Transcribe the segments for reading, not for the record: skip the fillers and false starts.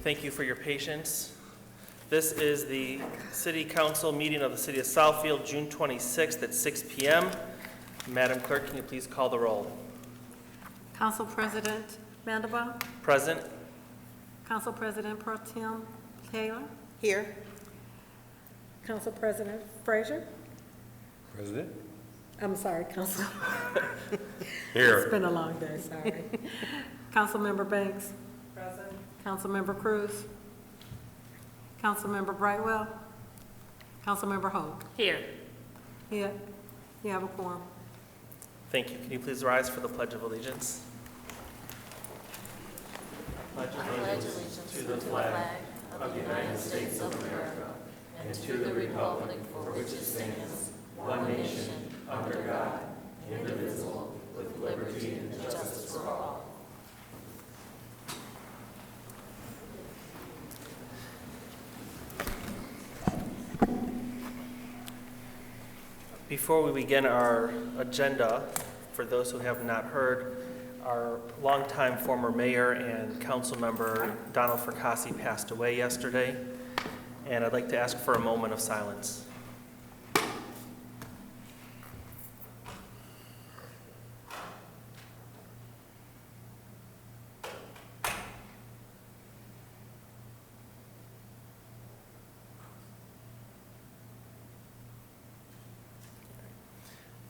Thank you for your patience. This is the City Council meeting of the City of Southfield, June 26th at 6 p.m. Madam Clerk, can you please call the roll? Council President Mandelbaum. Present. Council President Pro Tem Taylor. Here. Council President Frazier. President? I'm sorry, Council. Here. It's been a long day, sorry. Councilmember Banks. Present. Councilmember Cruz. Councilmember Brightwell. Councilmember Holt. Here. Here. You have a quorum. Thank you. Can you please rise for the Pledge of Allegiance? I pledge allegiance to the flag of the United States of America and to the republic for which it stands, one nation, under God, indivisible, with liberty and justice for all. Before we begin our agenda, for those who have not heard, our longtime former mayor and council member Donald Fracassi passed away yesterday, and I'd like to ask for a moment of silence.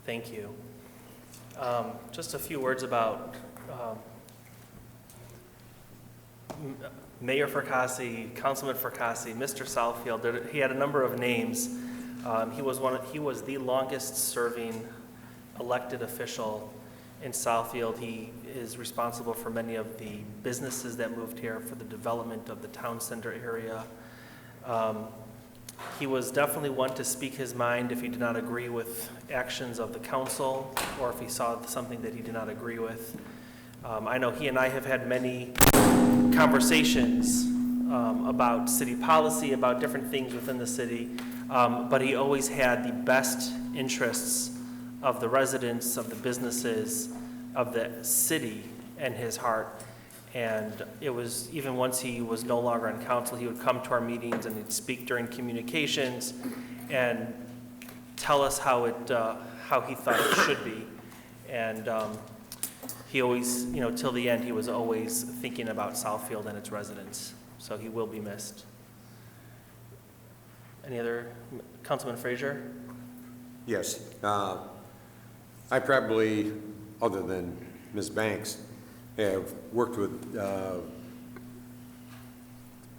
Thank you. Just a few words about Mayor Fracassi, Councilman Fracassi, Mr. Southfield. He had a number of names. He was the longest serving elected official in Southfield. He is responsible for many of the businesses that moved here, for the development of the town center area. He was definitely one to speak his mind if he did not agree with actions of the council or if he saw something that he did not agree with. I know he and I have had many conversations about city policy, about different things within the city, but he always had the best interests of the residents, of the businesses, of the city in his heart. And it was, even once he was no longer on council, he would come to our meetings and he'd speak during communications and tell us how he thought it should be. And he always, till the end, he was always thinking about Southfield and its residents. So he will be missed. Any other? Councilman Frazier? Yes. I probably, other than Ms. Banks, have worked with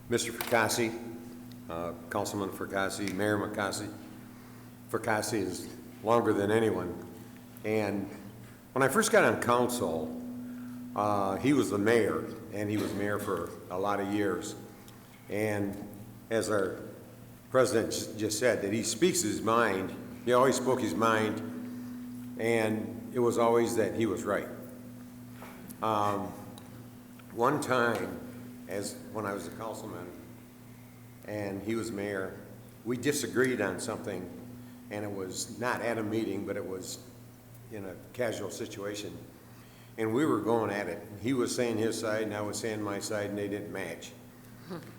Mr. Fracassi, Councilman Fracassi, Mayor Fracassi. Fracassi is longer than anyone. And when I first got on council, he was the mayor, and he was mayor for a lot of years. And as our president just said, that he speaks his mind. He always spoke his mind, and it was always that he was right. One time, when I was a councilman and he was mayor, we disagreed on something, and it was not at a meeting, but it was in a casual situation. And we were going at it. He was saying his side, and I was saying my side, and they didn't match.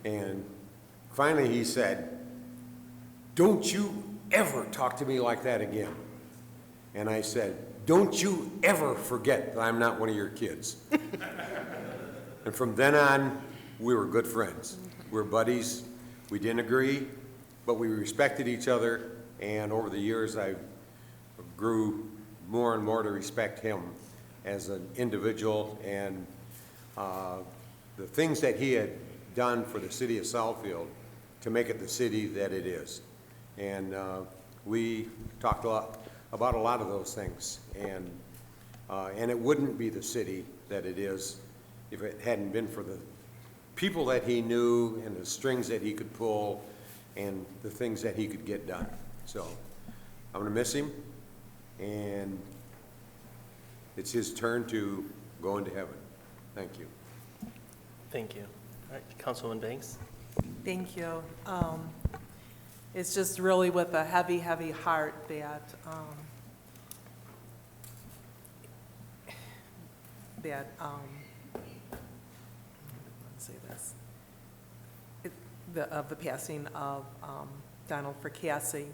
And finally he said, "Don't you ever talk to me like that again." And I said, "Don't you ever forget that I'm not one of your kids." And from then on, we were good friends. We were buddies. We didn't agree, but we respected each other. And over the years, I grew more and more to respect him as an individual and the things that he had done for the city of Southfield to make it the city that it is. And we talked a lot about a lot of those things, and it wouldn't be the city that it is if it hadn't been for the people that he knew and the strings that he could pull and the things that he could get done. So I'm going to miss him, and it's his turn to go into heaven. Thank you. Thank you. All right, Councilwoman Banks. Thank you. It's just really with a heavy, heavy heart that let's say this. the passing of Donald Fracassi.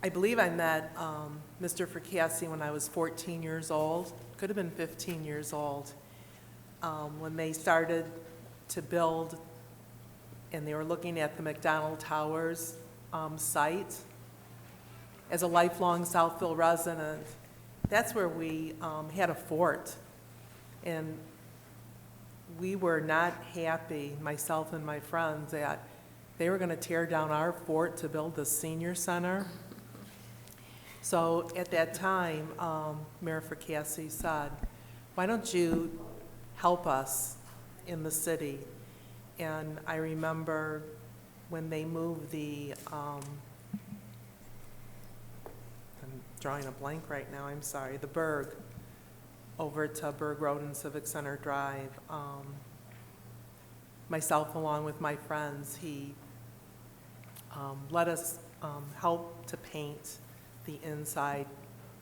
I believe I met Mr. Fracassi when I was 14 years old, could have been 15 years old, when they started to build and they were looking at the McDonald Towers site. As a lifelong Southfield resident, that's where we had a fort. And we were not happy, myself and my friends, that they were going to tear down our fort to build the senior center. So at that time, Mayor Fracassi said, why don't you help us in the city? And I remember when they moved the, I'm drawing a blank right now, I'm sorry, the Berg over to Berg Road and Civic Center Drive. Myself, along with my friends, he let us help to paint the inside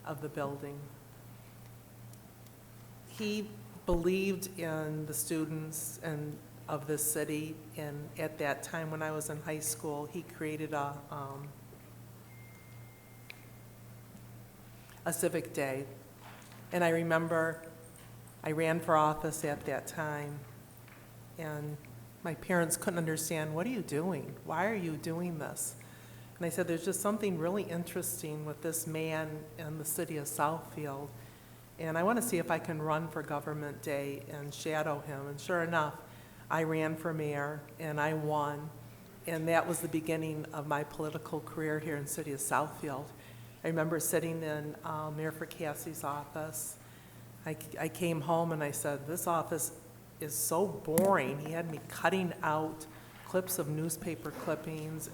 of the building. He believed in the students and of this city, and at that time when I was in high school, he created a civic day. And I remember I ran for office at that time, and my parents couldn't understand, what are you doing? Why are you doing this? And I said, there's just something really interesting with this man in the city of Southfield, and I want to see if I can run for government day and shadow him. And sure enough, I ran for mayor, and I won, and that was the beginning of my political career here in the city of Southfield. I remember sitting in Mayor Fracassi's office. I came home and I said, this office is so boring. He had me cutting out clips of newspaper clippings,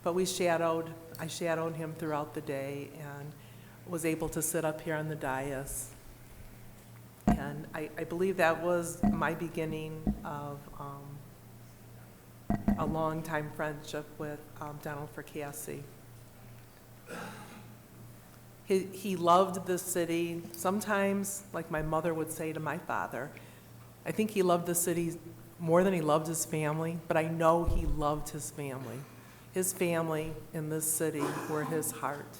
but I shadowed him throughout the day and was able to sit up here on the dais. And I believe that was my beginning of a long-time friendship with Donald Fracassi. He loved the city. Sometimes, like my mother would say to my father, I think he loved the city more than he loved his family, but I know he loved his family. His family in this city were his heart.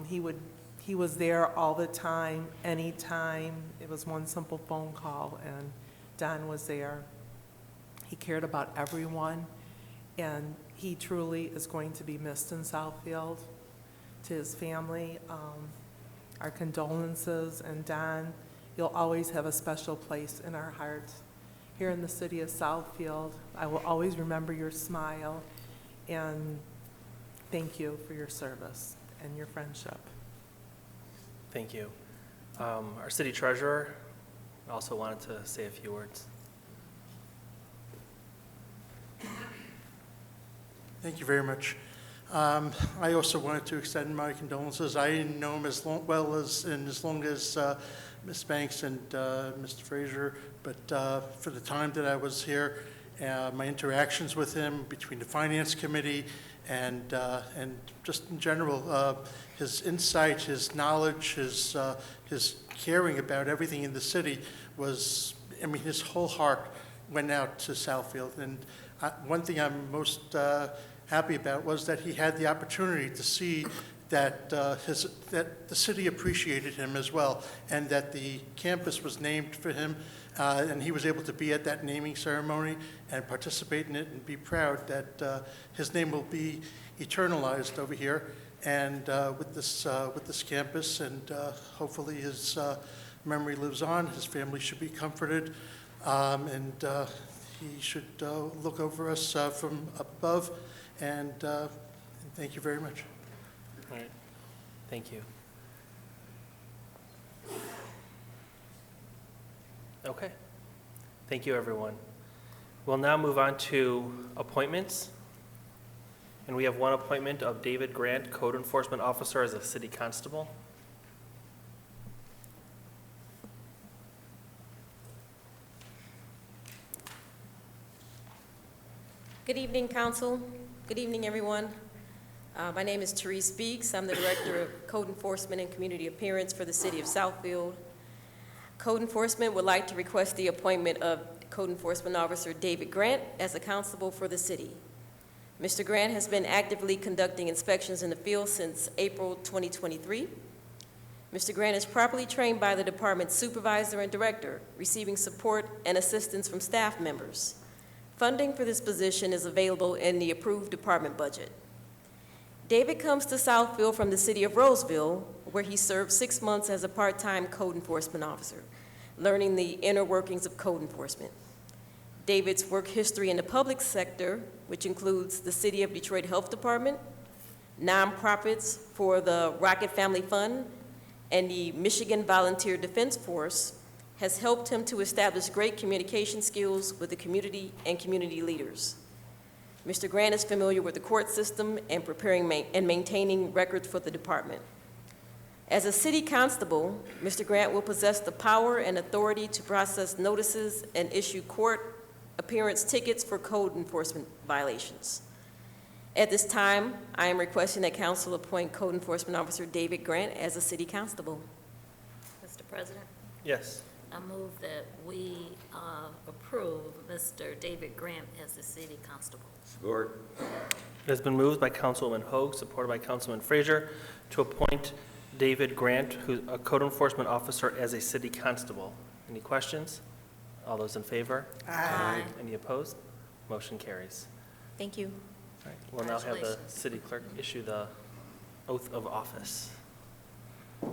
He was there all the time, anytime. It was one simple phone call, and Don was there. He cared about everyone, and he truly is going to be missed in Southfield. To his family, our condolences, and Don, you'll always have a special place in our hearts. Here in the city of Southfield, I will always remember your smile, and thank you for your service and your friendship. Thank you. Our city treasurer also wanted to say a few words. Thank you very much. I also wanted to extend my condolences. I didn't know him as long as Ms. Banks and Mr. Frazier, but for the time that I was here, my interactions with him between the Finance Committee and just in general, his insight, his knowledge, his caring about everything in the city was, I mean, his whole heart went out to Southfield. And one thing I'm most happy about was that he had the opportunity to see that that the city appreciated him as well, and that the campus was named for him, and he was able to be at that naming ceremony and participate in it and be proud that his name will be eternalized over here and with this campus, and hopefully his memory lives on. His family should be comforted, and he should look over us from above. And thank you very much. All right. Thank you. Okay. Thank you, everyone. We'll now move on to appointments. And we have one appointment of David Grant, Code Enforcement Officer, as a city constable. Good evening, council. Good evening, everyone. My name is Therese Beeks. I'm the Director of Code Enforcement and Community Appearance for the City of Southfield. Code Enforcement would like to request the appointment of Code Enforcement Officer David Grant as a constable for the city. Mr. Grant has been actively conducting inspections in the field since April 2023. Mr. Grant is properly trained by the department's supervisor and director, receiving support and assistance from staff members. Funding for this position is available in the approved department budget. David comes to Southfield from the city of Roseville, where he served 6 months as a part-time code enforcement officer, learning the inner workings of code enforcement. David's work history in the public sector, which includes the City of Detroit Health Department, nonprofits for the Rocket Family Fund, and the Michigan Volunteer Defense Force, has helped him to establish great communication skills with the community and community leaders. Mr. Grant is familiar with the court system and preparing and maintaining records for the department. As a city constable, Mr. Grant will possess the power and authority to process notices and issue court appearance tickets for code enforcement violations. At this time, I am requesting that council appoint Code Enforcement Officer David Grant as a city constable. Mr. President, Yes. I move that we approve Mr. David Grant as the city constable. Support. It has been moved by Councilwoman Hoag, supported by Councilman Frazier, to appoint David Grant, who's a code enforcement officer, as a city constable. Any questions? All those in favor? Aye. Any opposed? Motion carries. Thank you. All right, we'll now have the Congratulations. city clerk issue the oath of office. I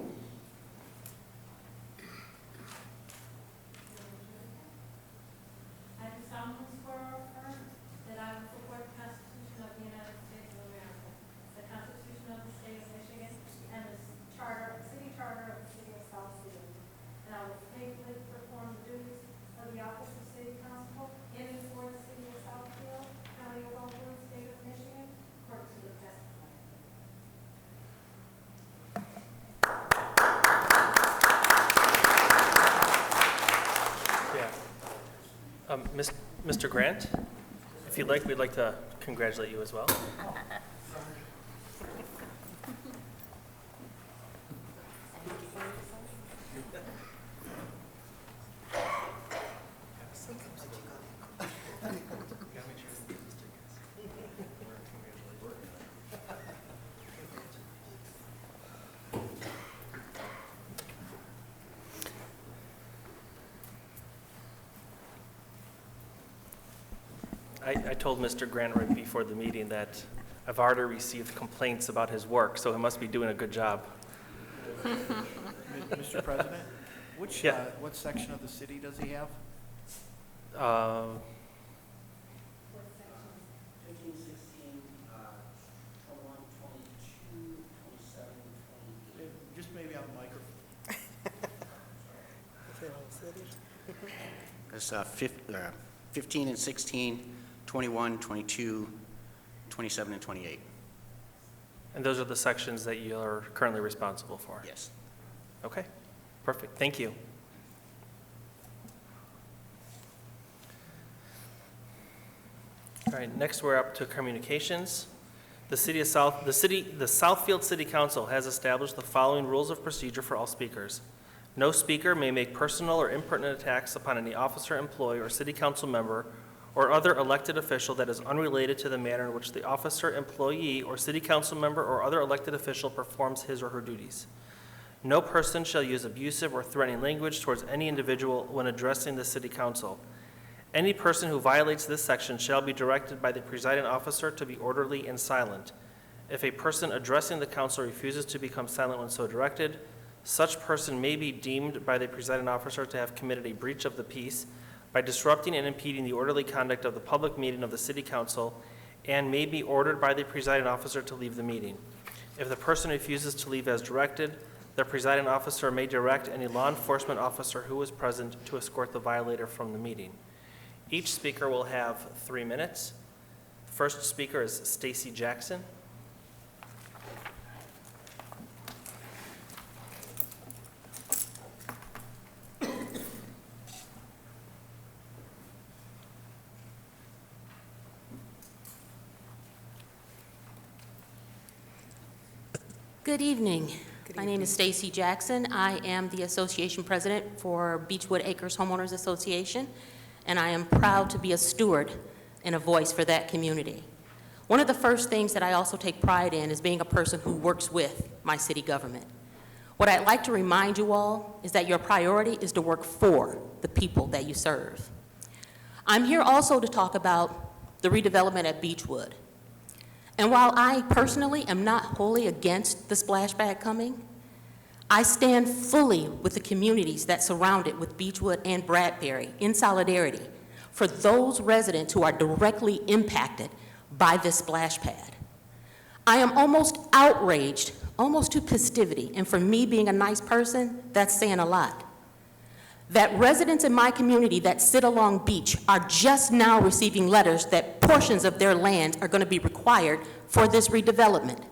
do solemnly swear or affirm that I will support the Constitution of the United States of America, the Constitution of the State of Michigan, and the city charter of the city of Southfield. And I will faithfully perform the duties of the office of city constable in and for the city of Southfield, county of Oakland, state of Michigan, according to the best of my ability. Yeah. Mr. Grant, if you'd like, we'd like to congratulate you as well. I told Mr. Grant right before the meeting that I've already received complaints about his work, so he must be doing a good job. Mr. President, Yeah. what section of the city does he have? 15, 16, 21, 22, 27, 28. Just maybe on the microphone. That's 15 and 16, 21, 22, 27, and 28. And those are the sections that you're currently responsible for? Yes. Okay, perfect, thank you. All right, next we're up to communications. The Southfield City Council has established the following rules of procedure for all speakers. No speaker may make personal or impertinent attacks upon any officer, employee, or city council member or other elected official that is unrelated to the manner in which the officer, employee, or city council member or other elected official performs his or her duties. No person shall use abusive or threatening language towards any individual when addressing the city council. Any person who violates this section shall be directed by the presiding officer to be orderly and silent. If a person addressing the council refuses to become silent when so directed, such person may be deemed by the presiding officer to have committed a breach of the peace by disrupting and impeding the orderly conduct of the public meeting of the city council, and may be ordered by the presiding officer to leave the meeting. If the person refuses to leave as directed, the presiding officer may direct any law enforcement officer who is present to escort the violator from the meeting. Each speaker will have 3 minutes. First speaker is Stacy Jackson. Good evening. My name is Stacy Jackson. I am the association president for Beechwood Acres Homeowners Association, and I am proud to be a steward and a voice for that community. One of the first things that I also take pride in is being a person who works with my city government. What I'd like to remind you all is that your priority is to work for the people that you serve. I'm here also to talk about the redevelopment at Beechwood. And while I personally am not wholly against the splash pad coming, I stand fully with the communities that surround it with Beechwood and Bradbury in solidarity for those residents who are directly impacted by this splash pad. I am almost outraged, almost to festivity, and for me being a nice person, that's saying a lot, that residents in my community that sit along beach are just now receiving letters that portions of their land are going to be required for this redevelopment.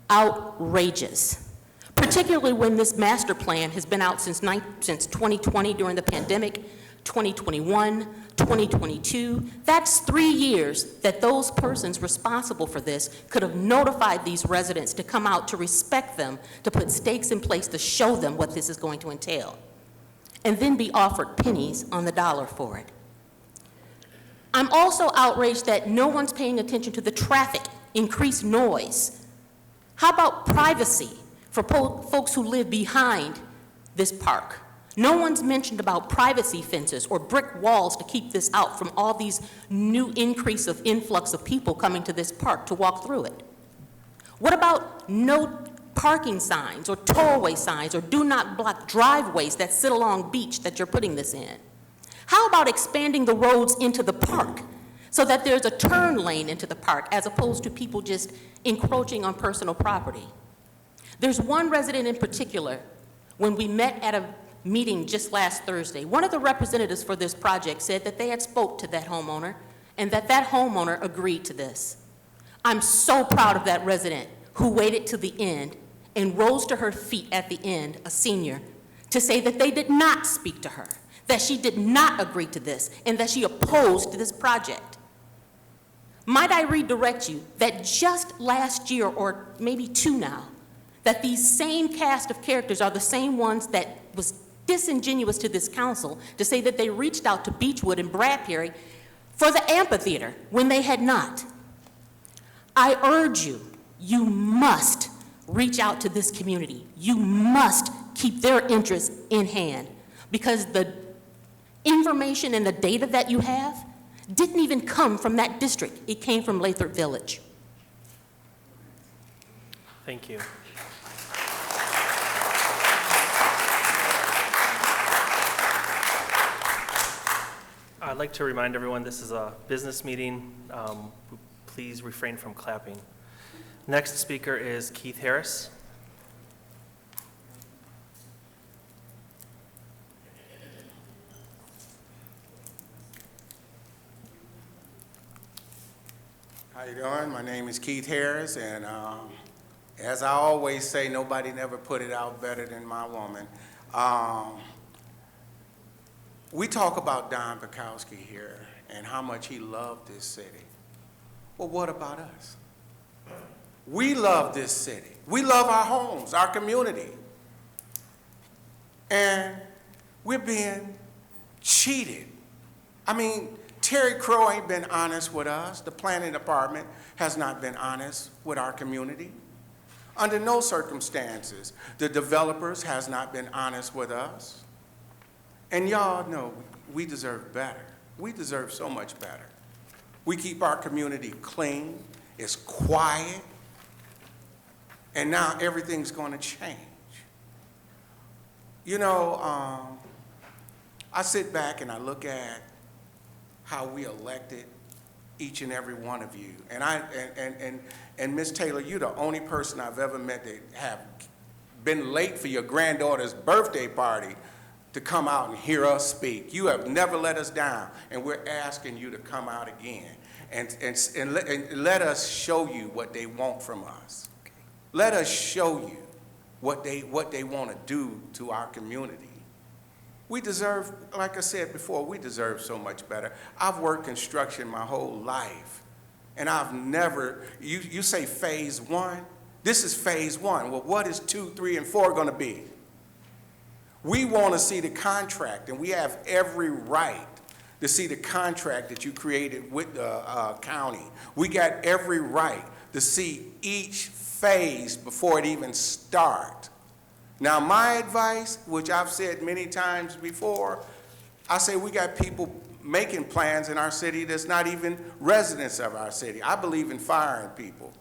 Outrageous. Particularly when this master plan has been out since 2020 during the pandemic, 2021, 2022. That's 3 years that those persons responsible for this could have notified these residents to come out, to respect them, to put stakes in place to show them what this is going to entail, and then be offered pennies on the dollar for it. I'm also outraged that no one's paying attention to the traffic, increased noise. How about privacy for folks who live behind this park? No one's mentioned about privacy fences or brick walls to keep this out from all these new influx of people coming to this park to walk through it. What about no parking signs or tollway signs or do not block driveways that sit along beach that you're putting this in? How about expanding the roads into the park so that there's a turn lane into the park as opposed to people just encroaching on personal property? There's one resident in particular, when we met at a meeting just last Thursday, one of the representatives for this project said that they had spoke to that homeowner and that that homeowner agreed to this. I'm so proud of that resident who waited to the end and rose to her feet at the end, a senior, to say that they did not speak to her, that she did not agree to this, and that she opposed this project. Might I redirect you that just last year, or maybe 2 now, that these same cast of characters are the same ones that was disingenuous to this council to say that they reached out to Beechwood and Bradbury for the amphitheater when they had not. I urge you, you must reach out to this community. You must keep their interests in hand, because the information and the data that you have didn't even come from that district. It came from Lathrop Village. Thank you. I'd like to remind everyone this is a business meeting. Please refrain from clapping. Next speaker is Keith Harris. How you doing? My name is Keith Harris, and as I always say, nobody never put it out better than my woman. We talk about Don Bukowski here and how much he loved this city. Well, what about us? We love this city. We love our homes, our community. And we're being cheated. I mean, Terry Crow ain't been honest with us. The planning department has not been honest with our community. Under no circumstances, the developers has not been honest with us. And y'all know we deserve better. We deserve so much better. We keep our community clean, it's quiet, and now everything's going to change. You know, I sit back and I look at how we elected each and every one of you. And Ms. Taylor, you're the only person I've ever met that have been late for your granddaughter's birthday party to come out and hear us speak. You have never let us down, and we're asking you to come out again and let us show you what they want from us. Let us show you what they want to do to our community. We deserve, like I said before, we deserve so much better. I've worked construction my whole life, and I've never, you say phase 1, this is phase 1. Well, what is 2, 3, and 4 going to be? We want to see the contract, and we have every right to see the contract that you created with the county. We got every right to see each phase before it even starts. Now, my advice, which I've said many times before, I say we got people making plans in our city that's not even residents of our city. I believe in firing people.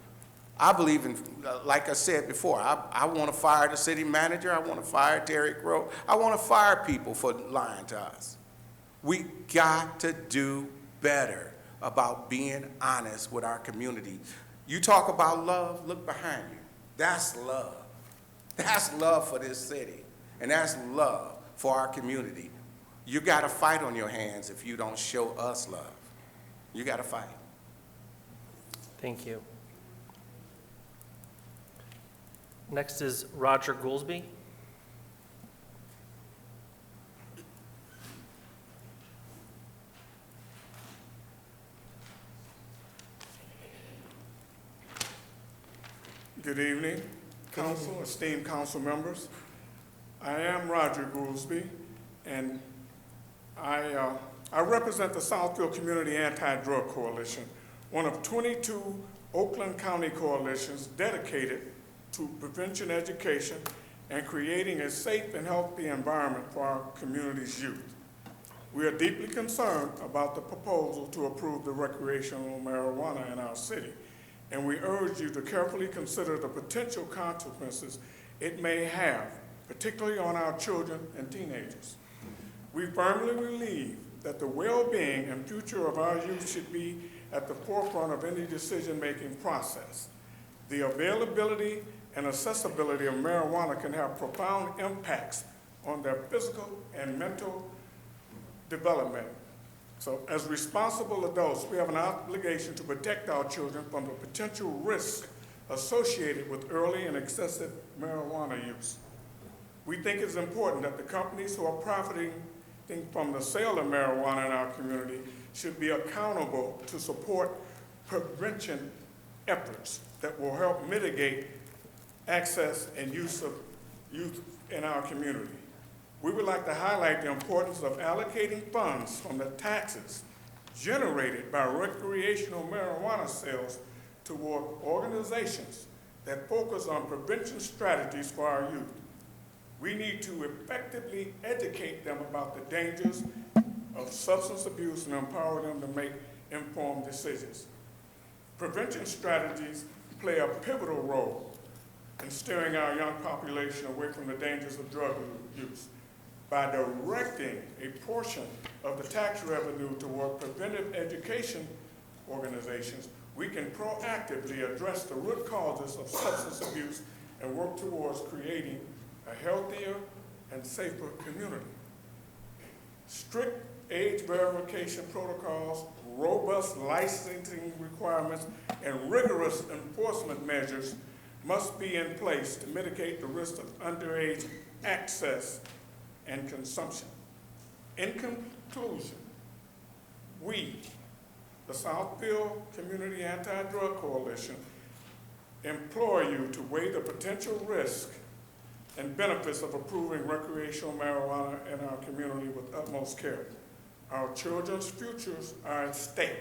I believe in, like I said before, I want to fire the city manager. I want to fire Terry Crow. I want to fire people for lying to us. We got to do better about being honest with our community. You talk about love, look behind you. That's love. That's love for this city, and that's love for our community. You got a fight on your hands if you don't show us love. You got to fight. Thank you. Next is Roger Goolsby. Good evening, council, esteemed council members. I am Roger Goolsby, and I represent the Southfield Community Anti-Drug Coalition, one of 22 Oakland County coalitions dedicated to prevention education and creating a safe and healthy environment for our community's youth. We are deeply concerned about the proposal to approve the recreational marijuana in our city, and we urge you to carefully consider the potential consequences it may have, particularly on our children and teenagers. We firmly believe that the well-being and future of our youth should be at the forefront of any decision-making process. The availability and accessibility of marijuana can have profound impacts on their physical and mental development. So as responsible adults, we have an obligation to protect our children from the potential risks associated with early and excessive marijuana use. We think it's important that the companies who are profiting from the sale of marijuana in our community should be accountable to support prevention efforts that will help mitigate access and use of youth in our community. We would like to highlight the importance of allocating funds from the taxes generated by recreational marijuana sales toward organizations that focus on prevention strategies for our youth. We need to effectively educate them about the dangers of substance abuse and empower them to make informed decisions. Prevention strategies play a pivotal role in steering our young population away from the dangers of drug use. By directing a portion of the tax revenue toward preventive education organizations, we can proactively address the root causes of substance abuse and work towards creating a healthier and safer community. Strict age verification protocols, robust licensing requirements, and rigorous enforcement measures must be in place to mitigate the risk of underage access and consumption. In conclusion, we, the Southfield Community Anti-Drug Coalition, implore you to weigh the potential risk and benefits of approving recreational marijuana in our community with utmost care. Our children's futures are at stake.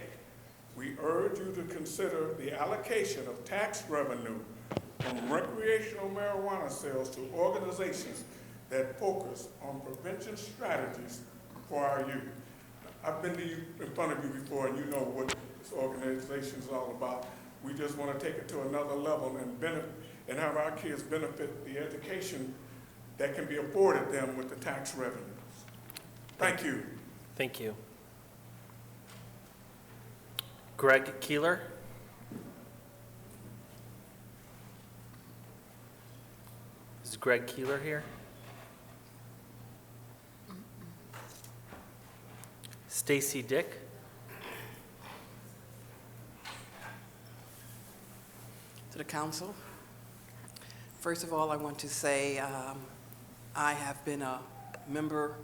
We urge you to consider the allocation of tax revenue from recreational marijuana sales to organizations that focus on prevention strategies for our youth. I've been in front of you before, and you know what this organization is all about. We just want to take it to another level and have our kids benefit the education that can be afforded them with the tax revenues. Thank you. Thank you. Greg Keeler. Is Greg Keeler here? Stacy Dick. To the council. First of all, I want to say I have been a member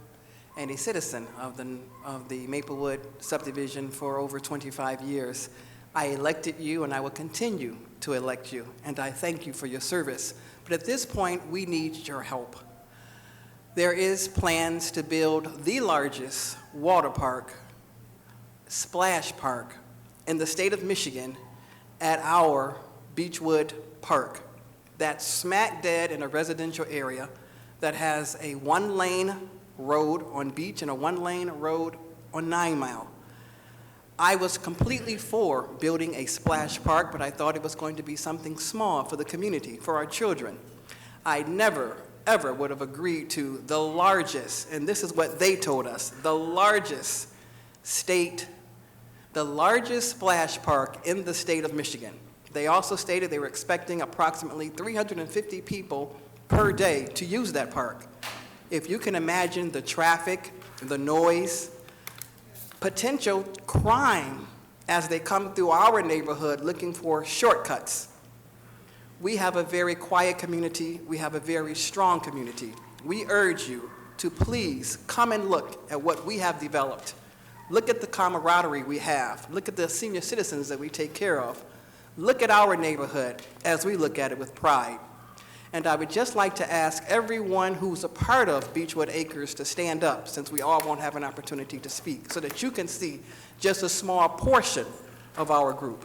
and a citizen of the Maplewood subdivision for over 25 years. I elected you and I will continue to elect you, and I thank you for your service. But at this point, we need your help. There is plans to build the largest water park splash park in the state of Michigan at our Beechwood Park. That's smack dead in a residential area that has a one-lane road on Beach and a one-lane road on 9 Mile. I was completely for building a splash park, but I thought it was going to be something small for the community, for our children. I never, ever would have agreed to the largest, and this is what they told us, the largest splash park in the state of Michigan. They also stated they were expecting approximately 350 people per day to use that park. If you can imagine the traffic, the noise, potential crime as they come through our neighborhood looking for shortcuts. We have a very quiet community. We have a very strong community. We urge you to please come and look at what we have developed. Look at the camaraderie we have. Look at the senior citizens that we take care of. Look at our neighborhood as we look at it with pride. And I would just like to ask everyone who's a part of Beechwood Acres to stand up, since we all won't have an opportunity to speak, so that you can see just a small portion of our group.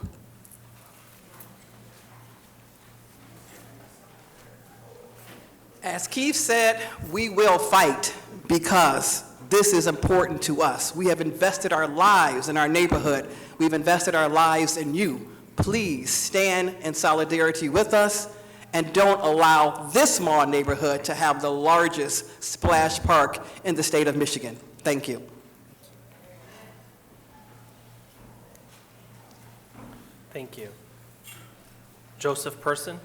As Keith said, we will fight because this is important to us. We have invested our lives in our neighborhood. We've invested our lives in you. Please stand in solidarity with us and don't allow this small neighborhood to have the largest splash park in the state of Michigan. Thank you. Thank you. Joseph Person.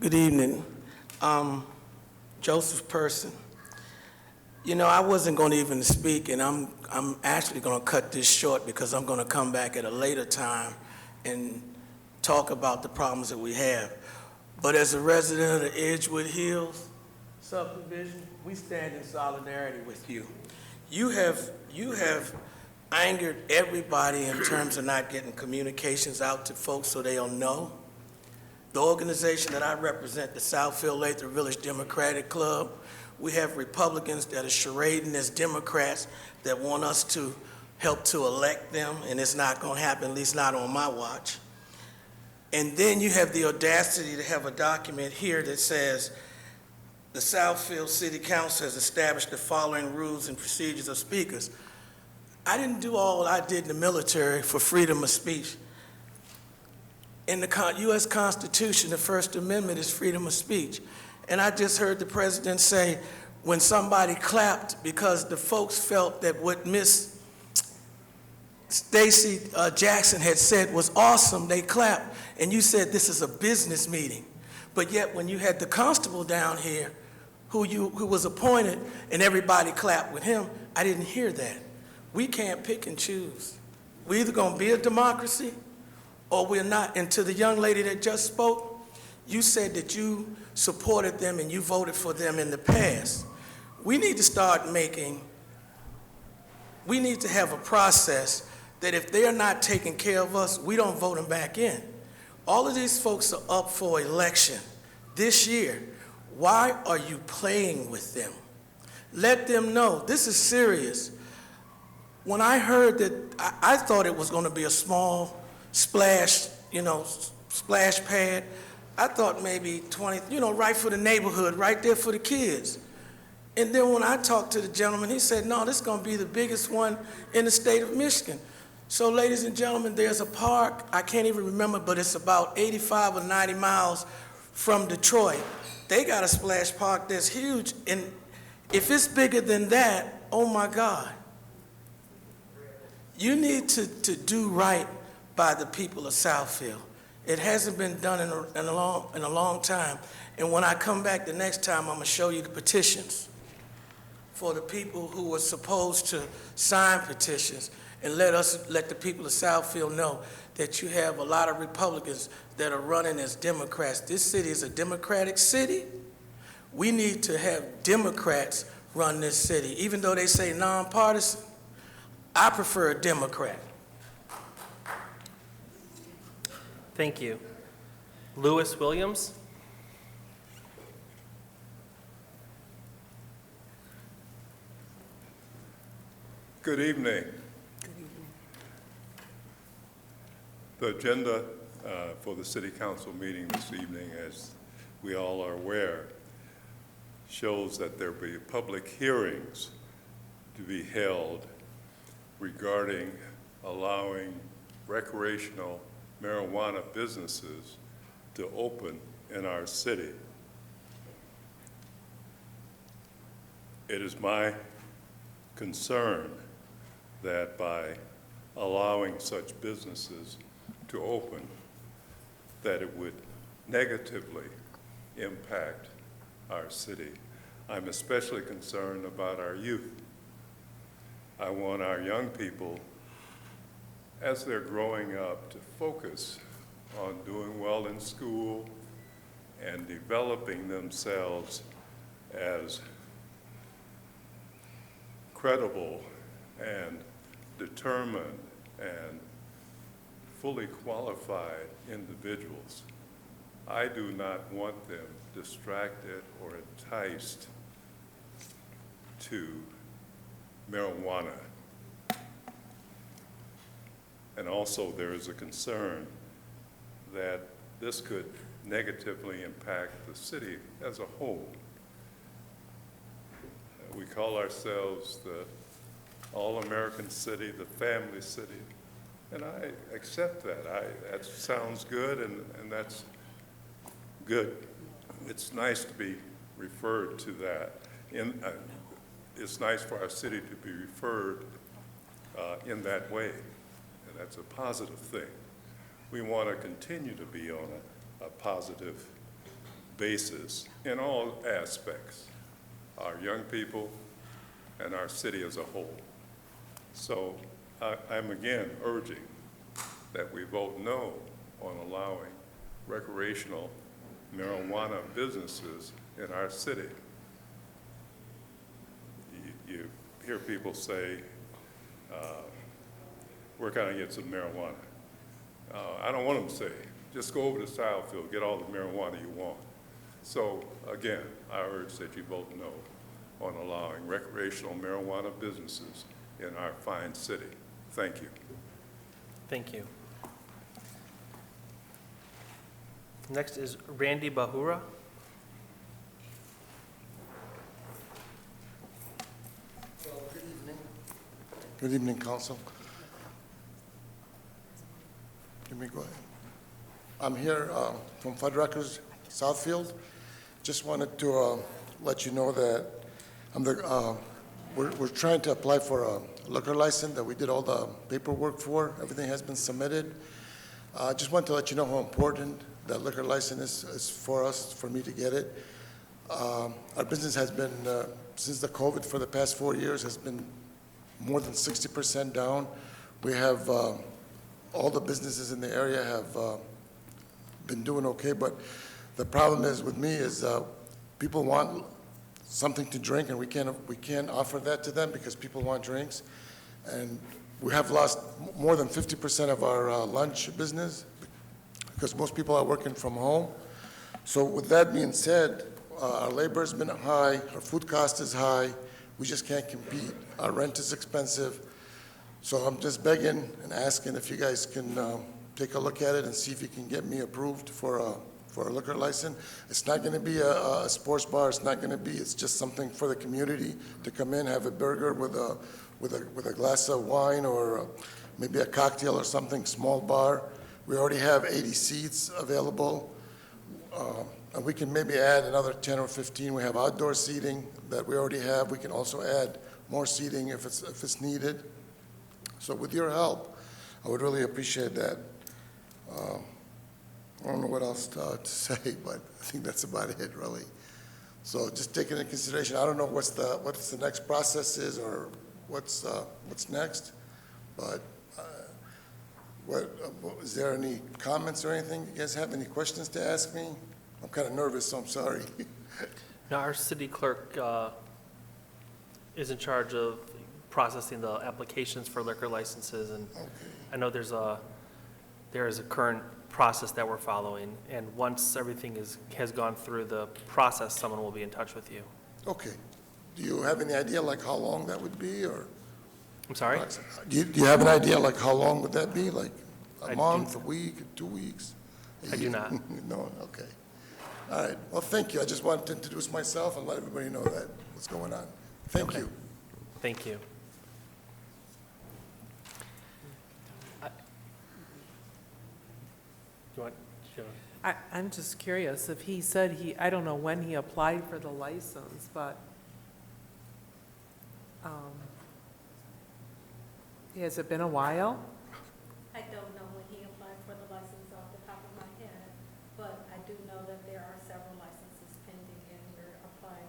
Good evening. Joseph Person. You know, I wasn't going to even speak, and I'm actually going to cut this short because I'm going to come back at a later time and talk about the problems that we have. But as a resident of the Edgewood Hills subdivision, we stand in solidarity with you. You have angered everybody in terms of not getting communications out to folks so they'll know. The organization that I represent, the Southfield Lathrop Village Democratic Club, we have Republicans that are charading as Democrats that want us to help to elect them, and it's not going to happen, at least not on my watch. And then you have the audacity to have a document here that says the Southfield City Council has established the following rules and procedures of speakers. I didn't do all I did in the military for freedom of speech. In the U.S. Constitution, the First Amendment is freedom of speech. And I just heard the president say when somebody clapped because the folks felt that what Miss Stacey Jackson had said was awesome, they clapped. And you said this is a business meeting. But yet when you had the constable down here who was appointed and everybody clapped with him, I didn't hear that. We can't pick and choose. We're either going to be a democracy or we're not. And to the young lady that just spoke, you said that you supported them and you voted for them in the past. We need to have a process that if they're not taking care of us, we don't vote them back in. All of these folks are up for election this year. Why are you playing with them? Let them know this is serious. When I heard that, I thought it was going to be a small splash, splash pad. I thought maybe 20, right for the neighborhood, right there for the kids. And then when I talked to the gentleman, he said, no, this is going to be the biggest one in the state of Michigan. So ladies and gentlemen, there's a park, I can't even remember, but it's about 85 or 90 miles from Detroit. They got a splash park that's huge. And if it's bigger than that, oh my God. You need to do right by the people of Southfield. It hasn't been done in a long time. And when I come back the next time, I'm going to show you the petitions for the people who were supposed to sign petitions and let the people of Southfield know that you have a lot of Republicans that are running as Democrats. This city is a Democratic city. We need to have Democrats run this city. Even though they say nonpartisan, I prefer a Democrat. Thank you. Lewis Williams. Good evening. The agenda for the City Council meeting this evening, as we all are aware, shows that there will be public hearings to be held regarding allowing recreational marijuana businesses to open in our city. It is my concern that by allowing such businesses to open, that it would negatively impact our city. I'm especially concerned about our youth. I want our young people, as they're growing up, to focus on doing well in school and developing themselves as credible and determined and fully qualified individuals. I do not want them distracted or enticed to marijuana. And also there is a concern that this could negatively impact the city as a whole. We call ourselves the all-American city, the family city, and I accept that. That sounds good, and that's good. It's nice to be referred to that. It's nice for our city to be referred in that way, and that's a positive thing. We want to continue to be on a positive basis in all aspects, our young people and our city as a whole. So I'm again urging that we vote no on allowing recreational marijuana businesses in our city. You hear people say, where can I get some marijuana? I don't want them to say, just go over to Southfield, get all the marijuana you want. So again, I urge that you vote no on allowing recreational marijuana businesses in our fine city. Thank you. Thank you. Next is Randy Bahura. Good evening. Good evening, Council. Let me go ahead. I'm here from Fuddruckers, Southfield. Just wanted to let you know that we're trying to apply for a liquor license that we did all the paperwork for. Everything has been submitted. I just want to let you know how important that liquor license is for us, for me to get it. Our business has been, since the COVID for the past 4 years, has been more than 60% down. We have, all the businesses in the area have been doing okay, but the problem is with me is people want something to drink, and we can't offer that to them because people want drinks. And we have lost more than 50% of our lunch business because most people are working from home. So with that being said, our labor has been high, our food cost is high, we just can't compete. Our rent is expensive. So I'm just begging and asking if you guys can take a look at it and see if you can get me approved for a liquor license. It's not going to be a sports bar. It's not going to be. It's just something for the community to come in, have a burger with a glass of wine or maybe a cocktail or something. Small bar. We already have 80 seats available, and we can maybe add another 10 or 15. We have outdoor seating that we already have. We can also add more seating if it's needed. So with your help, I would really appreciate that. I don't know what else to say, but I think that's about it, really. So just taking into consideration, I don't know what's the next process is or what's next, but is there any comments or anything? You guys have any questions to ask me? I'm kind of nervous, so I'm sorry. Now, our city clerk is in charge of processing the applications for liquor licenses, and I know there is a current process that we're following, and once everything has gone through the process, someone will be in touch with you. Okay. Do you have any idea like how long that would be, or? I'm sorry? Do you have an idea, like, how long would that be? Like I a do- month, a week, 2 weeks? I do not. No, okay. All right, well, thank you. I just wanted to introduce myself and let everybody know that, what's going on. Thank you. Thank you. You want, I'm just curious, if he said I don't know when he applied for the license, but has it been a while? I don't know when he applied for the license off the top of my head, but I do know that there are several licenses pending, and we're applying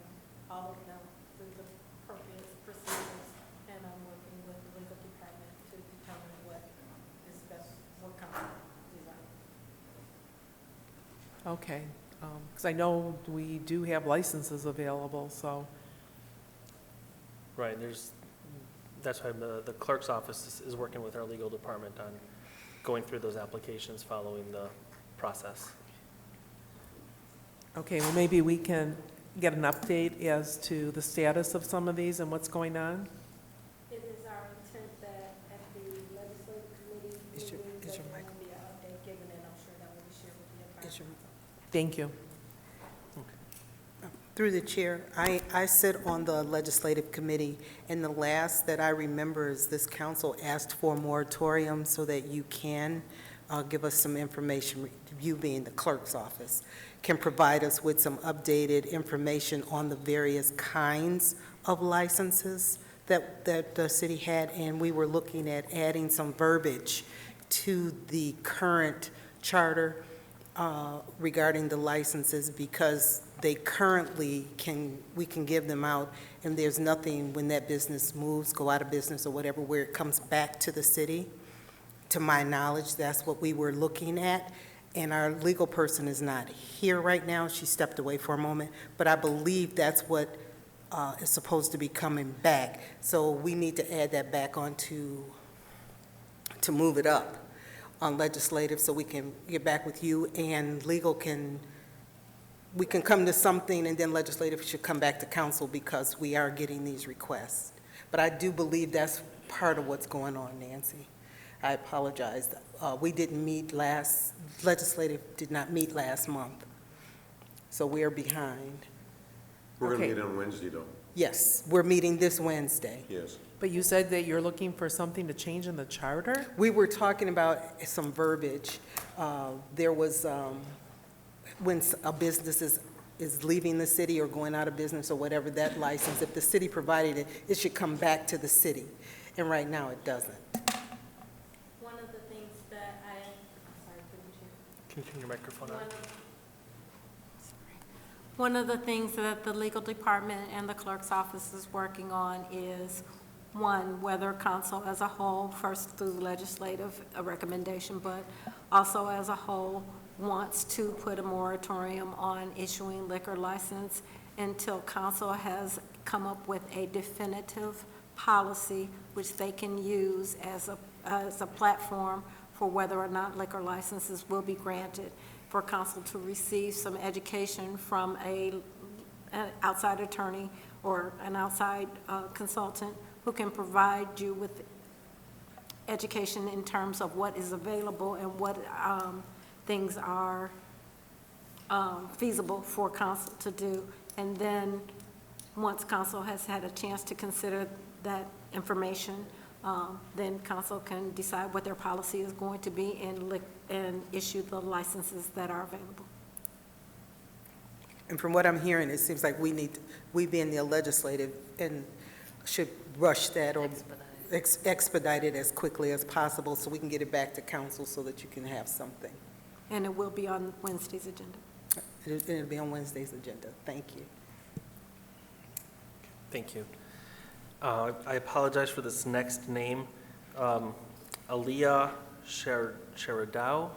all of them through the appropriate procedures, and I'm working with the legal department to determine what is best, what council design. Okay, because I know we do have licenses available, so, right, that's why the clerk's office is working with our legal department on going through those applications following the process. okay, well, maybe we can get an update as to the status of some of these and what's going on? It is our intent that at the legislative committee meeting, that there will be an update given, and I'm sure that will be shared with the entire council. Thank you. Through the chair, I sit on the legislative committee, and the last that I remember is this council asked for a moratorium so that you can give us some information, you being the clerk's office, can provide us with some updated information on the various kinds of licenses that the city had, and we were looking at adding some verbiage to the current charter regarding the licenses, because they currently we can give them out, and there's nothing when that business moves, go out of business or whatever, where it comes back to the city. To my knowledge, that's what we were looking at, and our legal person is not here right now. She stepped away for a moment, but I believe that's what is supposed to be coming back. So we need to add that back on to move it up on legislative, so we can get back with you, and legal we can come to something, and then legislative should come back to council, because we are getting these requests. But I do believe that's part of what's going on, Nancy. I apologize. We didn't meet legislative did not meet last month, so we're behind. We're going Okay. to meet on Wednesday, though. Yes, we're meeting this Wednesday. Yes. But you said that you're looking for something to change in the charter? We were talking about some verbiage. There was, when a business is leaving the city or going out of business or whatever, that license, if the city provided it, it should come back to the city. And right now, it doesn't. One of the things that I'm sorry, through the chair. Can you turn your microphone on? One of the things that the legal department and the clerk's office is working on is, one, whether council as a whole, first through legislative recommendation, but also as a whole, wants to put a moratorium on issuing liquor license until council has come up with a definitive policy which they can use as a platform for whether or not liquor licenses will be granted, for council to receive some education from an outside attorney or an outside consultant who can provide you with education in terms of what is available and what things are feasible for council to do. And then, once council has had a chance to consider that information, then council can decide what their policy is going to be and issue the licenses that are available. And from what I'm hearing, it seems like we being the legislative, and should rush that or expedite it as quickly as possible so we can get it back to council so that you can have something. And it will be on Wednesday's agenda. It'll be on Wednesday's agenda. Thank you. Thank you. I apologize for this next name. Aliyah Sharadao.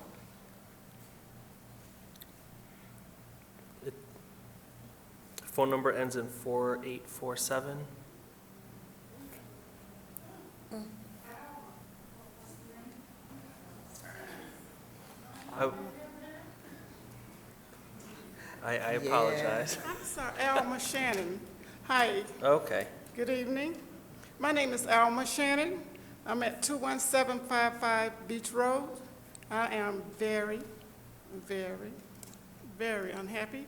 Phone number ends in 4847. I apologize. I'm sorry, Alma Shannon. Hi, Okay. good evening. My name is Alma Shannon. I'm at 21755 Beach Road. I am very, very, very unhappy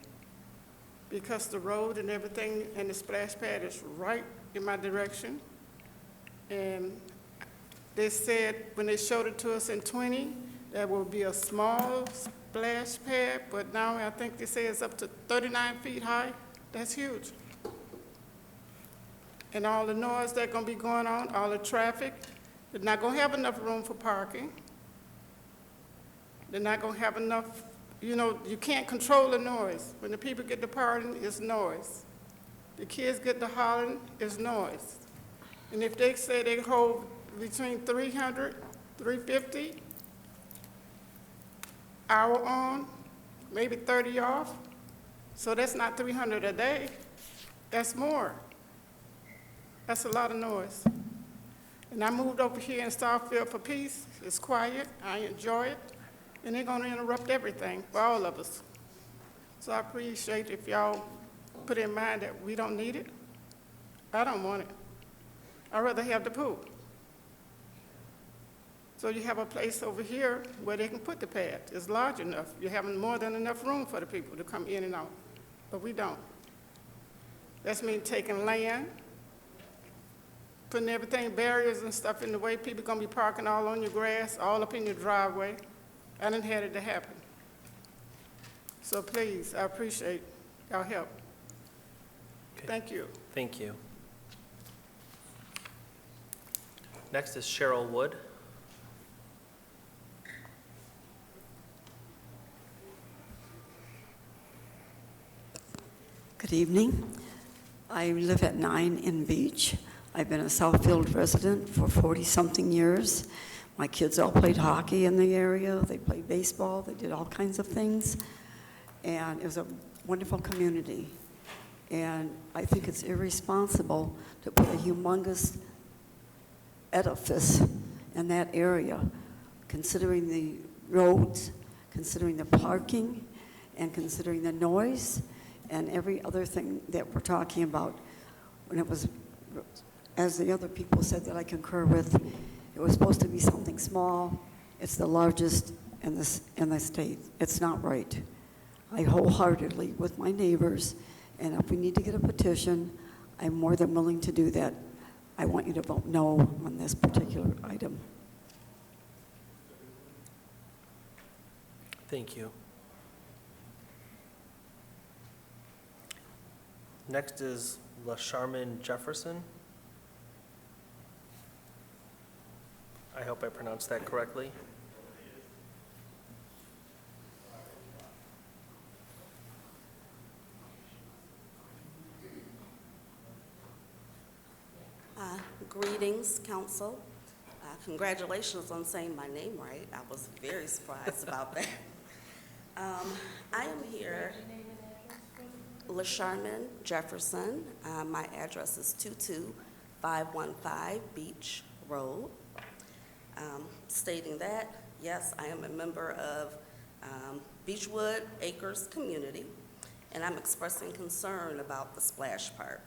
because the road and everything and the splash pad is right in my direction. And they said when they showed it to us in 20, there will be a small splash pad, but now I think they say it's up to 39 feet high. That's huge. And all the noise that's gonna be going on, all the traffic, they're not gonna have enough room for parking. They're not gonna have enough, you know, you can't control the noise. When the people get to partying, it's noise. The kids get to hollering, it's noise. And if they say they hold between 300, 350, hour on, maybe 30 off, so that's not 300 a day, that's more. That's a lot of noise. And I moved over here in Southfield for peace. It's quiet, I enjoy it, and they're gonna interrupt everything for all of us. So I appreciate if y'all put in mind that we don't need it. I don't want it. I'd rather have the pool. So you have a place over here where they can put the pad. It's large enough. You're having more than enough room for the people to come in and out, but we don't. That's mean taking land, putting everything, barriers and stuff in the way. People gonna be parking all on your grass, all up in your driveway. I didn't have it to happen. So please, I appreciate your help. Okay. Thank you. Thank you. Next is Cheryl Wood. Good evening. I live at 9 in Beach. I've been a Southfield resident for 40-something years. My kids all played hockey in the area. They played baseball. They did all kinds of things. And it was a wonderful community. And I think it's irresponsible to put a humongous edifice in that area, considering the roads, considering the parking, and considering the noise, and every other thing that we're talking about. When it was, as the other people said that I concur with, it was supposed to be something small. It's the largest in the state. It's not right. I wholeheartedly, with my neighbors, and if we need to get a petition, I'm more than willing to do that. I want you to vote no on this particular item. Thank you. Next is LaCharmaine Jefferson. I hope I pronounced that correctly. Greetings, council. Congratulations on saying my name right. I was very surprised about that. I am here, LaCharmaine Jefferson. My address is 22515 Beach Road. Stating that, yes, I am a member of Beechwood Acres community, and I'm expressing concern about the splash park.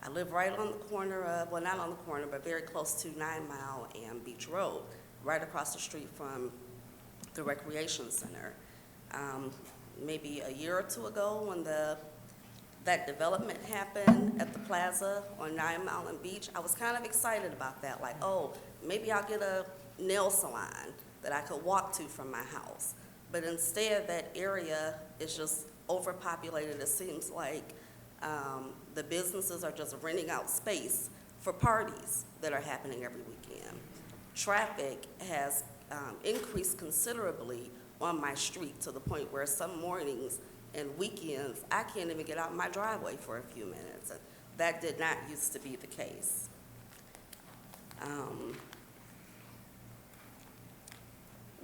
I live right on the corner of, well, not on the corner, but very close to 9 Mile and Beach Road, right across the street from the Recreation Center. Maybe a year or two ago when that development happened at the plaza on 9 Mile and Beach, I was kind of excited about that, like, oh, maybe I'll get a nail salon that I could walk to from my house. But instead, that area is just overpopulated. It seems like the businesses are just renting out space for parties that are happening every weekend. Traffic has increased considerably on my street to the point where some mornings and weekends, I can't even get out my driveway for a few minutes. And that did not used to be the case.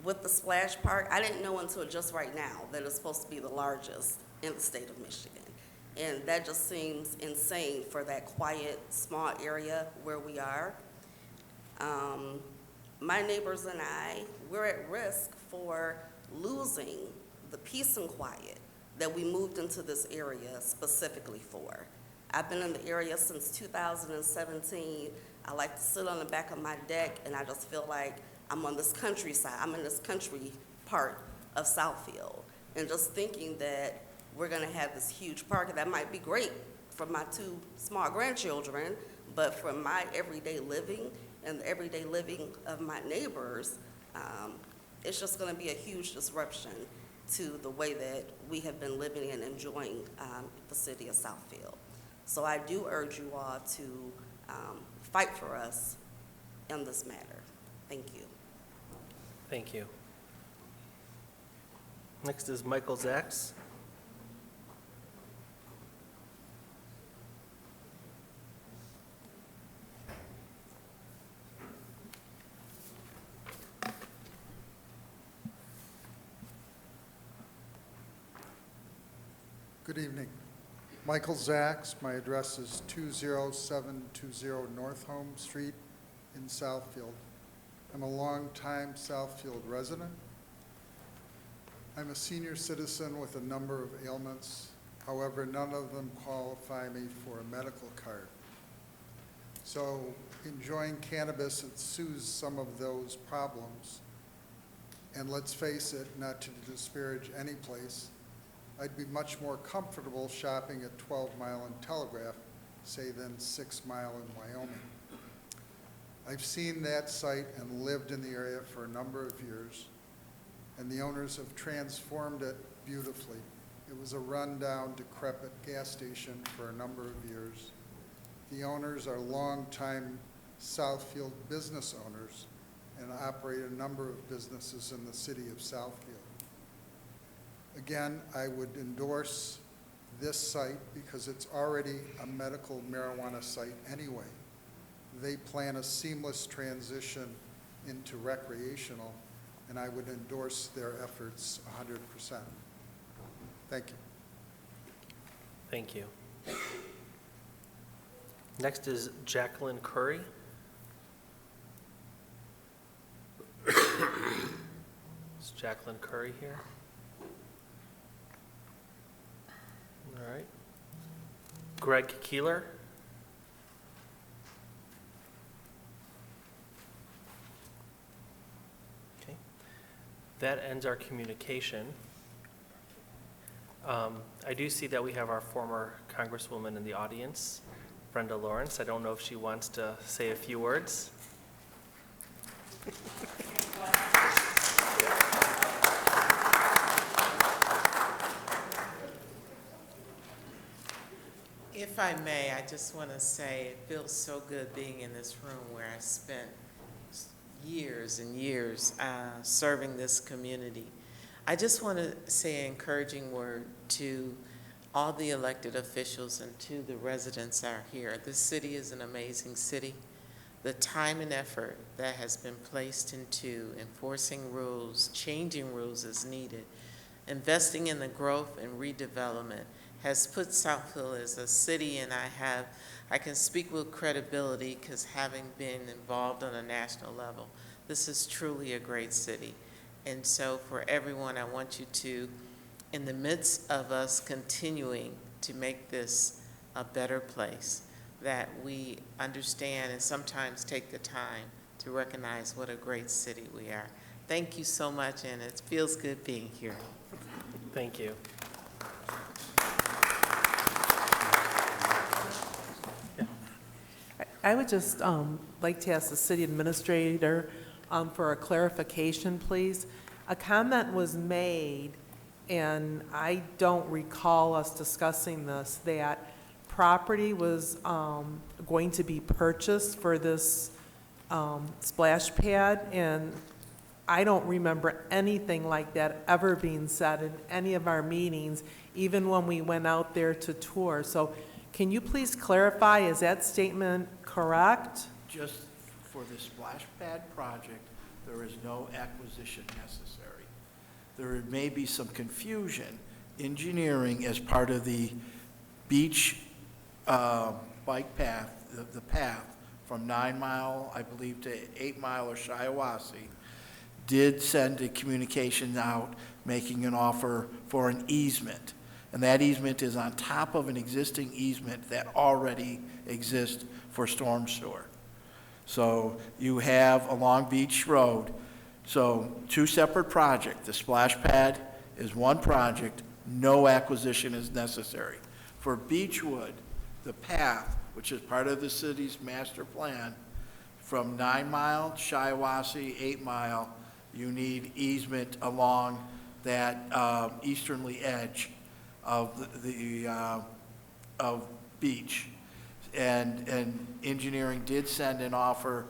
With the splash park, I didn't know until just right now that it's supposed to be the largest in the state of Michigan. And that just seems insane for that quiet, small area where we are. My neighbors and I, we're at risk for losing the peace and quiet that we moved into this area specifically for. I've been in the area since 2017. I like to sit on the back of my deck, and I just feel like I'm on this countryside. I'm in this country part of Southfield. And just thinking that we're gonna have this huge park, and that might be great for my 2 small grandchildren, but for my everyday living and the everyday living of my neighbors, it's just gonna be a huge disruption to the way that we have been living and enjoying the city of Southfield. So I do urge you all to fight for us in this matter. Thank you. Thank you. Next is Michael Zacks. Good evening. Michael Zacks. My address is 20720 North Home Street in Southfield. I'm a longtime Southfield resident. I'm a senior citizen with a number of ailments. However, none of them qualify me for a medical card. So enjoying cannabis, it soothes some of those problems. And let's face it, not to disparage any place, I'd be much more comfortable shopping at 12 Mile and Telegraph, say, than 6 Mile in Wyoming. I've seen that site and lived in the area for a number of years, and the owners have transformed it beautifully. It was a rundown, decrepit gas station for a number of years. The owners are longtime Southfield business owners and operate a number of businesses in the city of Southfield. Again, I would endorse this site because it's already a medical marijuana site anyway. They plan a seamless transition into recreational, and I would endorse their efforts 100%. Thank you. Thank you. Next is Jacqueline Curry. Is Jacqueline Curry here? All right. Greg Keeler. Okay. That ends our communication. I do see that we have our former Congresswoman in the audience, Brenda Lawrence. I don't know if she wants to say a few words. If I may, I just want to say it feels so good being in this room where I spent years and years serving this community. I just want to say an encouraging word to all the elected officials and to the residents that are here. This city is an amazing city. The time and effort that has been placed into enforcing rules, changing rules as needed, investing in the growth and redevelopment has put Southfield as a city, and I can speak with credibility because having been involved on a national level, this is truly a great city. And so for everyone, I want you to, in the midst of us continuing to make this a better place, that we understand and sometimes take the time to recognize what a great city we are. Thank you so much, and it feels good being here. Thank you. I would just like to ask the city administrator for a clarification, please. A comment was made, and I don't recall us discussing this, that property was going to be purchased for this splash pad, and I don't remember anything like that ever being said in any of our meetings, even when we went out there to tour. So can you please clarify, is that statement correct? Just for the splash pad project, there is no acquisition necessary. There may be some confusion, engineering as part of the beach bike path, the path from 9 Mile, I believe, to 8 Mile or Shiawassee, did send a communication out making an offer for an easement. And that easement is on top of an existing easement that already exists for storm sewer. So you have along Beach Road, so two separate projects. The splash pad is one project, no acquisition is necessary. For Beechwood, the path, which is part of the city's master plan, from 9 Mile, Shiawassee, 8 Mile, you need easement along that easterly edge of of Beach. And engineering did send an offer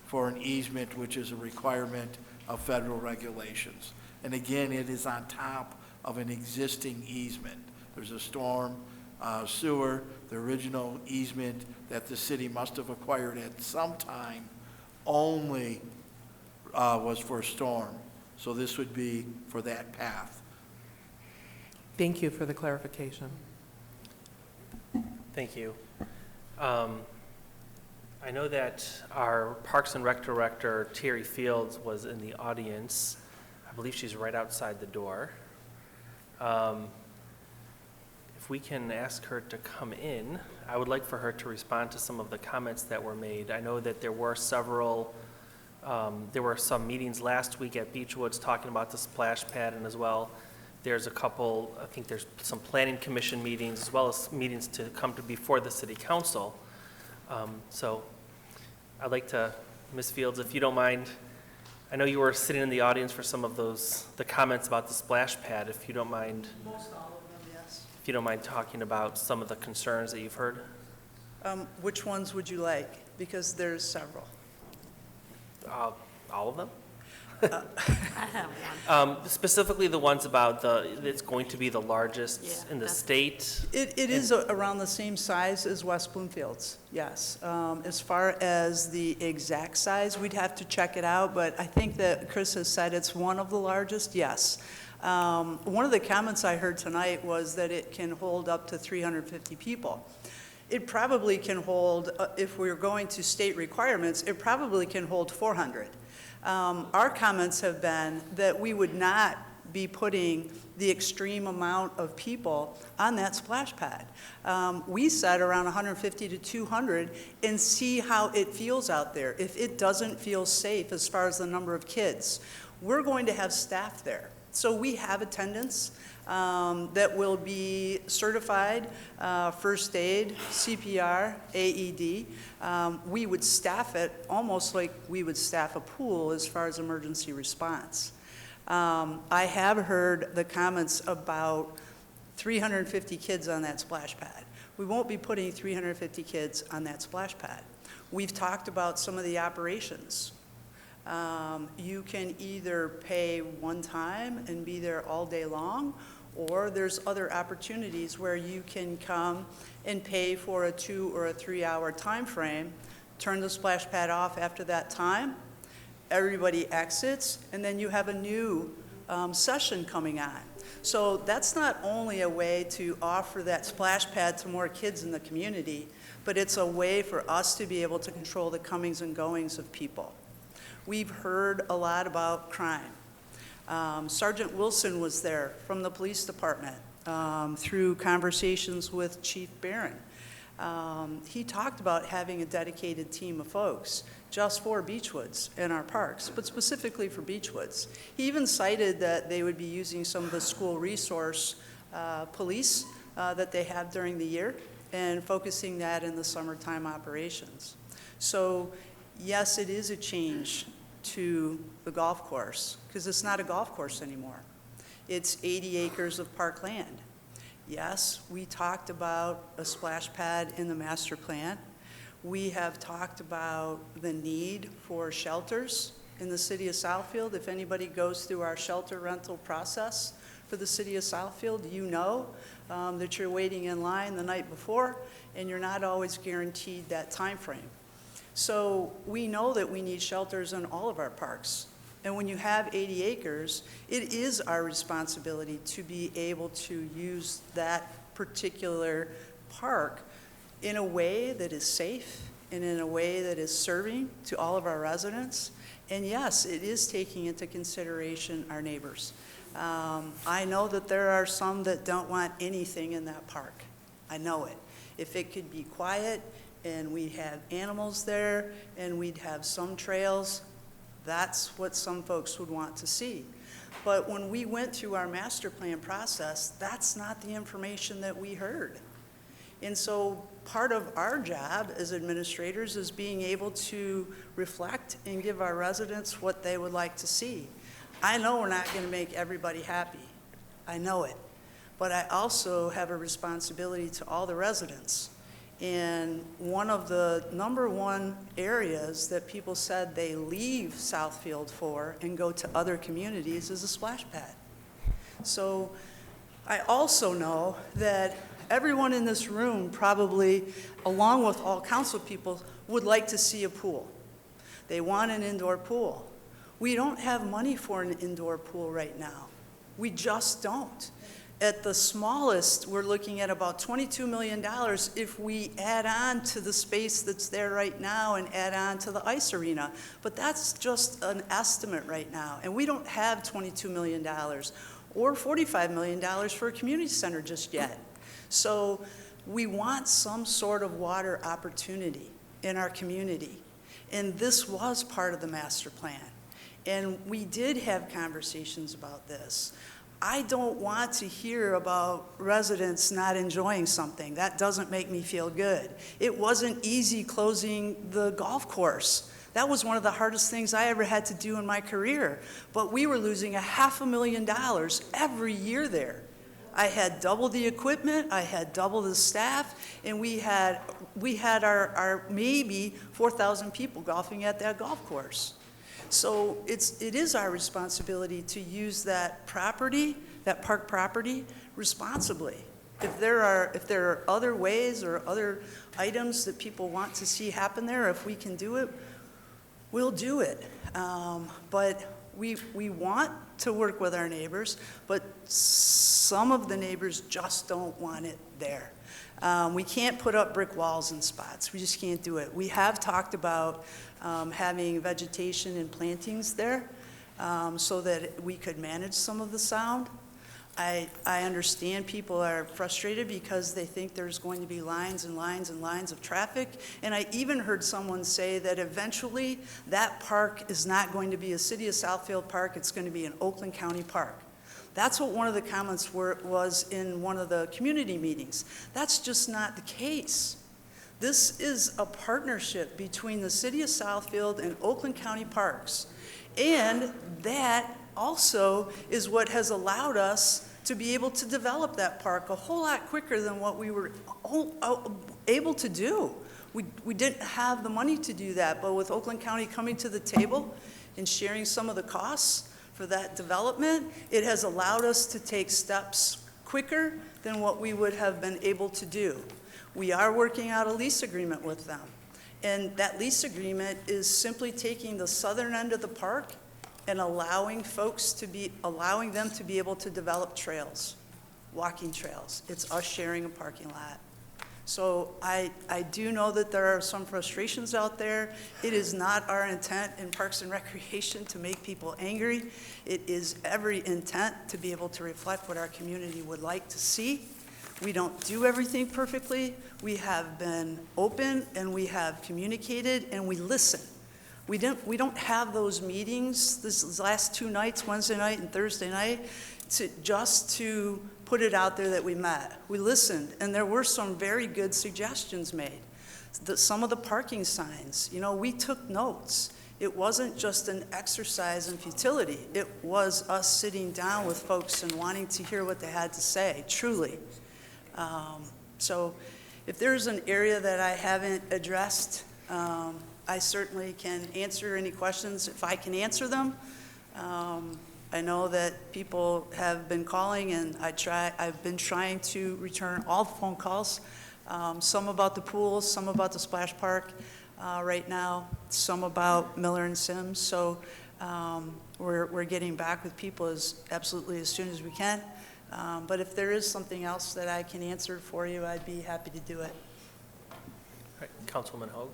for an easement, which is a requirement of federal regulations. And again, it is on top of an existing easement. There's a storm sewer, the original easement that the city must have acquired at some time only was for storm. So this would be for that path. Thank you for the clarification. Thank you. I know that our Parks and Rec Director, Terry Fields, was in the audience. I believe she's right outside the door. If we can ask her to come in, I would like for her to respond to some of the comments that were made. I know that there were some meetings last week at Beechwoods talking about the splash pad, and as well, there's a couple, I think there's some planning commission meetings, as well as meetings to come to before the city council. So I'd like to, Ms. Fields, if you don't mind, I know you were sitting in the audience for some of the comments about the splash pad, if you don't mind. Most all of them, yes. If you don't mind talking about some of the concerns that you've heard. Which ones would you like? Because there's several. All of them? I have one. Specifically the ones about it's going to be the largest in the state. It is around the same size as West Bloomfield's, yes. As far as the exact size, we'd have to check it out, but I think that Chris has said it's one of the largest, yes. One of the comments I heard tonight was that it can hold up to 350 people. It probably can hold, if we're going to state requirements, it probably can hold 400. Our comments have been that we would not be putting the extreme amount of people on that splash pad. We said around 150 to 200 and see how it feels out there. If it doesn't feel safe as far as the number of kids, we're going to have staff there. So we have attendants that will be certified, first aid, CPR, AED. We would staff it almost like we would staff a pool as far as emergency response. I have heard the comments about 350 kids on that splash pad. We won't be putting 350 kids on that splash pad. We've talked about some of the operations. You can either pay one time and be there all day long, or there's other opportunities where you can come and pay for a 2 or a 3 hour time frame, turn the splash pad off after that time, everybody exits, and then you have a new session coming on. So that's not only a way to offer that splash pad to more kids in the community, but it's a way for us to be able to control the comings and goings of people. We've heard a lot about crime. Sergeant Wilson was there from the police department through conversations with Chief Barron. He talked about having a dedicated team of folks just for Beechwoods and our parks, but specifically for Beechwoods. He even cited that they would be using some of the school resource police that they have during the year and focusing that in the summertime operations. So yes, it is a change to the golf course, because it's not a golf course anymore. It's 80 acres of park land. Yes, we talked about a splash pad in the master plan. We have talked about the need for shelters in the city of Southfield. If anybody goes through our shelter rental process for the city of Southfield, you know that you're waiting in line the night before, and you're not always guaranteed that time frame. So we know that we need shelters in all of our parks. And when you have 80 acres, it is our responsibility to be able to use that particular park in a way that is safe and in a way that is serving to all of our residents. And yes, it is taking into consideration our neighbors. I know that there are some that don't want anything in that park. I know it. If it could be quiet and we'd have animals there and we'd have some trails, that's what some folks would want to see. But when we went through our master plan process, that's not the information that we heard. And so part of our job as administrators is being able to reflect and give our residents what they would like to see. I know we're not going to make everybody happy. I know it. But I also have a responsibility to all the residents. And one of the number one areas that people said they leave Southfield for and go to other communities is a splash pad. So I also know that everyone in this room probably, along with all council people, would like to see a pool. They want an indoor pool. We don't have money for an indoor pool right now. We just don't. At the smallest, we're looking at about $22 million if we add on to the space that's there right now and add on to the ice arena. But that's just an estimate right now. And we don't have $22 million or $45 million for a community center just yet. So we want some sort of water opportunity in our community. And this was part of the master plan. And we did have conversations about this. I don't want to hear about residents not enjoying something. That doesn't make me feel good. It wasn't easy closing the golf course. That was one of the hardest things I ever had to do in my career. But we were losing $500,000 every year there. I had double the equipment, I had double the staff, and we had our maybe 4,000 people golfing at that golf course. So it is our responsibility to use that property, that park property, responsibly. If there are other ways or other items that people want to see happen there, if we can do it, we'll do it. But we want to work with our neighbors, but some of the neighbors just don't want it there. We can't put up brick walls in spots. We just can't do it. We have talked about having vegetation and plantings there so that we could manage some of the sound. I understand people are frustrated because they think there's going to be lines and lines and lines of traffic. And I even heard someone say that eventually that park is not going to be a City of Southfield park, it's going to be an Oakland County park. That's what one of the comments was in one of the community meetings. That's just not the case. This is a partnership between the City of Southfield and Oakland County Parks. And that also is what has allowed us to be able to develop that park a whole lot quicker than what we were able to do. We didn't have the money to do that, but with Oakland County coming to the table and sharing some of the costs for that development, it has allowed us to take steps quicker than what we would have been able to do. We are working out a lease agreement with them. And that lease agreement is simply taking the southern end of the park and allowing them to be able to develop trails, walking trails. It's us sharing a parking lot. So I do know that there are some frustrations out there. It is not our intent in Parks and Recreation to make people angry. It is every intent to be able to reflect what our community would like to see. We don't do everything perfectly. We have been open and we have communicated and we listen. We don't have those meetings these last two nights, Wednesday night and Thursday night, to put it out there that we met. We listened, and there were some very good suggestions made. Some of the parking signs, we took notes. It wasn't just an exercise in futility. It was us sitting down with folks and wanting to hear what they had to say, truly. So if there's an area that I haven't addressed, I certainly can answer any questions if I can answer them. I know that people have been calling, and I've been trying to return all the phone calls, some about the pools, some about the splash park right now, some about Miller and Sims. So we're getting back with people as soon as we can. But if there is something else that I can answer for you, I'd be happy to do it. All right, Councilwoman Hoag.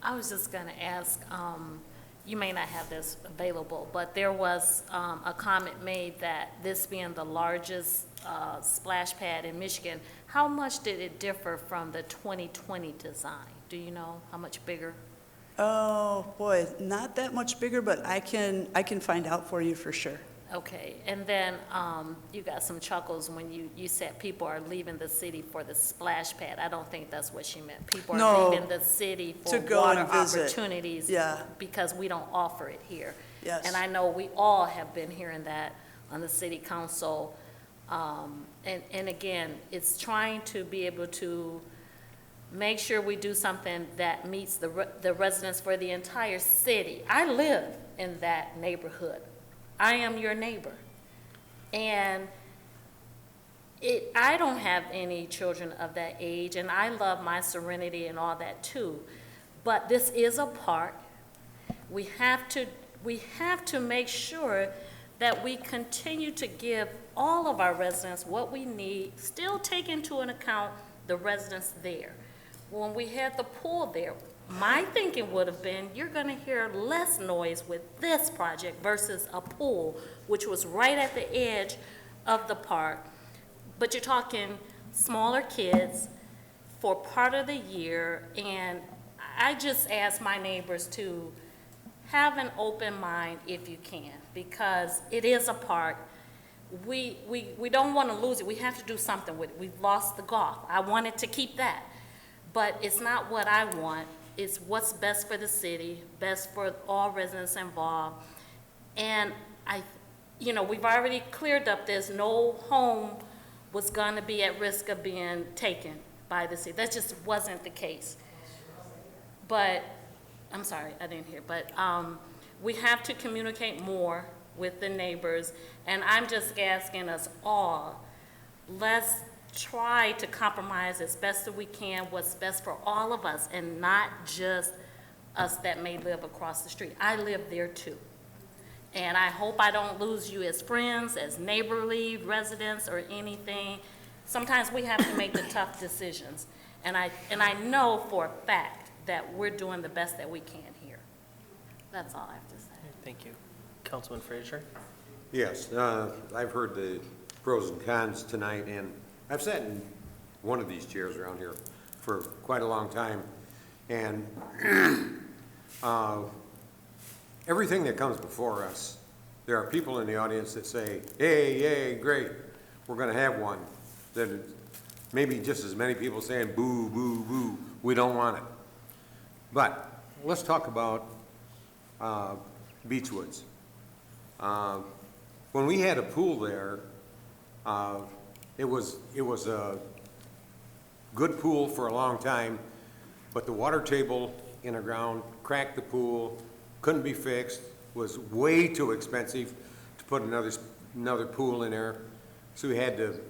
I was just going to ask, you may not have this available, but there was a comment made that this being the largest splash pad in Michigan, how much did it differ from the 2020 design? Do you know how much bigger? Oh, boy, not that much bigger, but I can find out for you for sure. Okay, and then you got some chuckles when you said people are leaving the city for the splash pad. I don't think that's what she meant. People are No, leaving the city for to go water and visit. opportunities Yeah. because we don't offer it here. Yes. And I know we all have been hearing that on the city council. And again, it's trying to be able to make sure we do something that meets the residents for the entire city. I live in that neighborhood. I am your neighbor. And I don't have any children of that age, and I love my serenity and all that too. But this is a park. We have to make sure that we continue to give all of our residents what we need, still take into account the residents there. When we had the pool there, my thinking would have been, you're gonna hear less noise with this project versus a pool, which was right at the edge of the park. But you're talking smaller kids for part of the year, and I just ask my neighbors to have an open mind if you can, because it is a park. We don't wanna lose it. We have to do something with it. We've lost the golf. I wanted to keep that, but it's not what I want. It's what's best for the city, best for all residents involved. And we've already cleared up this, no home was gonna be at risk of being taken by the city. That just wasn't the case. But, I'm sorry, I didn't hear, but we have to communicate more with the neighbors, and I'm just asking us all, let's try to compromise as best as we can what's best for all of us and not just us that may live across the street. I live there too. And I hope I don't lose you as friends, as neighborly residents or anything. Sometimes we have to make the tough decisions. And I know for a fact that we're doing the best that we can here. That's all I have to say. Thank you. Councilman Frazier? Yes, I've heard the pros and cons tonight, and I've sat in one of these chairs around here for quite a long time, and everything that comes before us, there are people in the audience that say, hey, yay, great, we're going to have one. Then maybe just as many people saying, boo, boo, boo, we don't want it. But let's talk about Beechwoods. When we had a pool there, it was a good pool for a long time, but the water table in the ground cracked the pool, couldn't be fixed, was way too expensive to put another pool in there, so we had to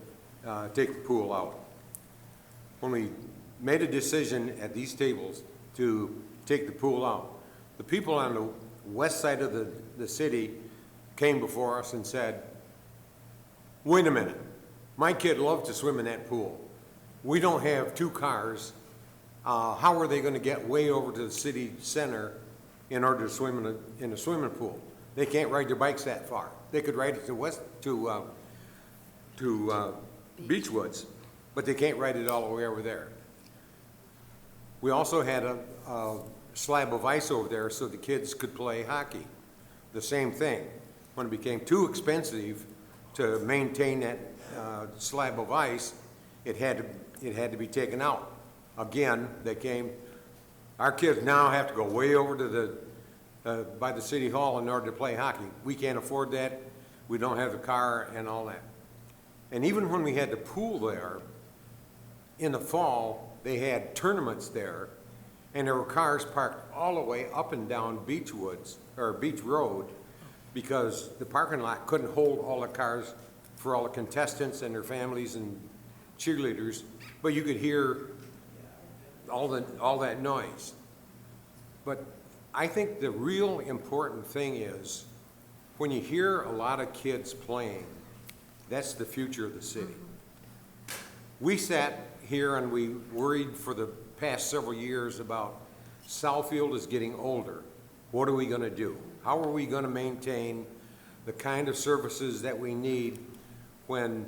take the pool out. When we made a decision at these tables to take the pool out, the people on the west side of the city came before us and said, wait a minute, my kid loved to swim in that pool. We don't have two cars. How are they going to get way over to the city center in order to swim in a swimming pool? They can't ride their bikes that far. They could ride it to Beechwoods, but they can't ride it all the way over there. We also had a slab of ice over there so the kids could play hockey. The same thing. When it became too expensive to maintain that slab of ice, it had to be taken out. Again, our kids now have to go way over to by the city hall in order to play hockey. We can't afford that. We don't have the car and all that. And even when we had the pool there, in the fall, they had tournaments there, and there were cars parked all the way up and down Beech Road, because the parking lot couldn't hold all the cars for all the contestants and their families and cheerleaders, but you could hear all that noise. But I think the real important thing is, when you hear a lot of kids playing, that's the future of the city. We sat here and we worried for the past several years about Southfield is getting older. what are we gonna do? How are we gonna maintain the kind of services that we need when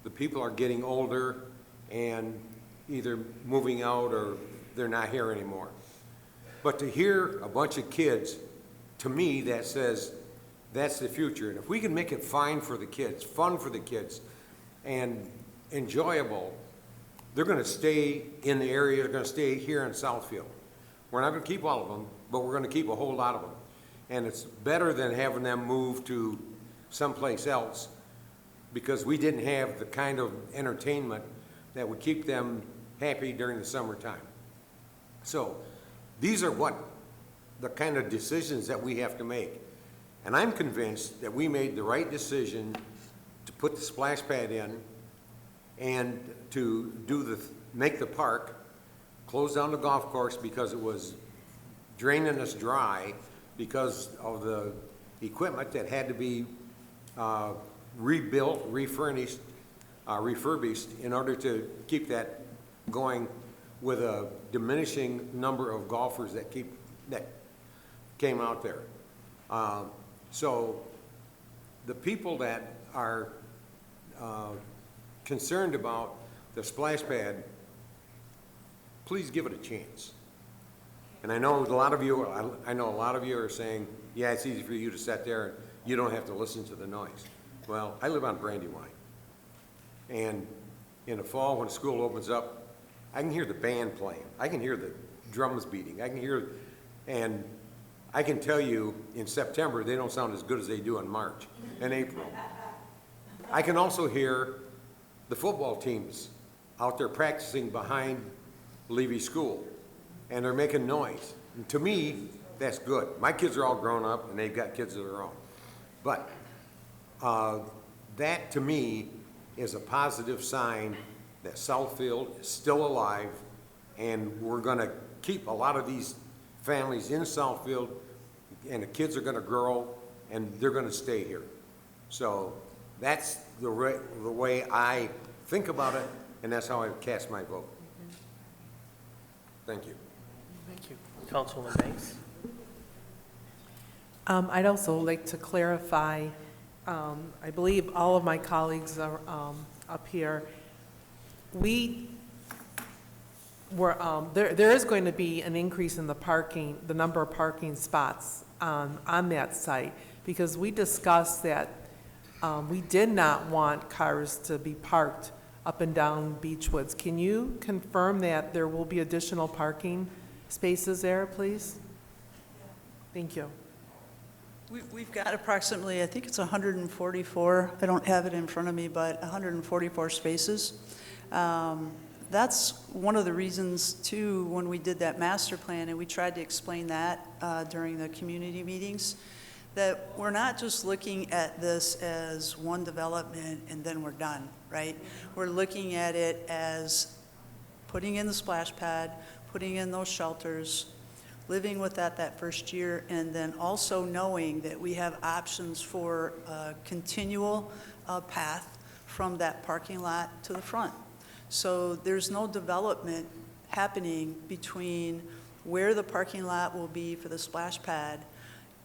the people are getting older and either moving out or they're not here anymore? But to hear a bunch of kids, to me, that says that's the future. And if we can make it fun for the kids, and enjoyable, they're gonna stay in the area, they're gonna stay here in Southfield. We're not gonna keep all of them, but we're gonna keep a whole lot of them. And it's better than having them move to someplace else, because we didn't have the kind of entertainment that would keep them happy during the summertime. So these are what the kind of decisions that we have to make. And I'm convinced that we made the right decision to put the splash pad in and to make the park, close down the golf course because it was draining us dry because of the equipment that had to be rebuilt, refurbished in order to keep that going with a diminishing number of golfers that came out there. So the people that are concerned about the splash pad, please give it a chance. And I know a lot of you are saying, yeah, it's easy for you to sit there and you don't have to listen to the noise. Well, I live on Brandywine. And in the fall, when school opens up, I can hear the band playing. I can hear the drums beating. And I can tell you in September, they don't sound as good as they do in March and April. I can also hear the football teams out there practicing behind Levy School, and they're making noise. And to me, that's good. My kids are all grown up, and they've got kids of their own. But that, to me, is a positive sign that Southfield is still alive, and we're going to keep a lot of these families in Southfield, and the kids are going to grow, and they're going to stay here. So that's the way I think about it, and that's how I cast my vote. Thank you. Thank you. Councilwoman Banks? I'd also like to clarify, I believe all of my colleagues are up here. We were, there is going to be an increase in the number of parking spots on that site, because we discussed that we did not want cars to be parked up and down Beechwoods. Can you confirm that there will be additional parking spaces there, please? Thank you. We've got approximately, I think it's 144, I don't have it in front of me, but 144 spaces. That's one of the reasons, too, when we did that master plan, and we tried to explain that during the community meetings, that we're not just looking at this as one development and then we're done, right? We're looking at it as putting in the splash pad, putting in those shelters, living with that first year, and then also knowing that we have options for a continual path from that parking lot to the front. So there's no development happening between where the parking lot will be for the splash pad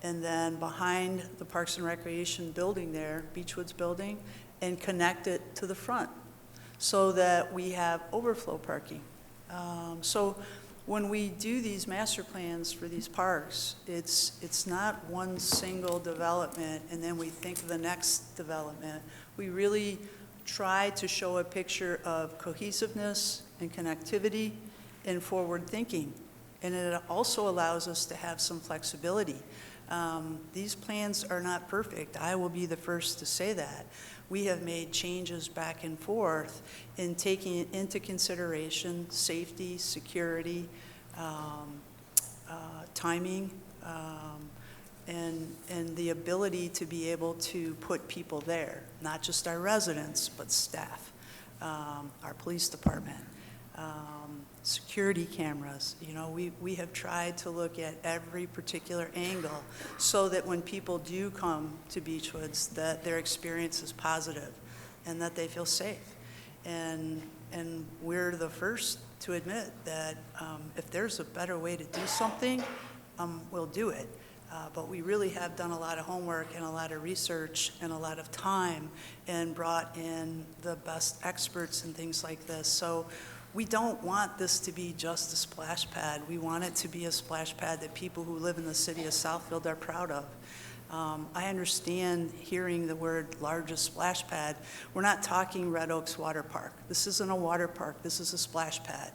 and then behind the Parks and Recreation building there, Beechwoods building, and connect it to the front so that we have overflow parking. So when we do these master plans for these parks, it's not one single development and then we think of the next development. We really try to show a picture of cohesiveness and connectivity and forward thinking. And it also allows us to have some flexibility. These plans are not perfect. I will be the first to say that. We have made changes back and forth in taking into consideration safety, security, timing, and the ability to be able to put people there, not just our residents, but staff, our police department, security cameras. You know, we have tried to look at every particular angle so that when people do come to Beechwoods, that their experience is positive and that they feel safe. And we're the first to admit that if there's a better way to do something, we'll do it. But we really have done a lot of homework and a lot of research and a lot of time and brought in the best experts and things like this. So we don't want this to be just a splash pad. We want it to be a splash pad that people who live in the city of Southfield are proud of. I understand hearing the word largest splash pad. We're not talking Red Oaks Water Park. This isn't a water park. This is a splash pad.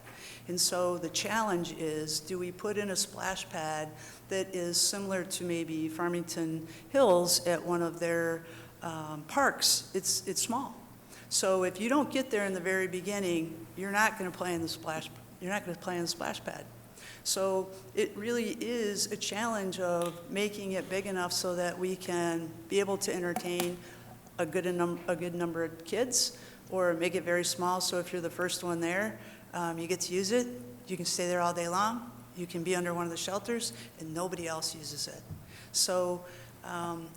And so the challenge is, do we put in a splash pad that is similar to maybe Farmington Hills at one of their parks? It's small. So if you don't get there in the very beginning, you're not going to play in the splash. You're not going to play in the splash pad. So it really is a challenge of making it big enough so that we can be able to entertain a good number of kids, or make it very small so if you're the first one there, you get to use it. You can stay there all day long. You can be under one of the shelters, and nobody else uses it. So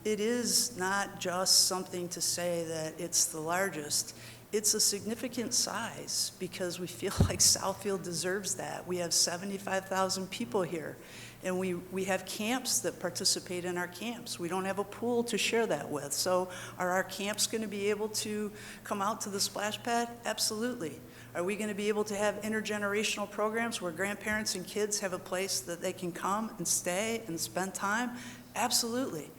it is not just something to say that it's the largest. It's a significant size because we feel like Southfield deserves that. We have 75,000 people here, and we have camps that participate in our camps. We don't have a pool to share that with. So are our camps going to be able to come out to the splash pad? Absolutely. Are we going to be able to have intergenerational programs where grandparents and kids have a place that they can come and stay and spend time? Absolutely.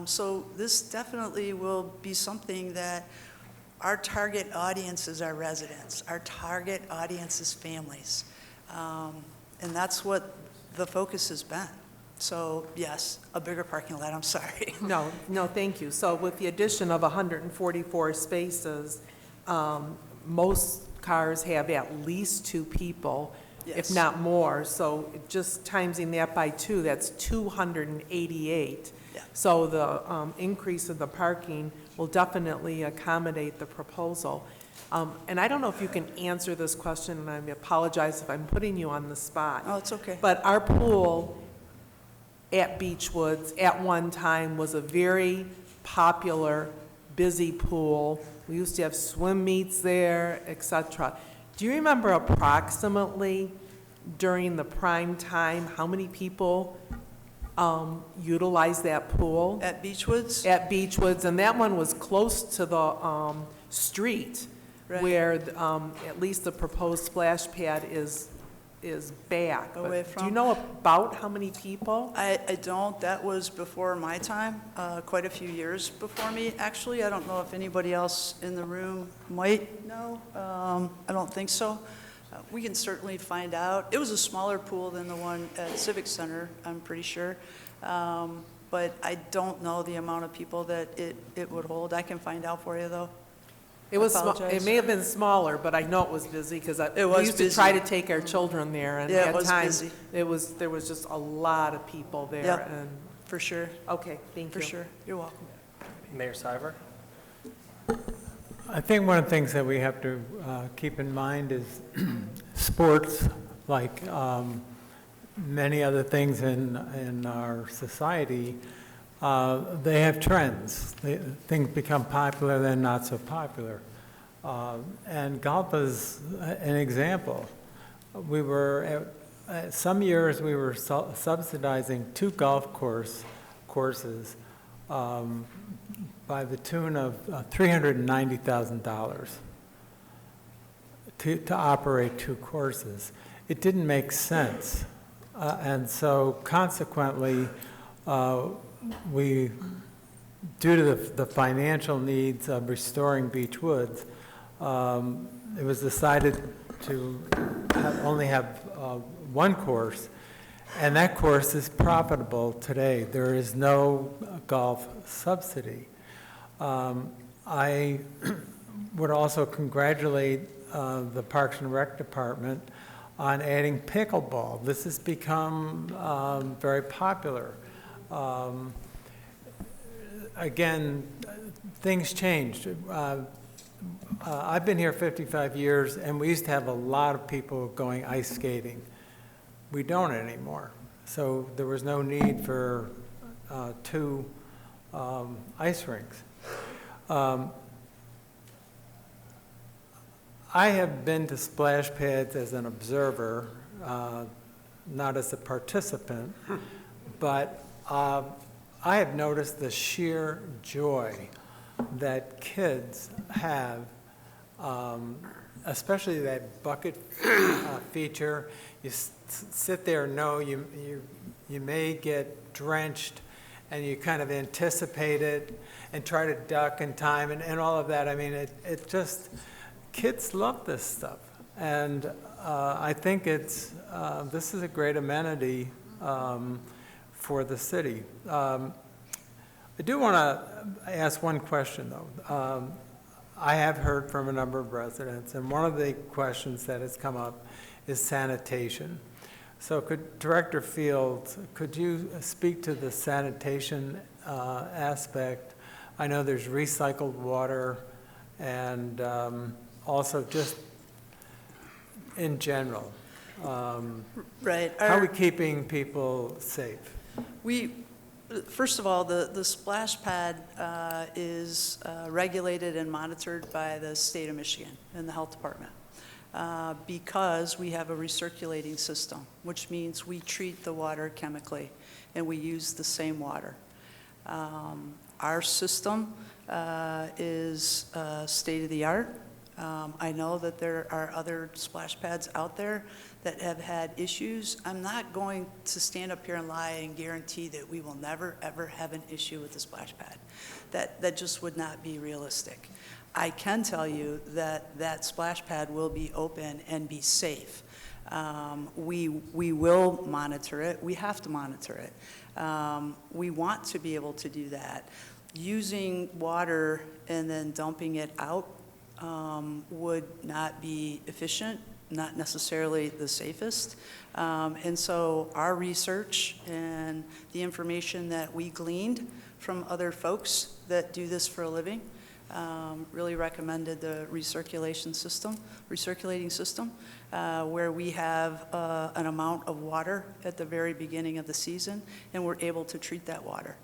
So this definitely will be something that our target audience is our residents. Our target audience is families. And that's what the focus has been. So yes, a bigger parking lot, I'm sorry. No, thank you. So with the addition of 144 spaces, most cars have at least 2 people, Yes. if not more. So just timesing that by 2, that's 288. Yeah. So the increase of the parking will definitely accommodate the proposal. And I don't know if you can answer this question, and I apologize if I'm putting you on the spot. Oh, it's okay. But our pool at Beechwoods at one time was a very popular, busy pool. We used to have swim meets there, et cetera. Do you remember approximately during the prime time how many people utilized that pool? At Beechwoods? At Beechwoods, and that one was close to the street, Right. where at least the proposed splash pad is back. But Away do from? you know about how many people? I don't. That was before my time, quite a few years before me, actually. I don't know if anybody else in the room might know. I don't think so. We can certainly find out. It was a smaller pool than the one at Civic Center, I'm pretty sure. But I don't know the amount of people that it would hold. I can find out for you, though. It was, Apologize. it may have been smaller, but I know it was busy because we was used to busy. try to take our children there, and Yeah, it at was times, busy. there was just a lot of people there. Yep. And For sure. okay, thank you. For sure. You're welcome. Mayor Seiver? I think one of the things that we have to keep in mind is sports, like many other things in our society, they have trends. Things become popular, then not so popular. And golf is an example. We were, some years we were subsidizing 2 golf courses by the tune of $390,000 to operate 2 courses. It didn't make sense. And so consequently, we, due to the financial needs of restoring Beechwoods, it was decided to only have 1 course, and that course is profitable today. There is no golf subsidy. I would also congratulate the Parks and Rec Department on adding pickleball. This has become very popular. Again, things changed. I've been here 55 years, and we used to have a lot of people going ice skating. We don't anymore. So there was no need for 2 ice rinks. I have been to splash pads as an observer, not as a participant, but I have noticed the sheer joy that kids have, especially that bucket feature. You sit there and know you may get drenched, and you kind of anticipate it and try to duck in time and all of that. I mean, it just, kids love this stuff. And I think this is a great amenity for the city. I do want to ask one question, though. I have heard from a number of residents, and one of the questions that has come up is sanitation. So Director Fields, could you speak to the sanitation aspect? I know there's recycled water, and also just in general. Right. How are we keeping people safe? First of all, the splash pad is regulated and monitored by the state of Michigan and the health department because we have a recirculating system, which means we treat the water chemically and we use the same water. Our system is state-of-the-art. I know that there are other splash pads out there that have had issues. I'm not going to stand up here and lie and guarantee that we will never, ever have an issue with the splash pad. That just would not be realistic. I can tell you that that splash pad will be open and be safe. We will monitor it. We have to monitor it. We want to be able to do that. Using water and then dumping it out would not be efficient, not necessarily the safest. And so our research and the information that we gleaned from other folks that do this for a living really recommended the recirculating system, where we have an amount of water at the very beginning of the season, and we're able to treat that water.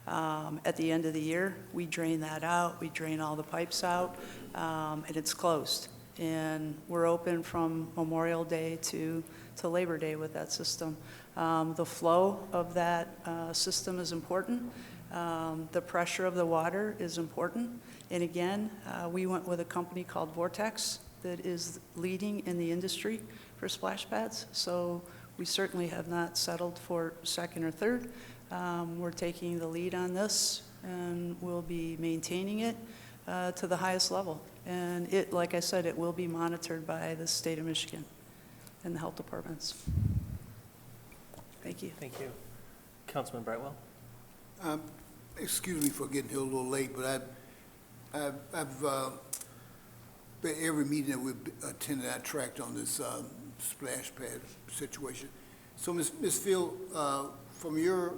At the end of the year, we drain that out, we drain all the pipes out, and it's closed. And we're open from Memorial Day to Labor Day with that system. The flow of that system is important. The pressure of the water is important. And again, we went with a company called Vortex that is leading in the industry for splash pads. So we certainly have not settled for second or third. We're taking the lead on this, and we'll be maintaining it to the highest level. And it, like I said, it will be monitored by the state of Michigan and the health departments. Thank you. Thank you. Councilman Brightwell? Excuse me for getting here a little late, but I've been every meeting that we've attended, I tracked on this splash pad situation. So, Ms. Field, from your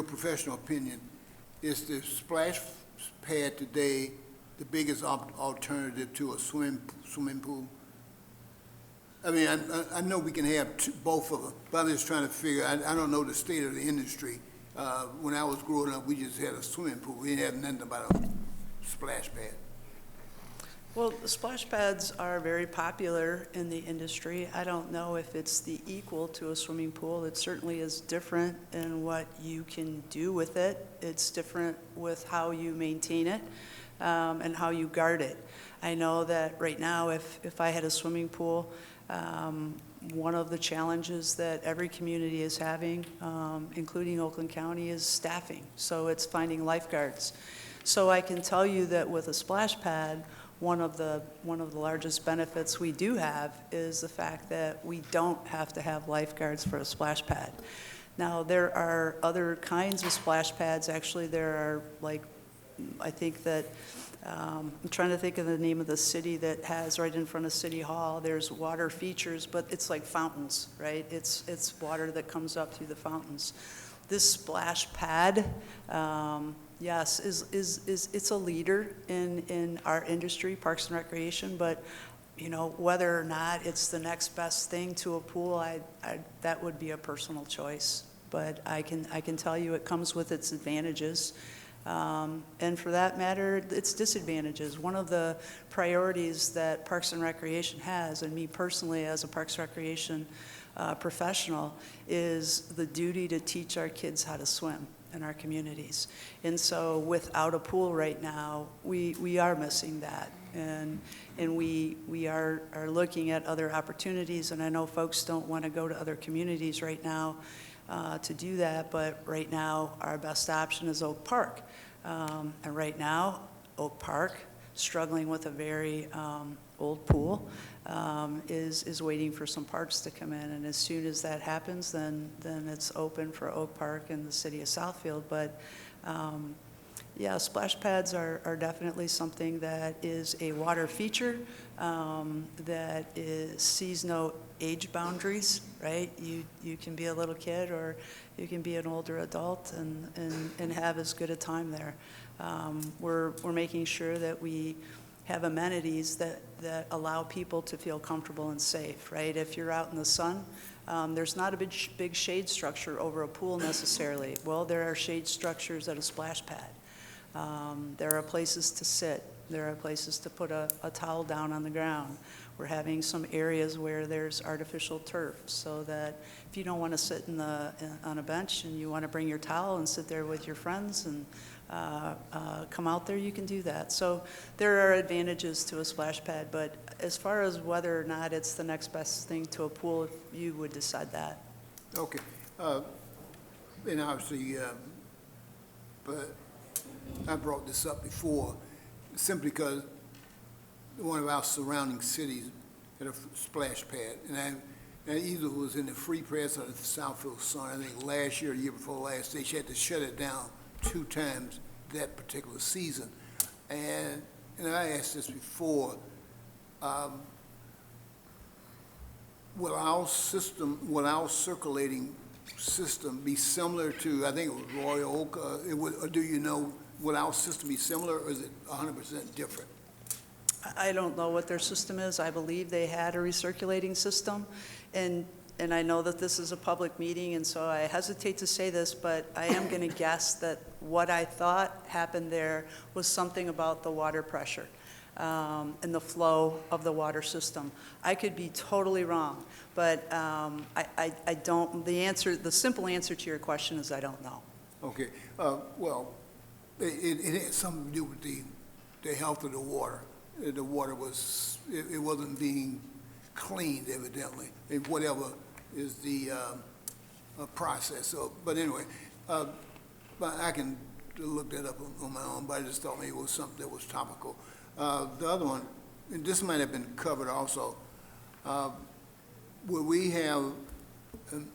professional opinion, is the splash pad today the biggest alternative to a swimming pool? I mean, I know we can have both of them, but I'm just trying to figure, I don't know the state of the industry. When I was growing up, we just had a swimming pool. We didn't have nothing about a splash pad. Well, the splash pads are very popular in the industry. I don't know if it's the equal to a swimming pool. It certainly is different in what you can do with it. It's different with how you maintain it and how you guard it. I know that right now, if I had a swimming pool, one of the challenges that every community is having, including Oakland County, is staffing. So it's finding lifeguards. So I can tell you that with a splash pad, one of the largest benefits we do have is the fact that we don't have to have lifeguards for a splash pad. Now, there are other kinds of splash pads. Actually, there are, like, I think that, I'm trying to think of the name of the city that has right in front of City Hall. There's water features, but it's like fountains, right? It's water that comes up through the fountains. This splash pad, yes, it's a leader in our industry, Parks and Recreation, but you know, whether or not it's the next best thing to a pool, that would be a personal choice. But I can tell you it comes with its advantages. And for that matter, its disadvantages. One of the priorities that Parks and Recreation has, and me personally as a Parks and Recreation professional is the duty to teach our kids how to swim in our communities. And so without a pool right now, we are missing that. And we are looking at other opportunities, and I know folks don't want to go to other communities right now to do that, but right now, our best option is Oak Park. And right now, Oak Park, struggling with a very old pool, is waiting for some parts to come in. And as soon as that happens, then it's open for Oak Park and the city of Southfield. But yeah, splash pads are definitely something that is a water feature that sees no age boundaries, right? You can be a little kid or you can be an older adult and have as good a time there. We're making sure that we have amenities that allow people to feel comfortable and safe, right? If you're out in the sun, there's not a big shade structure over a pool necessarily. Well, there are shade structures at a splash pad. There are places to sit. There are places to put a towel down on the ground. We're having some areas where there's artificial turf so that if you don't want to sit on a bench and you want to bring your towel and sit there with your friends and come out there, you can do that. So there are advantages to a splash pad, but as far as whether or not it's the next best thing to a pool, you would decide that. Okay. And obviously, but I brought this up before, simply because one of our surrounding cities had a splash pad, and either was in the Free Press or the Southfield Sun. I think last year, or the year before last, they had to shut it down 2 times that particular season. And I asked this before, will our circulating system be similar to, I think it was Royal Oak, or do you know, will our system be similar, or is it 100% different? I don't know what their system is. I believe they had a recirculating system, and I know that this is a public meeting, and so I hesitate to say this, but I am going to guess that what I thought happened there was something about the water pressure and the flow of the water system. I could be totally wrong, but I don't, the simple answer to your question is I don't know. Okay. Well, it had something to do with the health of the water. The water was, it wasn't being cleaned, evidently, and whatever is the process. So, but anyway, but I can look that up on my own, but I just thought maybe it was something that was topical. The other one, and this might have been covered also, will we have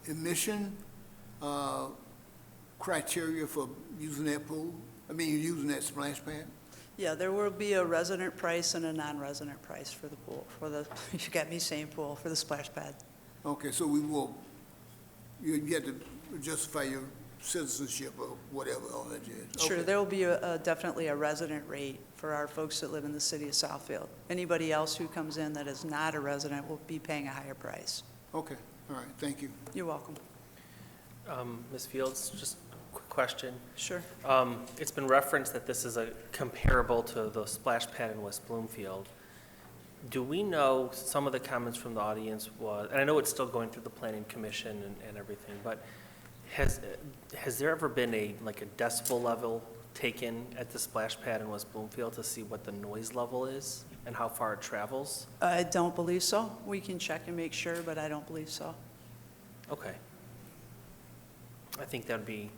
emission criteria for using that pool? I mean, using that splash pad? Yeah, there will be a resident price and a non-resident price for the pool, you got me saying pool, for the splash pad. Okay, so we will, you have to justify your citizenship or whatever, all that jazz. Sure, Okay. there will be definitely a resident rate for our folks that live in the city of Southfield. Anybody else who comes in that is not a resident will be paying a higher price. Okay, all right, thank you. You're welcome. Ms. Fields, just a quick question. Sure. It's been referenced that this is comparable to the splash pad in West Bloomfield. Do we know, some of the comments from the audience was, and I know it's still going through the planning commission and everything, but has there ever been a decibel level taken at the splash pad in West Bloomfield to see what the noise level is and how far it travels? I don't believe so. We can check and make sure, but I don't believe so. Okay. I think that would be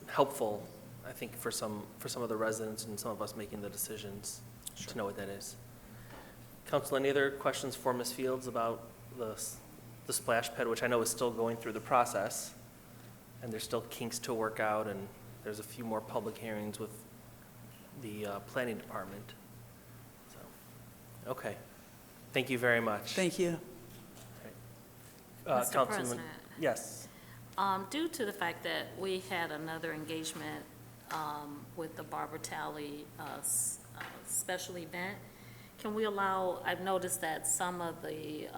helpful, I think, for some of the residents and some of us making the decisions to know what that is. Council, any other questions for Ms. Fields about the splash pad, which I know is still going through the process, and there's still kinks to work out, and there's a few more public hearings with the planning department. So, okay. Thank you very much. Thank you. Mr. Councilman, President. yes. Due to the fact that we had another engagement with the Barbara Talley special event, can we allow, I've noticed that some of the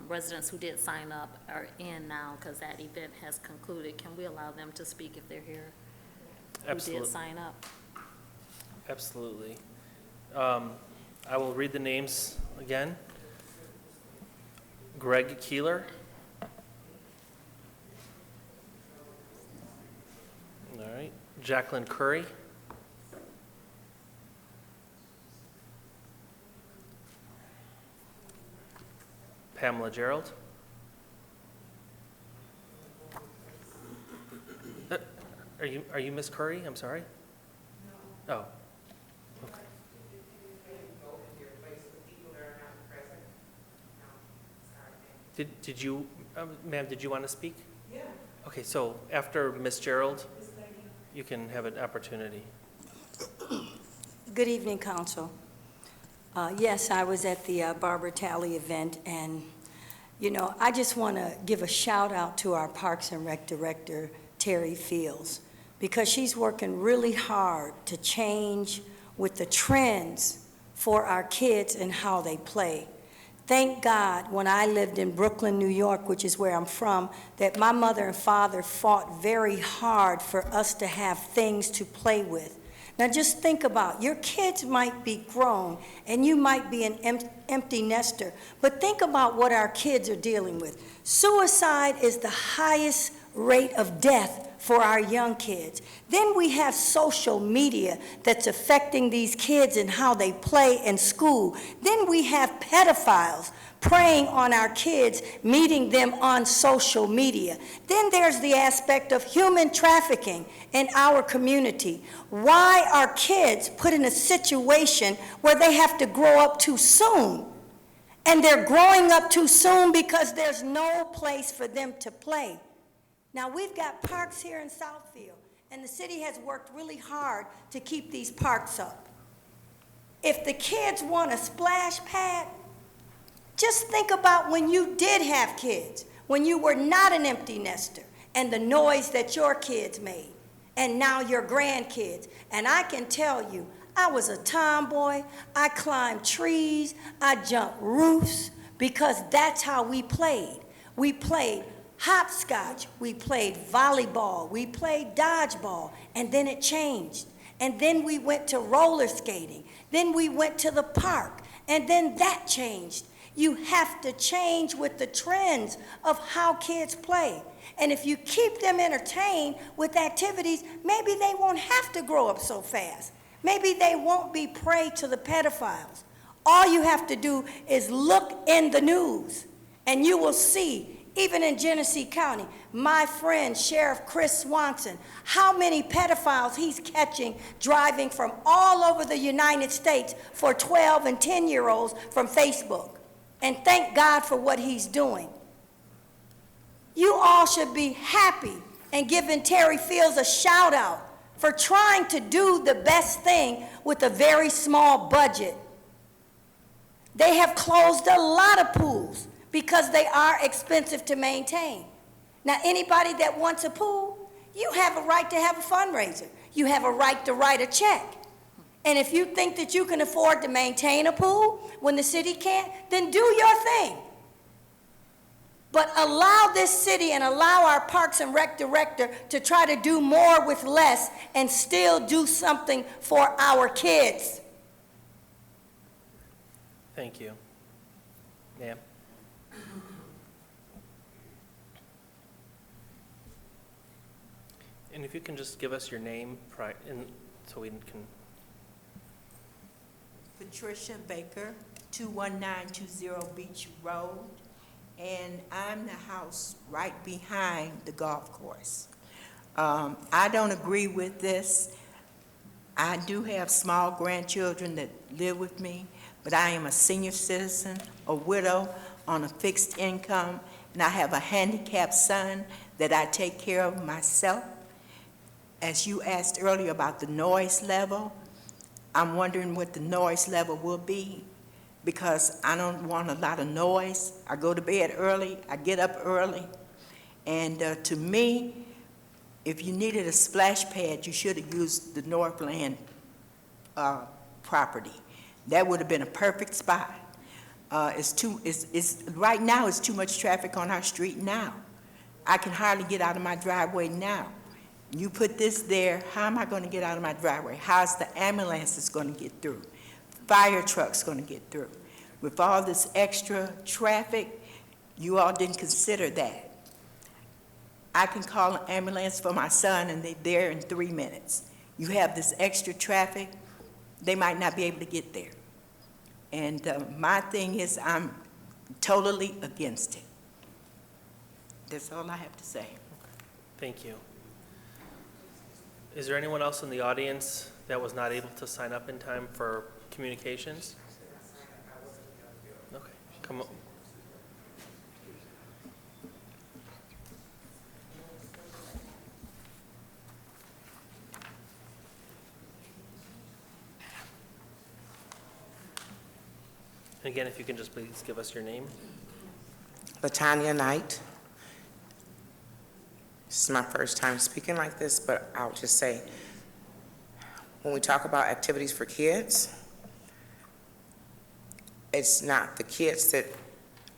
residents who did sign up are in now because that event has concluded. Can we allow them to speak if they're here? Absolutely. Who did sign up? Absolutely. I will read the names again. Greg Keeler, Jacqueline Curry. Pamela Gerald. Are you Miss Curry? I'm sorry? No. Oh. Okay. Did you, ma'am, did you want to speak? Yeah. Okay, so after Miss Gerald, you can have an opportunity. Good evening, Council. Yes, I was at the Barbara Talley event, and, you know, I just want to give a shout out to our Parks and Rec Director, Terry Fields, because she's working really hard to change with the trends for our kids and how they play. Thank God, when I lived in Brooklyn, New York, which is where I'm from, that my mother and father fought very hard for us to have things to play with. Now just think about, your kids might be grown and you might be an empty nester, but think about what our kids are dealing with. Suicide is the highest rate of death for our young kids. Then we have social media that's affecting these kids and how they play in school. Then we have pedophiles preying on our kids, meeting them on social media. Then there's the aspect of human trafficking in our community. Why are kids put in a situation where they have to grow up too soon? And they're growing up too soon because there's no place for them to play. Now, we've got parks here in Southfield, and the city has worked really hard to keep these parks up. If the kids want a splash pad, just think about when you did have kids, when you were not an empty nester, and the noise that your kids made, and now your grandkids. And I can tell you, I was a tomboy, I climbed trees, I jumped roofs, because that's how we played. We played hopscotch, we played volleyball, we played dodgeball, and then it changed. And then we went to roller skating, then we went to the park, and then that changed. You have to change with the trends of how kids play. And if you keep them entertained with activities, maybe they won't have to grow up so fast. Maybe they won't be prey to the pedophiles. All you have to do is look in the news, and you will see, even in Genesee County, my friend Sheriff Chris Swanson, how many pedophiles he's catching driving from all over the United States for 12 and 10-year-olds from Facebook. And thank God for what he's doing. You all should be happy and giving Terry Fields a shout out for trying to do the best thing with a very small budget. They have closed a lot of pools because they are expensive to maintain. Now, anybody that wants a pool, you have a right to have a fundraiser. You have a right to write a check. And if you think that you can afford to maintain a pool when the city can't, then do your thing. But allow this city and allow our Parks and Rec Director to try to do more with less and still do something for our kids. Thank you. Ma'am. And if you can just give us your name so we can... Patricia Baker, 21920 Beach Road, and I'm the house right behind the golf course. I don't agree with this. I do have small grandchildren that live with me, but I am a senior citizen, a widow on a fixed income, and I have a handicapped son that I take care of myself. As you asked earlier about the noise level, I'm wondering what the noise level will be, because I don't want a lot of noise. I go to bed early, I get up early, and to me, if you needed a splash pad, you should have used the Northland property. That would have been a perfect spot. Right now, it's too much traffic on our street now. I can hardly get out of my driveway now. You put this there, how am I going to get out of my driveway? How's the ambulances going to get through? Fire trucks going to get through? With all this extra traffic, you all didn't consider that. I can call an ambulance for my son and they're there in 3 minutes. You have this extra traffic, they might not be able to get there. And my thing is, I'm totally against it. That's all I have to say. Thank you. Is there anyone else in the audience that was not able to sign up in time for communications? Okay, come on. Again, if you can just please give us your name. LaTanya Knight. This is my first time speaking like this, but I'll just say, when we talk about activities for kids, it's not the kids that,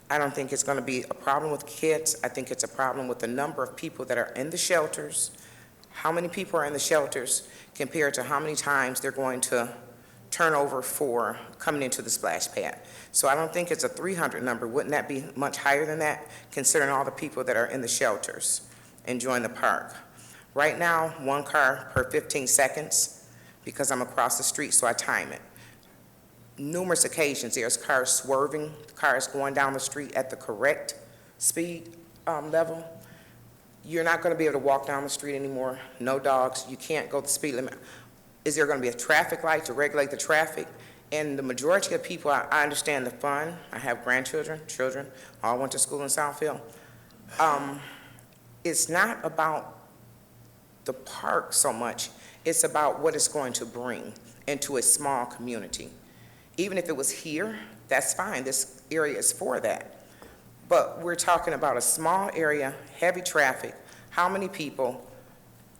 I don't think it's going to be a problem with kids. I think it's a problem with the number of people that are in the shelters, how many people are in the shelters compared to how many times they're going to turn over for coming into the splash pad. So I don't think it's a 300 number. Wouldn't that be much higher than that, considering all the people that are in the shelters enjoying the park? Right now, 1 car per 15 seconds, because I'm across the street, so I time it. Numerous occasions, there's cars swerving, cars going down the street at the correct speed level. You're not going to be able to walk down the street anymore. No dogs. You can't go the speed limit. Is there going to be a traffic light to regulate the traffic? And the majority of people, I understand the fun. I have grandchildren, children, all went to school in Southfield. It's not about the park so much. It's about what it's going to bring into a small community. Even if it was here, that's fine. This area is for that. But we're talking about a small area, heavy traffic, how many people?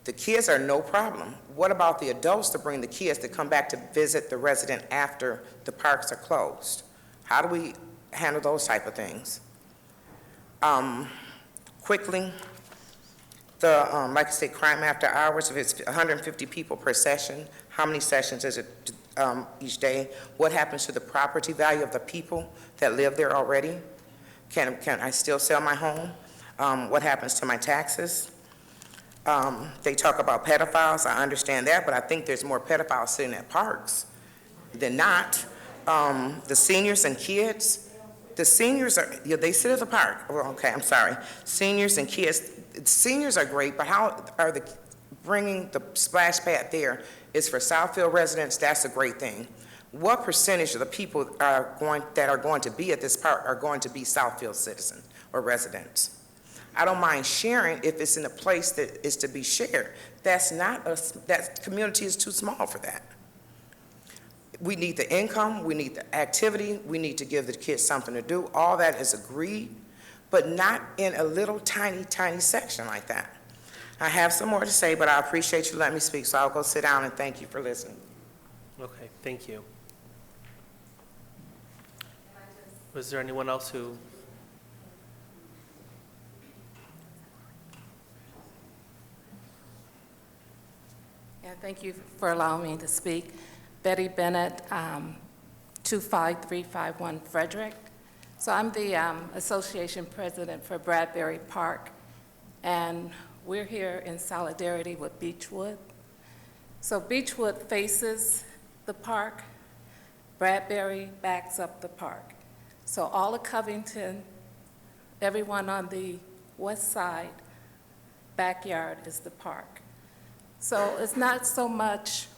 The kids are no problem. What about the adults to bring the kids to come back to visit the resident after the parks are closed? How do we handle those type of things? Quickly, like I said, crime after hours, if it's 150 people per session, how many sessions is it each day? What happens to the property value of the people that live there already? Can I still sell my home? What happens to my taxes? They talk about pedophiles. I understand that, but I think there's more pedophiles sitting at parks than not. The seniors and kids, the seniors are, yeah, they sit at the park. Well, okay, I'm sorry. Seniors and kids, seniors are great, but how are bringing the splash pad there is for Southfield residents. That's a great thing. What percentage of the people that are going to be at this park are going to be Southfield citizens or residents? I don't mind sharing if it's in a place that is to be shared. That community is too small for that. We need the income, we need the activity, we need to give the kids something to do. All that is agreed, but not in a little tiny, tiny section like that. I have some more to say, but I appreciate you letting me speak, so I'll go sit down and thank you for listening. Okay, thank you. Was there anyone else who? Yeah, thank you for allowing me to speak. Betty Bennett, 25351 Frederick. So I'm the association president for Bradbury Park, and we're here in solidarity with Beechwood. So Beechwood faces the park, Bradbury backs up the park. So all of Covington, everyone on the west side backyard is the park. So it's not so much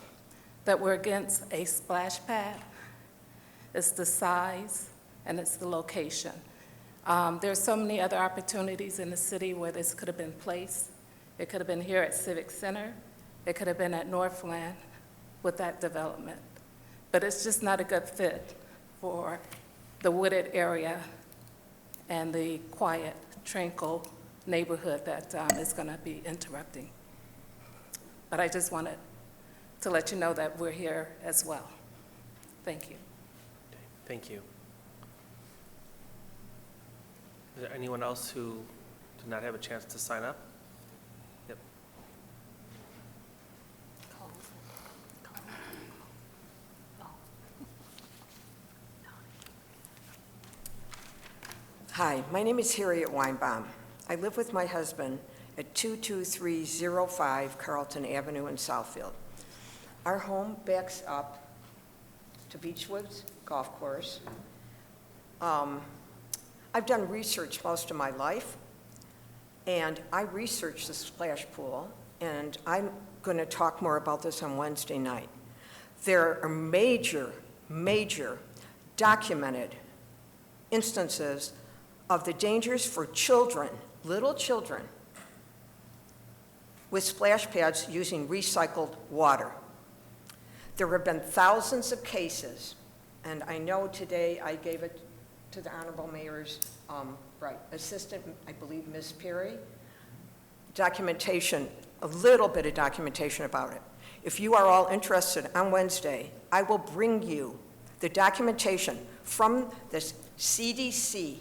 that we're against a splash pad, it's the size and it's the location. There's so many other opportunities in the city where this could have been placed. It could have been here at Civic Center. It could have been at Northland with that development. But it's just not a good fit for the wooded area and the quiet, tranquil neighborhood that is going to be interrupting. But I just wanted to let you know that we're here as well. Thank you. Thank you. Is there anyone else who did not have a chance to sign up? Yep. Hi, my name is Harriet Weinbaum. I live with my husband at 22305 Carlton Avenue in Southfield. Our home backs up to Beechwoods Golf Course. I've done research most of my life, and I researched the splash pool, and I'm going to talk more about this on Wednesday night. There are major documented instances of the dangers for children, little children, with splash pads using recycled water. There have been thousands of cases, and I know today I gave it to the Honorable Mayor's assistant, I believe Ms. Perry, documentation, a little bit of documentation about it. If you are all interested, on Wednesday, I will bring you the documentation from the CDC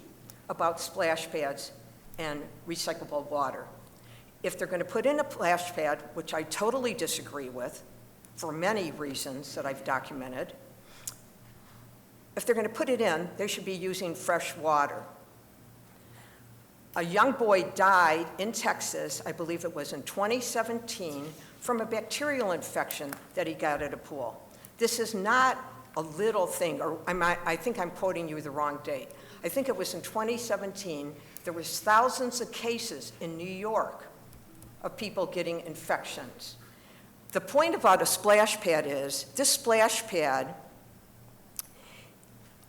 about splash pads and recyclable water. If they're going to put in a splash pad, which I totally disagree with, for many reasons that I've documented, if they're going to put it in, they should be using fresh water. A young boy died in Texas, I believe it was in 2017, from a bacterial infection that he got at a pool. This is not a little thing, or I think I'm quoting you the wrong date. I think it was in 2017, there was thousands of cases in New York of people getting infections. The point about a splash pad is, this splash pad,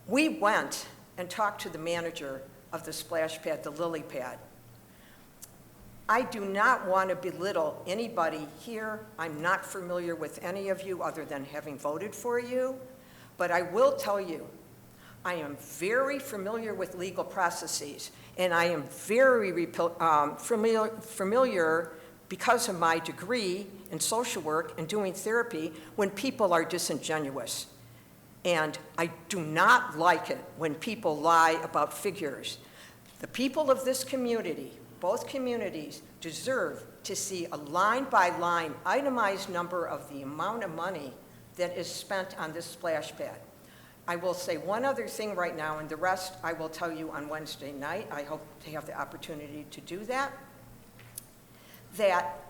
we went and talked to the manager of the splash pad, the lily pad. I do not want to belittle anybody here. I'm not familiar with any of you other than having voted for you, but I will tell you, I am very familiar with legal processes, and I am very familiar because of my degree in social work and doing therapy when people are disingenuous. And I do not like it when people lie about figures. The people of this community, both communities, deserve to see a line-by-line itemized number of the amount of money that is spent on this splash pad. I will say one other thing right now, and the rest I will tell you on Wednesday night. I hope to have the opportunity to do that. That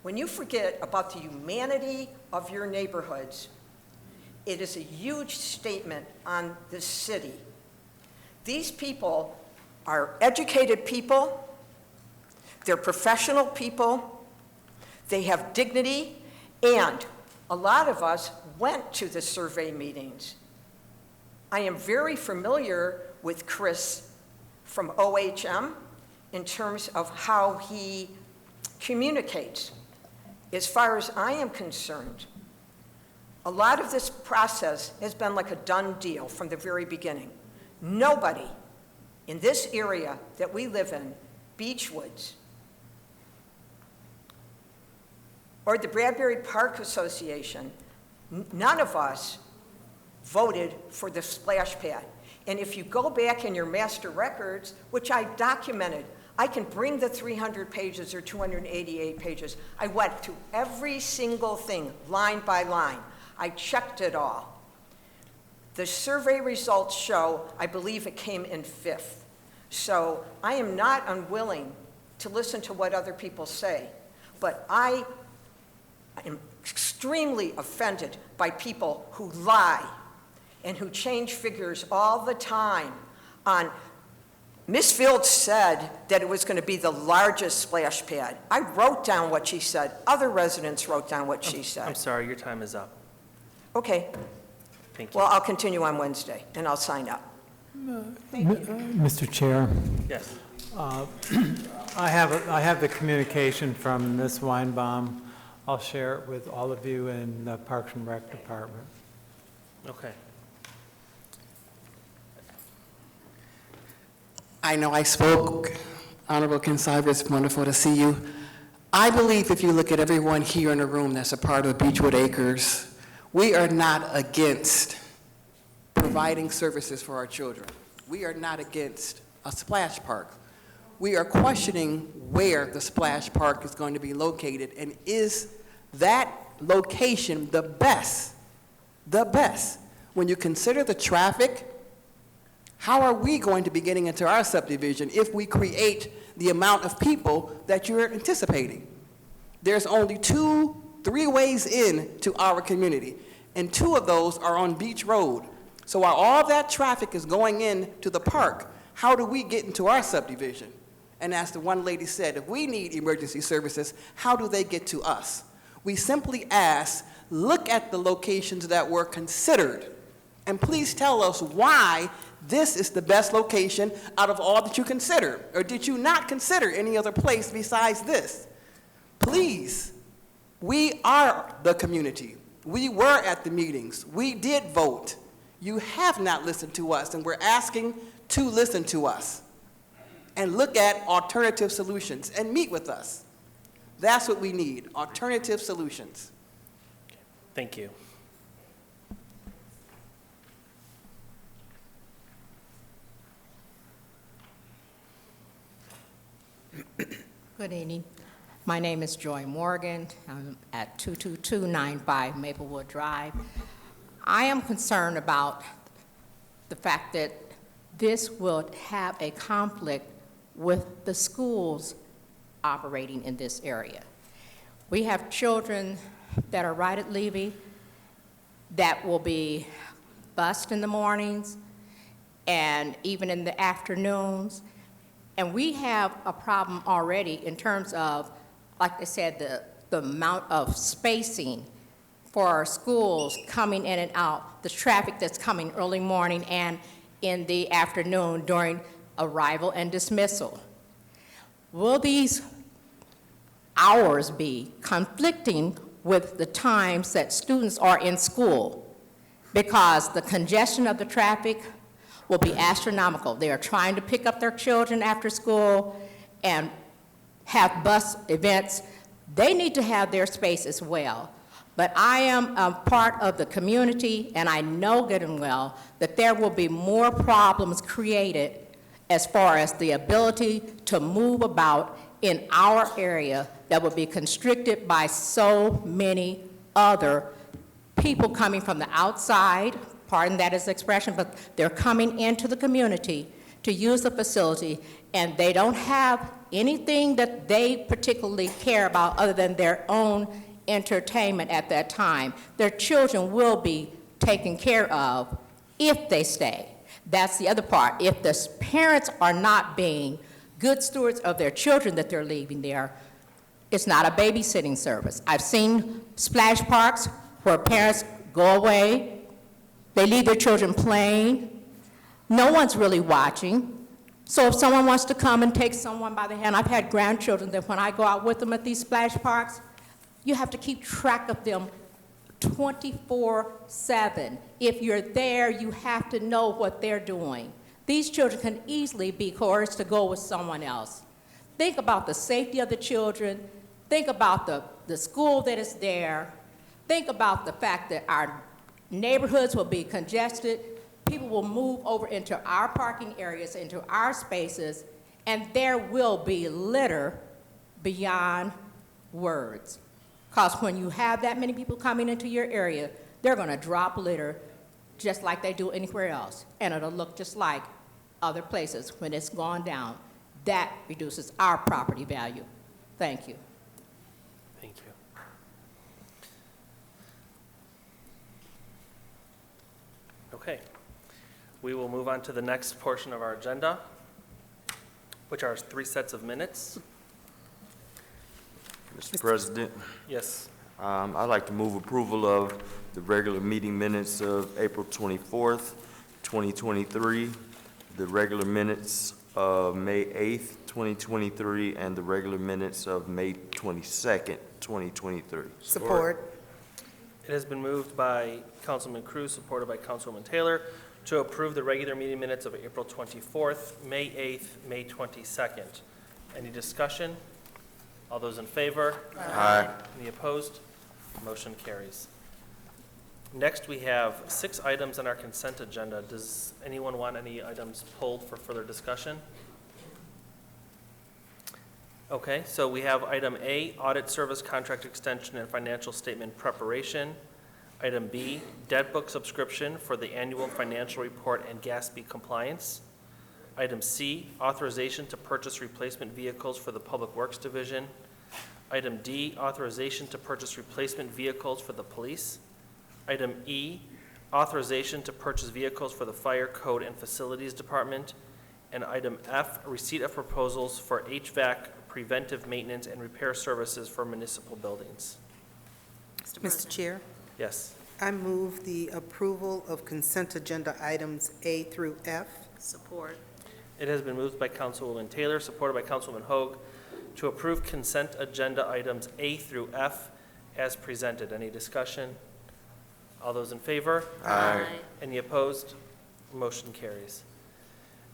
when you forget about the humanity of your neighborhoods, it is a huge statement on this city. These people are educated people, they're professional people, they have dignity, and a lot of us went to the survey meetings. I am very familiar with Chris from OHM in terms of how he communicates. As far as I am concerned, a lot of this process has been like a done deal from the very beginning. Nobody in this area that we live in, Beechwoods, or the Bradbury Park Association, none of us voted for the splash pad. And if you go back in your master records, which I documented, I can bring the 300 pages or 288 pages. I went through every single thing, line by line. I checked it all. The survey results show, I believe it came in 5th. So I am not unwilling to listen to what other people say, but I am extremely offended by people who lie and who change figures all the time on. Ms. Fields said that it was going to be the largest splash pad. I wrote down what she said. Other residents wrote down what she said. I'm sorry, your time is up. Okay. Thank you. Well, I'll continue on Wednesday, and I'll sign up. Mr. Chair, Yes. I have the communication from Ms. Weinbaum. I'll share it with all of you in the Parks and Rec Department. Okay. I know I spoke, Honorable Kinsider, it's wonderful to see you. I believe if you look at everyone here in the room that's a part of Beechwood Acres, we are not against providing services for our children. We are not against a splash park. We are questioning where the splash park is going to be located, and is that location the best? When you consider the traffic, How are we going to be getting into our subdivision if we create the amount of people that you're anticipating? There's only 2-3 ways in to our community, and 2 of those are on Beach Road. So while all that traffic is going in to the park, how do we get into our subdivision? And as the one lady said, if we need emergency services, how do they get to us? We simply ask, look at the locations that were considered, and please tell us why this is the best location out of all that you considered. Or did you not consider any other place besides this? Please, we are the community. We were at the meetings. We did vote. You have not listened to us, and we're asking to listen to us and look at alternative solutions and meet with us. That's what we need, alternative solutions. Thank you. Good evening. My name is Joy Morgan. I'm at 22295 Maplewood Drive. I am concerned about the fact that this will have a conflict with the schools operating in this area. We have children that are right at Levy that will be bused in the mornings and even in the afternoons. And we have a problem already in terms of, like I said, the amount of spacing for our schools coming in and out, the traffic that's coming early morning and in the afternoon during arrival and dismissal. Will these hours be conflicting with the times that students are in school? Because the congestion of the traffic will be astronomical. They are trying to pick up their children after school and have bus events. They need to have their space as well. But I am a part of the community, and I know good and well that there will be more problems created as far as the ability to move about in our area that will be constricted by so many other people coming from the outside, pardon that as expression, but they're coming into the community to use the facility, and they don't have anything that they particularly care about other than their own entertainment at that time. Their children will be taken care of if they stay. That's the other part. If the parents are not being good stewards of their children that they're leaving there, it's not a babysitting service. I've seen splash parks where parents go away, they leave their children playing, no one's really watching. So if someone wants to come and take someone by the hand, I've had grandchildren that when I go out with them at these splash parks, you have to keep track of them 24/7. If you're there, you have to know what they're doing. These children can easily be coerced to go with someone else. Think about the safety of the children. Think about the school that is there. Think about the fact that our neighborhoods will be congested. People will move over into our parking areas, into our spaces, and there will be litter beyond words. Because when you have that many people coming into your area, they're going to drop litter just like they do anywhere else, and it'll look just like other places when it's gone down. That reduces our property value. Thank you. Thank you. Okay. We will move on to the next portion of our agenda, which are 3 sets of minutes. Mr. President, Yes. I'd like to move approval of the regular meeting minutes of April 24th, 2023, the regular minutes of May 8th, 2023, and the regular minutes of May 22nd, 2023. Support. It has been moved by Councilman Cruz, supported by Councilwoman Taylor, to approve the regular meeting minutes of April 24th, May 8th, May 22nd. Any discussion? All those in favor? Aye. Any opposed? Motion carries. Next, we have 6 items on our consent agenda. Does anyone want any items pulled for further discussion? Okay, so we have item A, audit service contract extension and financial statement preparation. Item B, debt book subscription for the annual financial report and GASB compliance. Item C, authorization to purchase replacement vehicles for the Public Works Division. Item D, authorization to purchase replacement vehicles for the police. Item E, authorization to purchase vehicles for the Fire Code and Facilities Department. And item F, receipt of proposals for HVAC preventive maintenance and repair services for municipal buildings. Mr. Chair, Yes. I move the approval of consent agenda items A through F. Support. It has been moved by Councilwoman Taylor, supported by Councilwoman Hoag, to approve consent agenda items A through F as presented. Any discussion? All those in favor? Aye. Any opposed? Motion carries.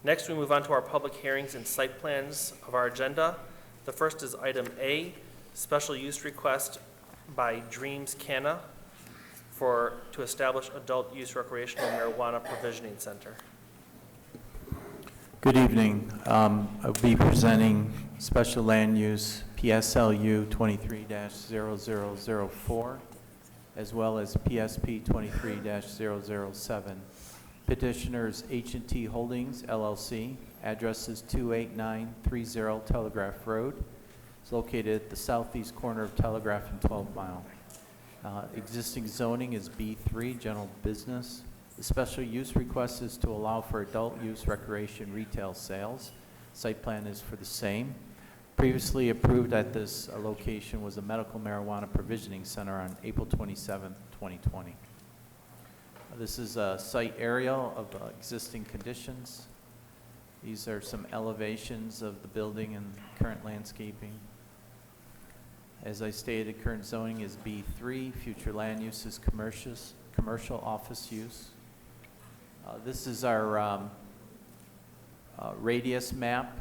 Next, we move on to our public hearings and site plans of our agenda. The first is item A, special use request by Dreams Canna to establish adult use recreational marijuana provisioning center. Good evening. I'll be presenting special land use PSLU 23-0004, as well as PSP 23-007. Petitioners H&T Holdings, LLC. Address is 28930 Telegraph Road. It's located at the southeast corner of Telegraph and 12 Mile. Existing zoning is B3, general business. The special use request is to allow for adult use recreation retail sales. Site plan is for the same. Previously approved at this location was a medical marijuana provisioning center on April 27, 2020. This is a site aerial of existing conditions. These are some elevations of the building and current landscaping. As I stated, current zoning is B3. Future land use is commercial office use. This is our radius map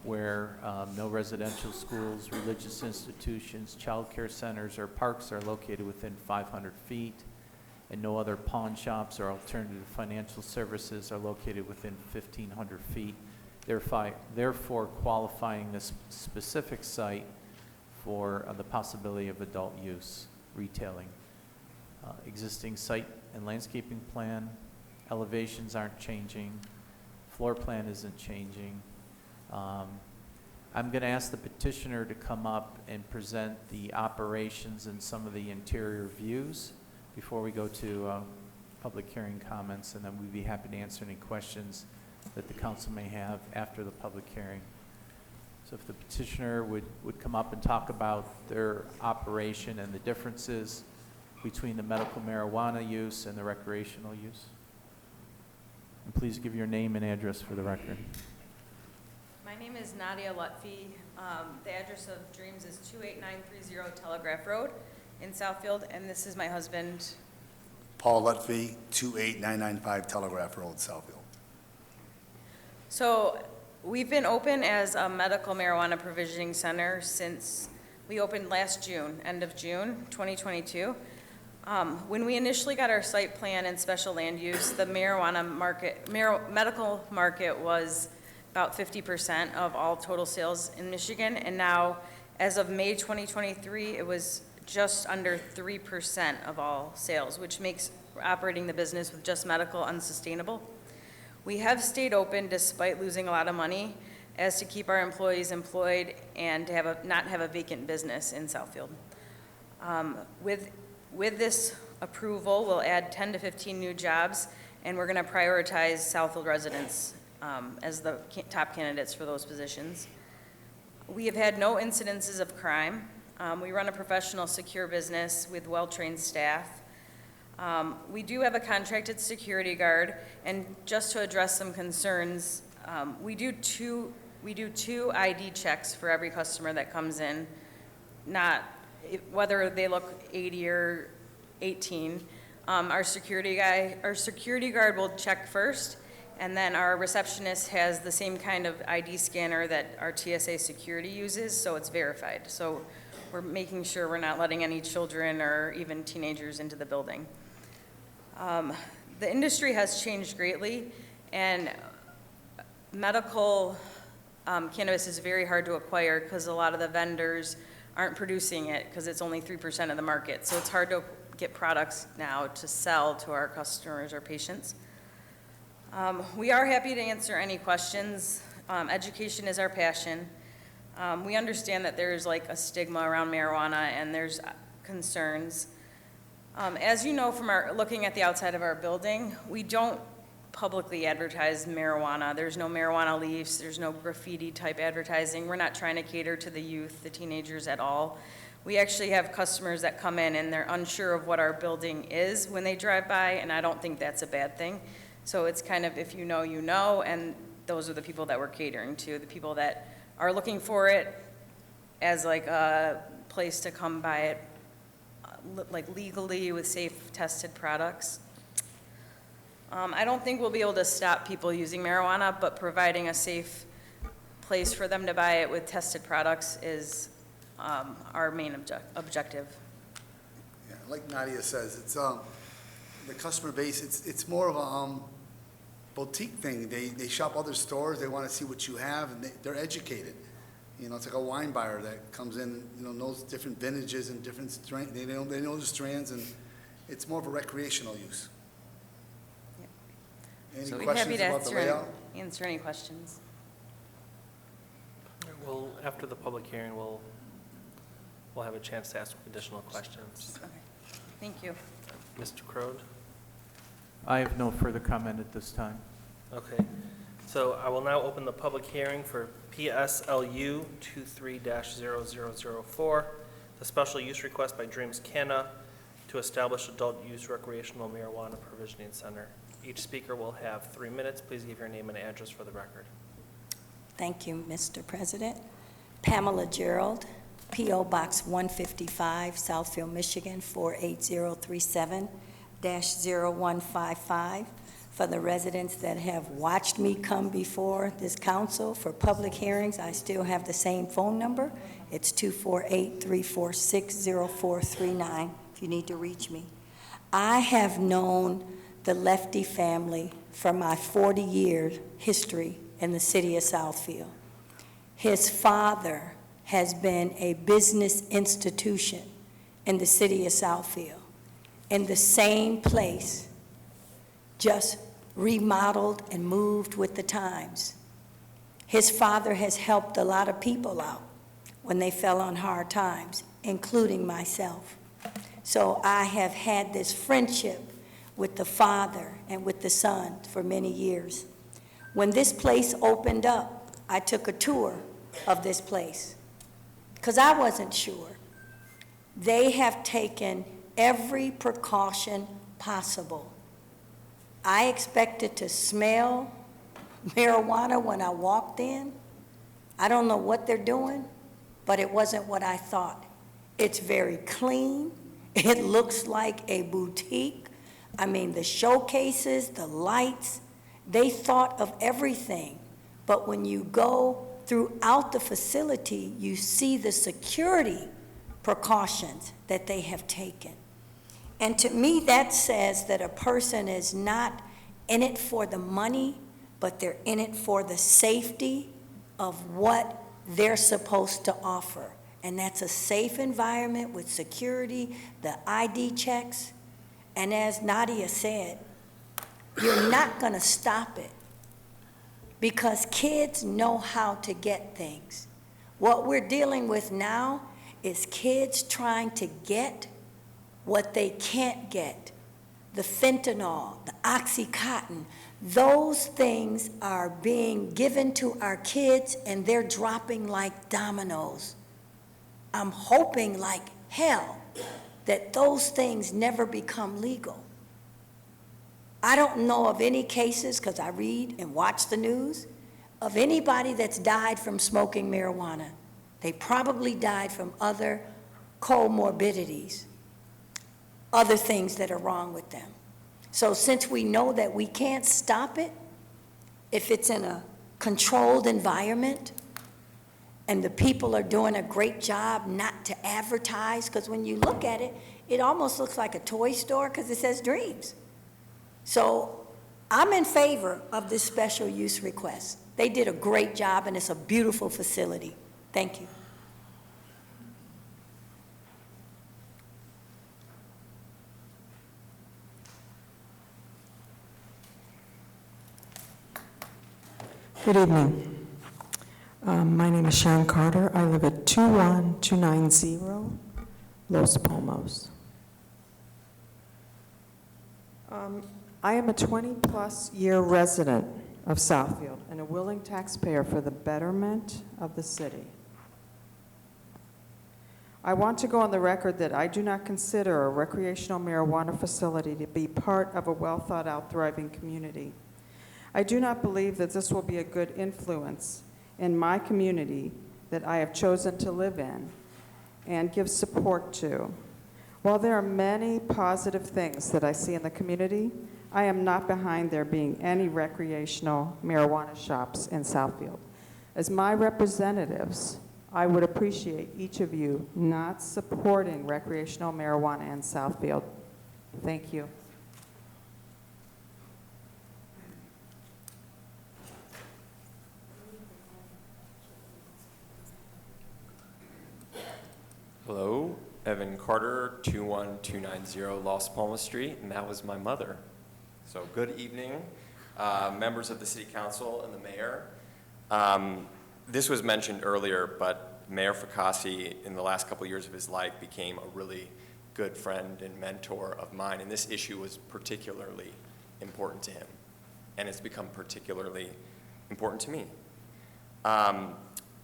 where no residential schools, religious institutions, child care centers, or parks are located within 500 feet, and no other pawn shops or alternative financial services are located within 1,500 feet, therefore qualifying this specific site for the possibility of adult use retailing. Existing site and landscaping plan, elevations aren't changing, floor plan isn't changing. I'm going to ask the petitioner to come up and present the operations and some of the interior views before we go to public hearing comments, and then we'd be happy to answer any questions that the council may have after the public hearing. So if the petitioner would come up and talk about their operation and the differences between the medical marijuana use and the recreational use. And please give your name and address for the record. My name is Nadia Lutfi. The address of Dreams is 28930 Telegraph Road in Southfield, and this is my husband. Paul Lutfi, 28995 Telegraph Road, Southfield. So we've been open as a medical marijuana provisioning center since we opened last June, end of June 2022. When we initially got our site plan and special land use, the marijuana market, medical market was about 50% of all total sales in Michigan, and now, as of May 2023, it was just under 3% of all sales, which makes operating the business with just medical unsustainable. We have stayed open despite losing a lot of money as to keep our employees employed and to not have a vacant business in Southfield. With this approval, we'll add 10 to 15 new jobs, and we're going to prioritize Southfield residents as the top candidates for those positions. We have had no incidences of crime. We run a professional, secure business with well-trained staff. We do have a contracted security guard, and just to address some concerns, we do two ID checks for every customer that comes in, whether they look 80 or 18. Our security guard will check first, and then our receptionist has the same kind of ID scanner that our TSA security uses, so it's verified. So we're making sure we're not letting any children or even teenagers into the building. The industry has changed greatly, and medical cannabis is very hard to acquire because a lot of the vendors aren't producing it because it's only 3% of the market. So it's hard to get products now to sell to our customers or patients. We are happy to answer any questions. Education is our passion. We understand that there's like a stigma around marijuana and there's concerns. As you know from looking at the outside of our building, we don't publicly advertise marijuana. There's no marijuana leaves, there's no graffiti type advertising. We're not trying to cater to the youth, the teenagers at all. We actually have customers that come in and they're unsure of what our building is when they drive by, and I don't think that's a bad thing. So it's kind of, if you know, you know, and those are the people that we're catering to, the people that are looking for it as like a place to come buy it, like legally with safe tested products. I don't think we'll be able to stop people using marijuana, but providing a safe place for them to buy it with tested products is our main objective. Yeah, like Nadia says, it's, the customer base, it's more of a boutique thing. They shop other stores, they want to see what you have, and they're educated. You know, it's like a wine buyer that comes in, you know, knows different vintages and different strains. They know the strands, and it's more of a recreational use. Any So we're questions happy to about the layout? answer any questions. Well, after the public hearing, we'll have a chance to ask additional questions. Okay. Thank you. Mr. Crode? I have no further comment at this time. Okay, so I will now open the public hearing for PSLU 23-0004, the special use request by Dreams Canna to establish adult use recreational marijuana provisioning center. Each speaker will have 3 minutes. Please give your name and address for the record. Thank you, Mr. President. Pamela Gerald, P.O. Box 155, Southfield, Michigan, 48037-0155. For the residents that have watched me come before this council for public hearings, I still have the same phone number. It's 248-346-0439 if you need to reach me. I have known the Lefty family for my 40-year history in the city of Southfield. His father has been a business institution in the city of Southfield, in the same place, just remodeled and moved with the times. His father has helped a lot of people out when they fell on hard times, including myself. So I have had this friendship with the father and with the son for many years. When this place opened up, I took a tour of this place because I wasn't sure. They have taken every precaution possible. I expected to smell marijuana when I walked in. I don't know what they're doing, but it wasn't what I thought. It's very clean. It looks like a boutique. I mean, the showcases, the lights, they thought of everything. But when you go throughout the facility, you see the security precautions that they have taken. And to me, that says that a person is not in it for the money, but they're in it for the safety of what they're supposed to offer. And that's a safe environment with security, the ID checks. And as Nadia said, you're not going to stop it because kids know how to get things. What we're dealing with now is kids trying to get what they can't get. The fentanyl, the Oxycontin, those things are being given to our kids and they're dropping like dominoes. I'm hoping like hell that those things never become legal. I don't know of any cases, because I read and watch the news, of anybody that's died from smoking marijuana. They probably died from other comorbidities, other things that are wrong with them. So since we know that we can't stop it, if it's in a controlled environment, and the people are doing a great job not to advertise, because when you look at it, it almost looks like a toy store because it says Dreams. So I'm in favor of this special use request. They did a great job and it's a beautiful facility. Thank you. Good evening. My name is Sharon Carter. I live at 21290 Los Pomos. I am a 20-plus year resident of Southfield and a willing taxpayer for the betterment of the city. I want to go on the record that I do not consider a recreational marijuana facility to be part of a well-thought-out, thriving community. I do not believe that this will be a good influence in my community that I have chosen to live in and give support to. While there are many positive things that I see in the community, I am not behind there being any recreational marijuana shops in Southfield. As my representatives, I would appreciate each of you not supporting recreational marijuana in Southfield. Thank you. Hello, Evan Carter, 21290 Los Palmas Street, and that was my mother. So good evening, members of the City Council and the Mayor. This was mentioned earlier, but Mayor Fracassi, in the last couple of years of his life, became a really good friend and mentor of mine, and this issue was particularly important to him, and it's become particularly important to me.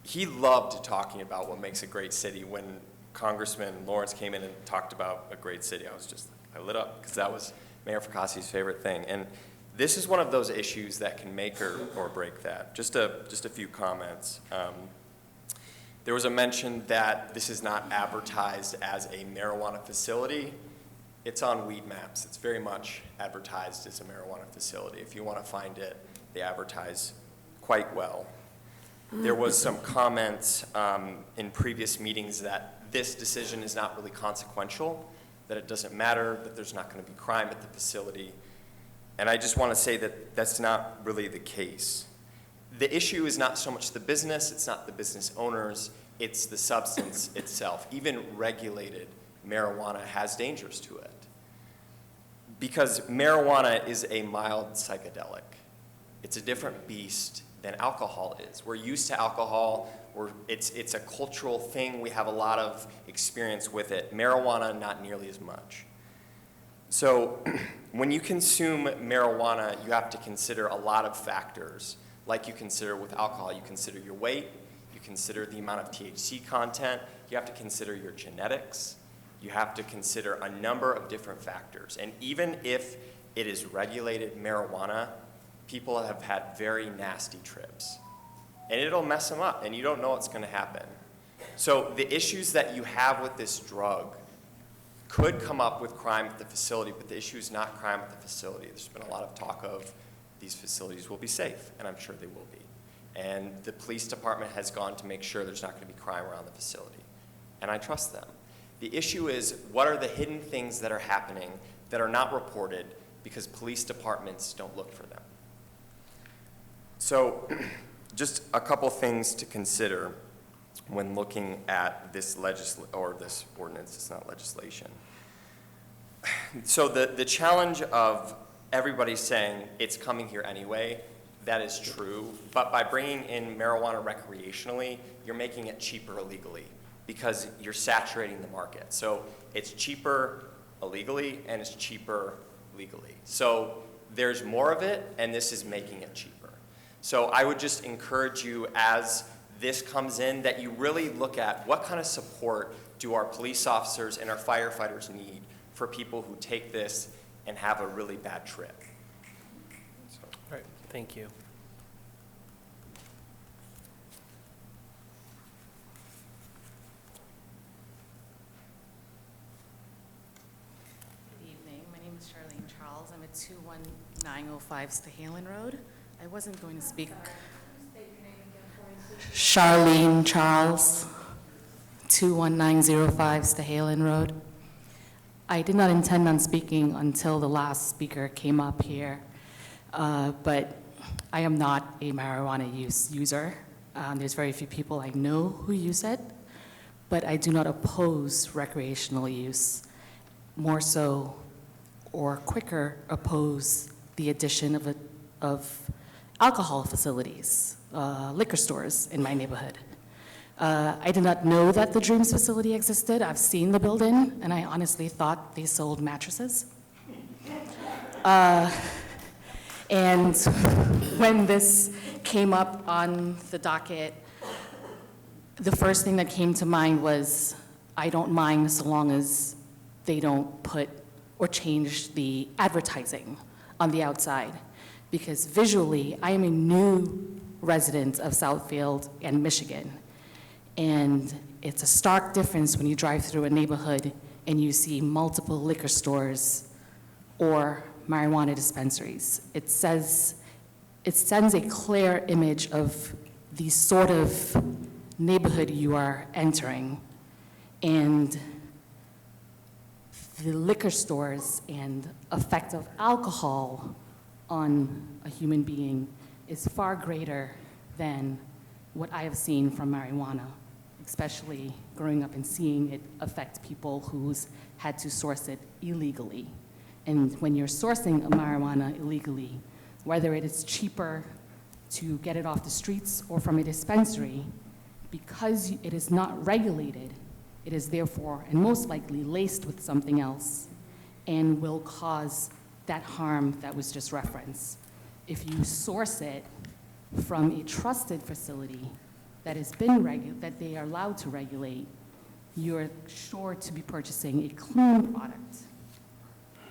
He loved talking about what makes a great city. When Congressman Lawrence came in and talked about a great city, I lit up, because that was Mayor Fracassi's favorite thing. And this is one of those issues that can make or break that. Just a few comments. There was a mention that this is not advertised as a marijuana facility. It's on Weed Maps. It's very much advertised as a marijuana facility. If you want to find it, they advertise quite well. There was some comments in previous meetings that this decision is not really consequential, that it doesn't matter, that there's not going to be crime at the facility. And I just want to say that that's not really the case. The issue is not so much the business, it's not the business owners, it's the substance itself. Even regulated marijuana has dangers to it. Because marijuana is a mild psychedelic. It's a different beast than alcohol is. We're used to alcohol, it's a cultural thing, we have a lot of experience with it. Marijuana, not nearly as much. So when you consume marijuana, you have to consider a lot of factors, like you consider with alcohol. You consider your weight, you consider the amount of THC content, you have to consider your genetics, you have to consider a number of different factors. And even if it is regulated marijuana, people have had very nasty trips. And it'll mess them up, and you don't know what's going to happen. So the issues that you have with this drug could come up with crime at the facility, but the issue is not crime at the facility. There's been a lot of talk of these facilities will be safe, and I'm sure they will be. And the police department has gone to make sure there's not going to be crime around the facility. And I trust them. The issue is, what are the hidden things that are happening that are not reported because police departments don't look for them? So just a couple things to consider when looking at this this ordinance. It's not legislation. So the challenge of everybody saying it's coming here anyway, that is true, but by bringing in marijuana recreationally, you're making it cheaper illegally because you're saturating the market. So it's cheaper illegally and it's cheaper legally. So there's more of it, and this is making it cheaper. So I would just encourage you, as this comes in, that you really look at what kind of support do our police officers and our firefighters need for people who take this and have a really bad trip. So. All right, thank you. Good evening. My name is Charlene Charles. I'm at 21905 Stahallen Road. I wasn't going to speak. Charlene Charles, 21905 Stahallen Road. I did not intend on speaking until the last speaker came up here, but I am not a marijuana user. There's very few people I know who use it, but I do not oppose recreational use. More so, or quicker, oppose the addition of alcohol facilities, liquor stores in my neighborhood. I did not know that the Dreams facility existed. I've seen the building, and I honestly thought they sold mattresses. And when this came up on the docket, the first thing that came to mind was, I don't mind so long as they don't put or change the advertising on the outside. Because visually, I am a new resident of Southfield and Michigan. And it's a stark difference when you drive through a neighborhood and you see multiple liquor stores or marijuana dispensaries. It sends a clear image of the sort of neighborhood you are entering. And the liquor stores and effect of alcohol on a human being is far greater than what I have seen from marijuana, especially growing up and seeing it affect people who's had to source it illegally. And when you're sourcing a marijuana illegally, whether it is cheaper to get it off the streets or from a dispensary, because it is not regulated, it is therefore and most likely laced with something else and will cause that harm that was just referenced. If you source it from a trusted facility that has been that they are allowed to regulate, you're sure to be purchasing a clean product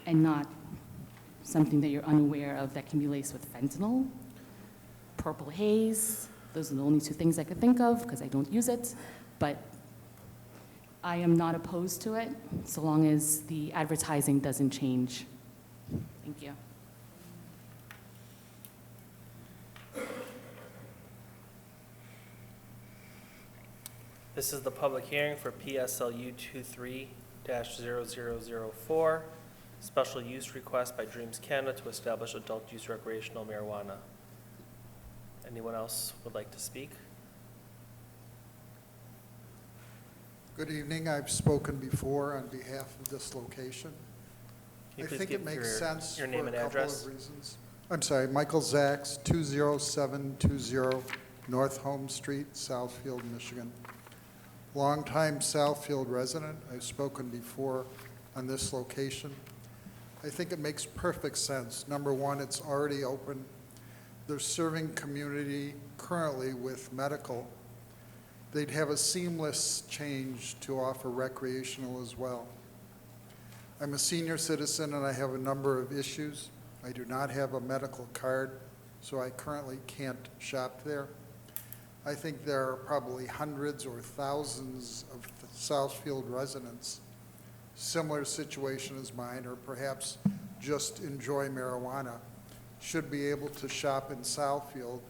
and not something that you're unaware of that can be laced with fentanyl, purple haze. Those are the only two things I could think of because I don't use it, but I am not opposed to it so long as the advertising doesn't change. Thank you. This is the public hearing for PSLU 23-0004, special use request by Dreams Canada to establish adult use recreational marijuana. Anyone else would like to speak? Good evening. I've spoken before on behalf of this location. Can you I please think give it makes sense your for name a and couple address? of reasons. I'm sorry, Michael Zacks, 20720 North Home Street, Southfield, Michigan. Longtime Southfield resident. I've spoken before on this location. I think it makes perfect sense. Number one, it's already open. They're serving community currently with medical. They'd have a seamless change to offer recreational as well. I'm a senior citizen and I have a number of issues. I do not have a medical card, so I currently can't shop there. I think there are probably hundreds or thousands of Southfield residents, similar situation as mine, or perhaps just enjoy marijuana, should be able to shop in Southfield,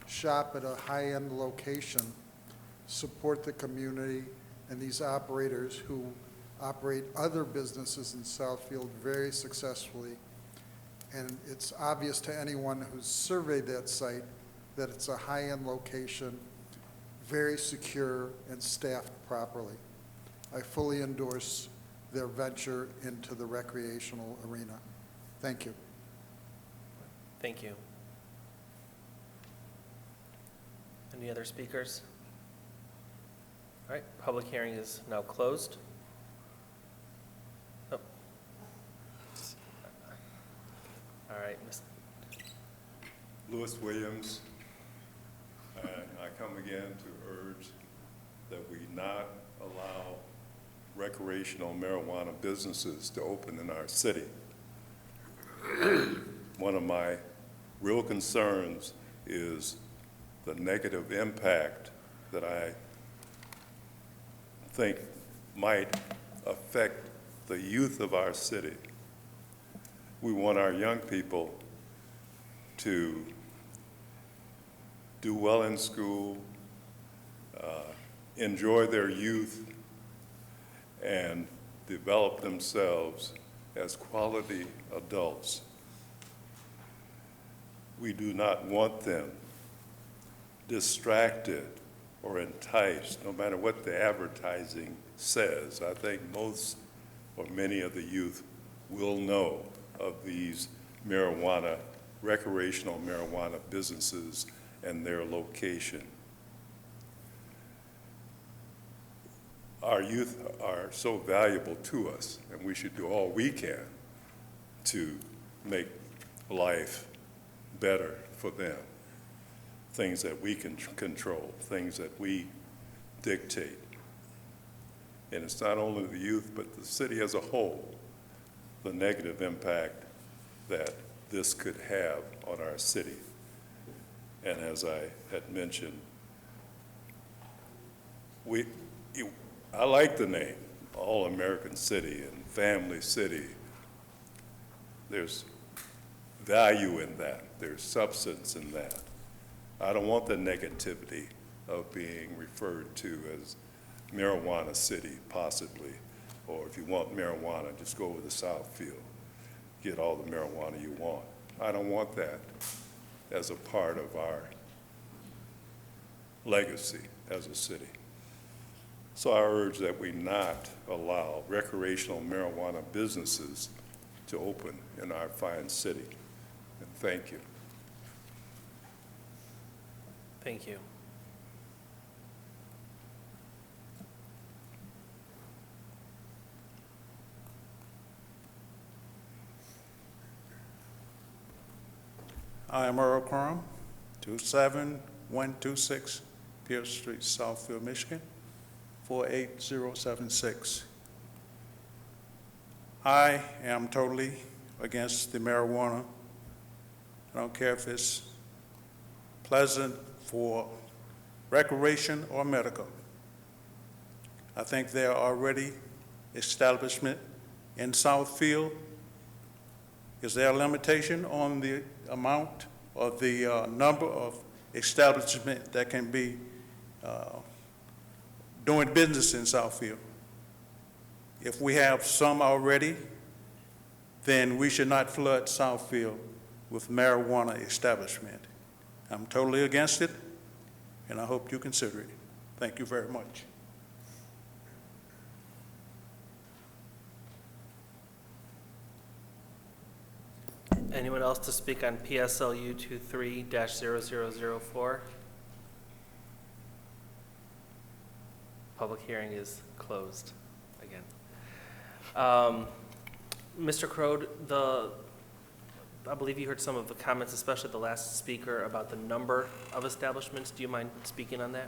shop at a high-end location, support the community and these operators who operate other businesses in Southfield very successfully. And it's obvious to anyone who's surveyed that site that it's a high-end location, very secure and staffed properly. I fully endorse their venture into the recreational arena. Thank you. Thank you. Any other speakers? All right, public hearing is now closed. Oh. All right, Ms. Lewis Williams, and I come again to urge that we not allow recreational marijuana businesses to open in our city. One of my real concerns is the negative impact that I think might affect the youth of our city. We want our young people to do well in school, enjoy their youth, and develop themselves as quality adults. We do not want them distracted or enticed, no matter what the advertising says. I think most or many of the youth will know of these marijuana recreational marijuana businesses and their location. Our youth are so valuable to us, and we should do all we can to make life better for them. Things that we can control, things that we dictate. And it's not only the youth, but the city as a whole, the negative impact that this could have on our city. And as I had mentioned, I like the name, All-American City and Family City. There's value in that. There's substance in that. I don't want the negativity of being referred to as Marijuana City, possibly. Or if you want marijuana, just go over to Southfield. Get all the marijuana you want. I don't want that as a part of our legacy as a city. So I urge that we not allow recreational marijuana businesses to open in our fine city. And thank you. Thank you. I am Earl Crum, 27126 Pierce Street, Southfield, Michigan, 48076. I am totally against the marijuana. I don't care if it's pleasant for recreation or medical. I think there are already establishments in Southfield. Is there a limitation on the amount of the number of establishments that can be doing business in Southfield? If we have some already, then we should not flood Southfield with marijuana establishment. I'm totally against it, and I hope you consider it. Thank you very much. Anyone else to speak on PSLU 23-0004? Public hearing is closed again. Mr. Crode, I believe you heard some of the comments, especially the last speaker, about the number of establishments. Do you mind speaking on that?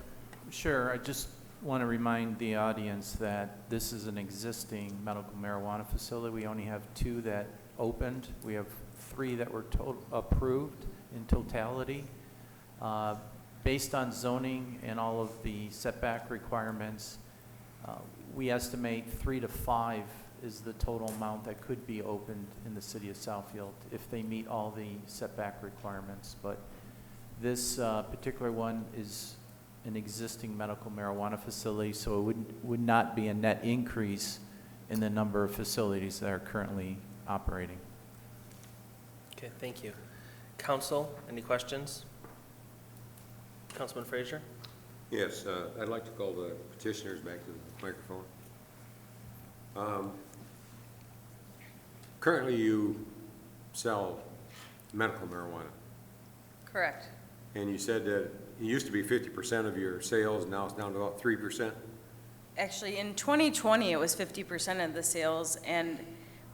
Sure. I just want to remind the audience that this is an existing medical marijuana facility. We only have 2 that opened. We have 3 that were approved in totality. Based on zoning and all of the setback requirements, we estimate 3 to 5 is the total amount that could be opened in the city of Southfield if they meet all the setback requirements. But this particular one is an existing medical marijuana facility, so it would not be a net increase in the number of facilities that are currently operating. Okay, thank you. Council, any questions? Councilman Frazier? Yes, I'd like to call the petitioners back to the microphone. Currently, you sell medical marijuana, Correct. and you said that it used to be 50% of your sales, now it's down to about 3%. Actually, in 2020, it was 50% of the sales, and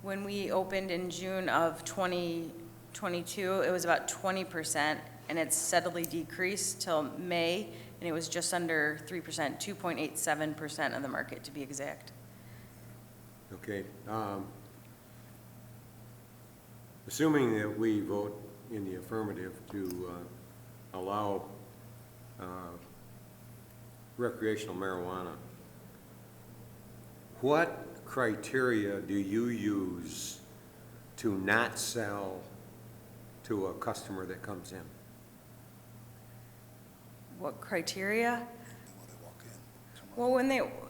when we opened in June of 2022, it was about 20%, and it's steadily decreased till May, and it was just under 3%, 2.87% of the market, to be exact. Okay. Assuming that we vote in the affirmative to allow recreational marijuana, what criteria do you use to not sell to a customer that comes in? What criteria? Well,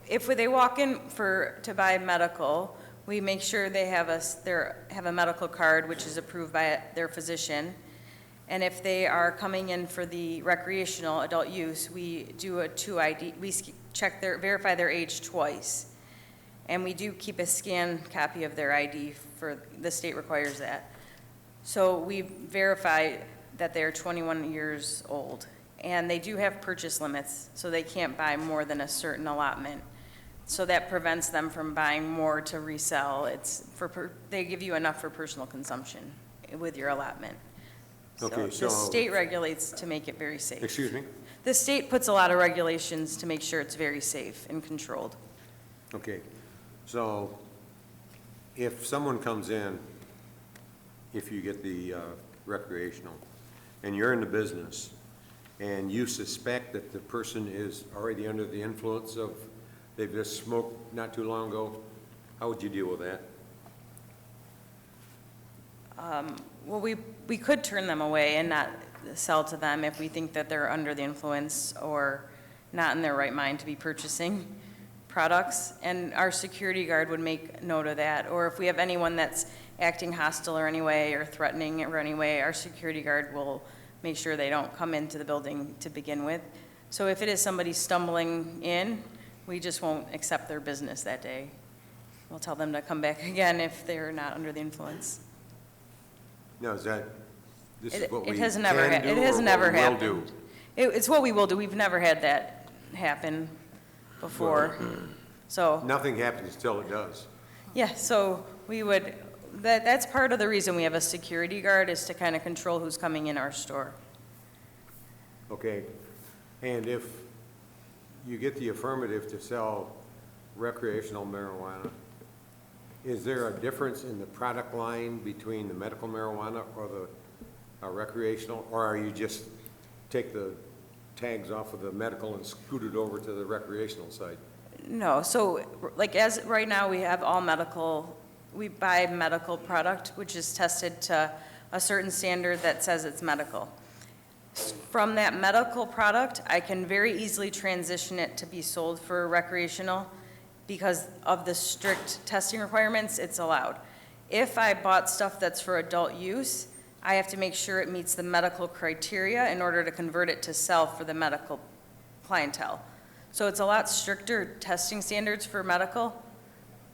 if they walk in to buy medical, we make sure they have a medical card, which is approved by their physician. And if they are coming in for the recreational adult use, we do a 2ID, we verify their age twice. And we do keep a scanned copy of their ID, for the state requires that. So we verify that they're 21 years old. And they do have purchase limits, so they can't buy more than a certain allotment. So that prevents them from buying more to resell. They give you enough for personal consumption with your allotment. Okay, The state regulates to make it very safe. Excuse me? The state puts a lot of regulations to make sure it's very safe and controlled. Okay, so if someone comes in, if you get the recreational, and you're in the business, and you suspect that the person is already under the influence of, they've just smoked not too long ago, how would you deal with that? Well, we could turn them away and not sell to them if we think that they're under the influence or not in their right mind to be purchasing products. And our security guard would make note of that. Or if we have anyone that's acting hostile or any way or threatening or any way, our security guard will make sure they don't come into the building to begin with. So if it is somebody stumbling in, we just won't accept their business that day. We'll tell them to come back again if they're not under the influence. Now, is that, this is what we It can has never, do it has or never what we will happened. do? It's what we will do. We've never had that happen before. So, Nothing happens till it does. yeah, so we would, that's part of the reason we have a security guard, is to kind of control who's coming in our store. Okay, and if you get the affirmative to sell recreational marijuana, is there a difference in the product line between the medical marijuana or the recreational? Or are you just take the tags off of the medical and scoot it over to the recreational side? No, so like as, right now, we have all medical, we buy medical product, which is tested to a certain standard that says it's medical. From that medical product, I can very easily transition it to be sold for recreational. Because of the strict testing requirements, it's allowed. If I bought stuff that's for adult use, I have to make sure it meets the medical criteria in order to convert it to sell for the medical clientele. So it's a lot stricter testing standards for medical.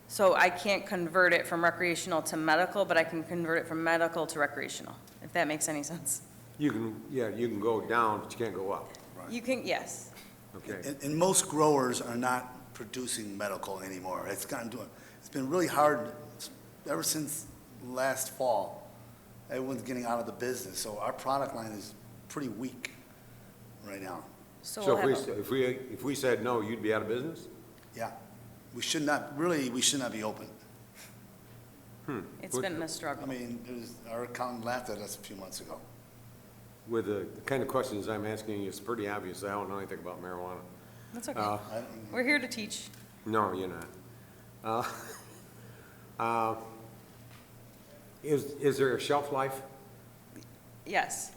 So I can't convert it from recreational to medical, but I can convert it from medical to recreational, if that makes any sense. You can, yeah, you can go down, but you can't go up. You can, yes. Okay. And most growers are not producing medical anymore. It's been really hard ever since last fall. Everyone's getting out of the business, so our product line is pretty weak right now. So if we said no, you'd be out of business? Yeah, we should not be open. It's been a struggle. I mean, our accountant laughed at us a few months ago. With the kind of questions I'm asking you, it's pretty obvious I don't know anything about marijuana. That's okay. We're here to teach. No, you're not. Is there a shelf life? Yes.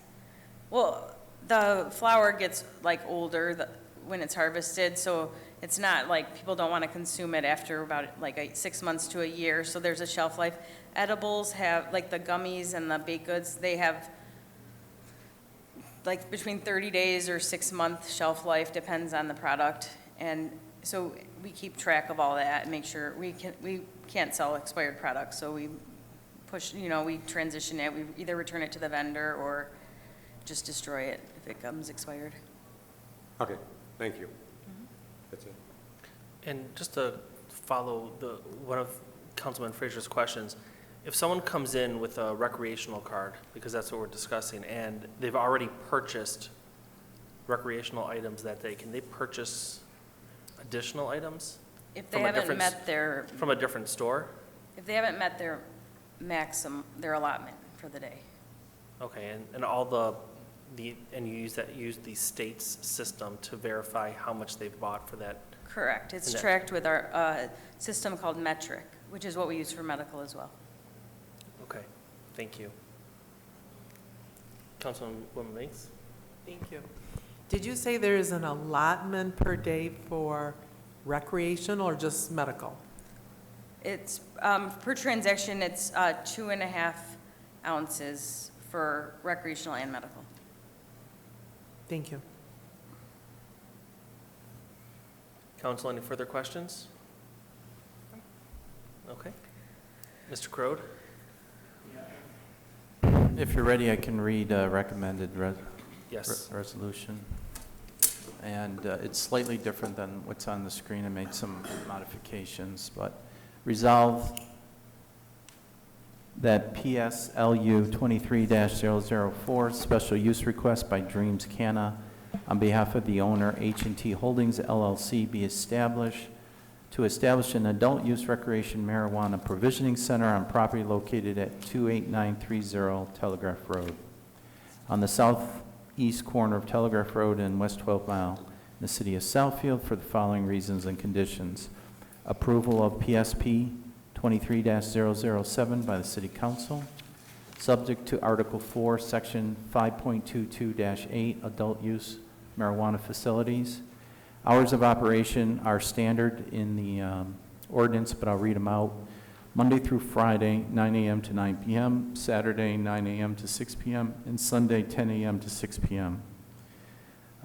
Well, the flower gets like older when it's harvested, so it's not like people don't want to consume it after about like 6 months to a year, so there's a shelf life. Edibles have, like the gummies and the baked goods, they have like between 30 days or 6 month shelf life, depends on the product. And so we keep track of all that and make sure we can't sell expired products, so we push, we transition it, we either return it to the vendor or just destroy it if it comes expired. Okay, thank you. That's it. And just to follow one of Councilman Frazier's questions, if someone comes in with a recreational card, because that's what we're discussing, and they've already purchased recreational items that day, can they purchase additional items? If they haven't met their... From a different store? If they haven't met their their allotment for the day. Okay, and all and you use the state's system to verify how much they've bought for that? Correct. It's tracked with our system called Metric, which is what we use for medical as well. Okay, thank you. Councilwoman Meeks? Thank you. Did you say there is an allotment per day for recreational or just medical? It's, per transaction, it's 2.5 ounces for recreational and medical. Thank you. Council, any further questions? Okay. Mr. Crode? If you're ready, I can read a recommended Yes. resolution. And it's slightly different than what's on the screen. I made some modifications, but resolve that PSLU 23-004, special use request by Dreams Canna on behalf of the owner, H&T Holdings LLC, be established to establish an adult use recreation marijuana provisioning center on property located at 28930 Telegraph Road, on the southeast corner of Telegraph Road and West 12 Mile in the city of Southfield, for the following reasons and conditions. Approval of PSP 23-007 by the City Council, subject to Article 4, Section 5.22-8, adult use marijuana facilities. Hours of operation are standard in the ordinance, but I'll read them out. Monday through Friday, 9 a.m. to 9 p.m., Saturday, 9 a.m. to 6 p.m., and Sunday, 10 a.m. to 6 p.m.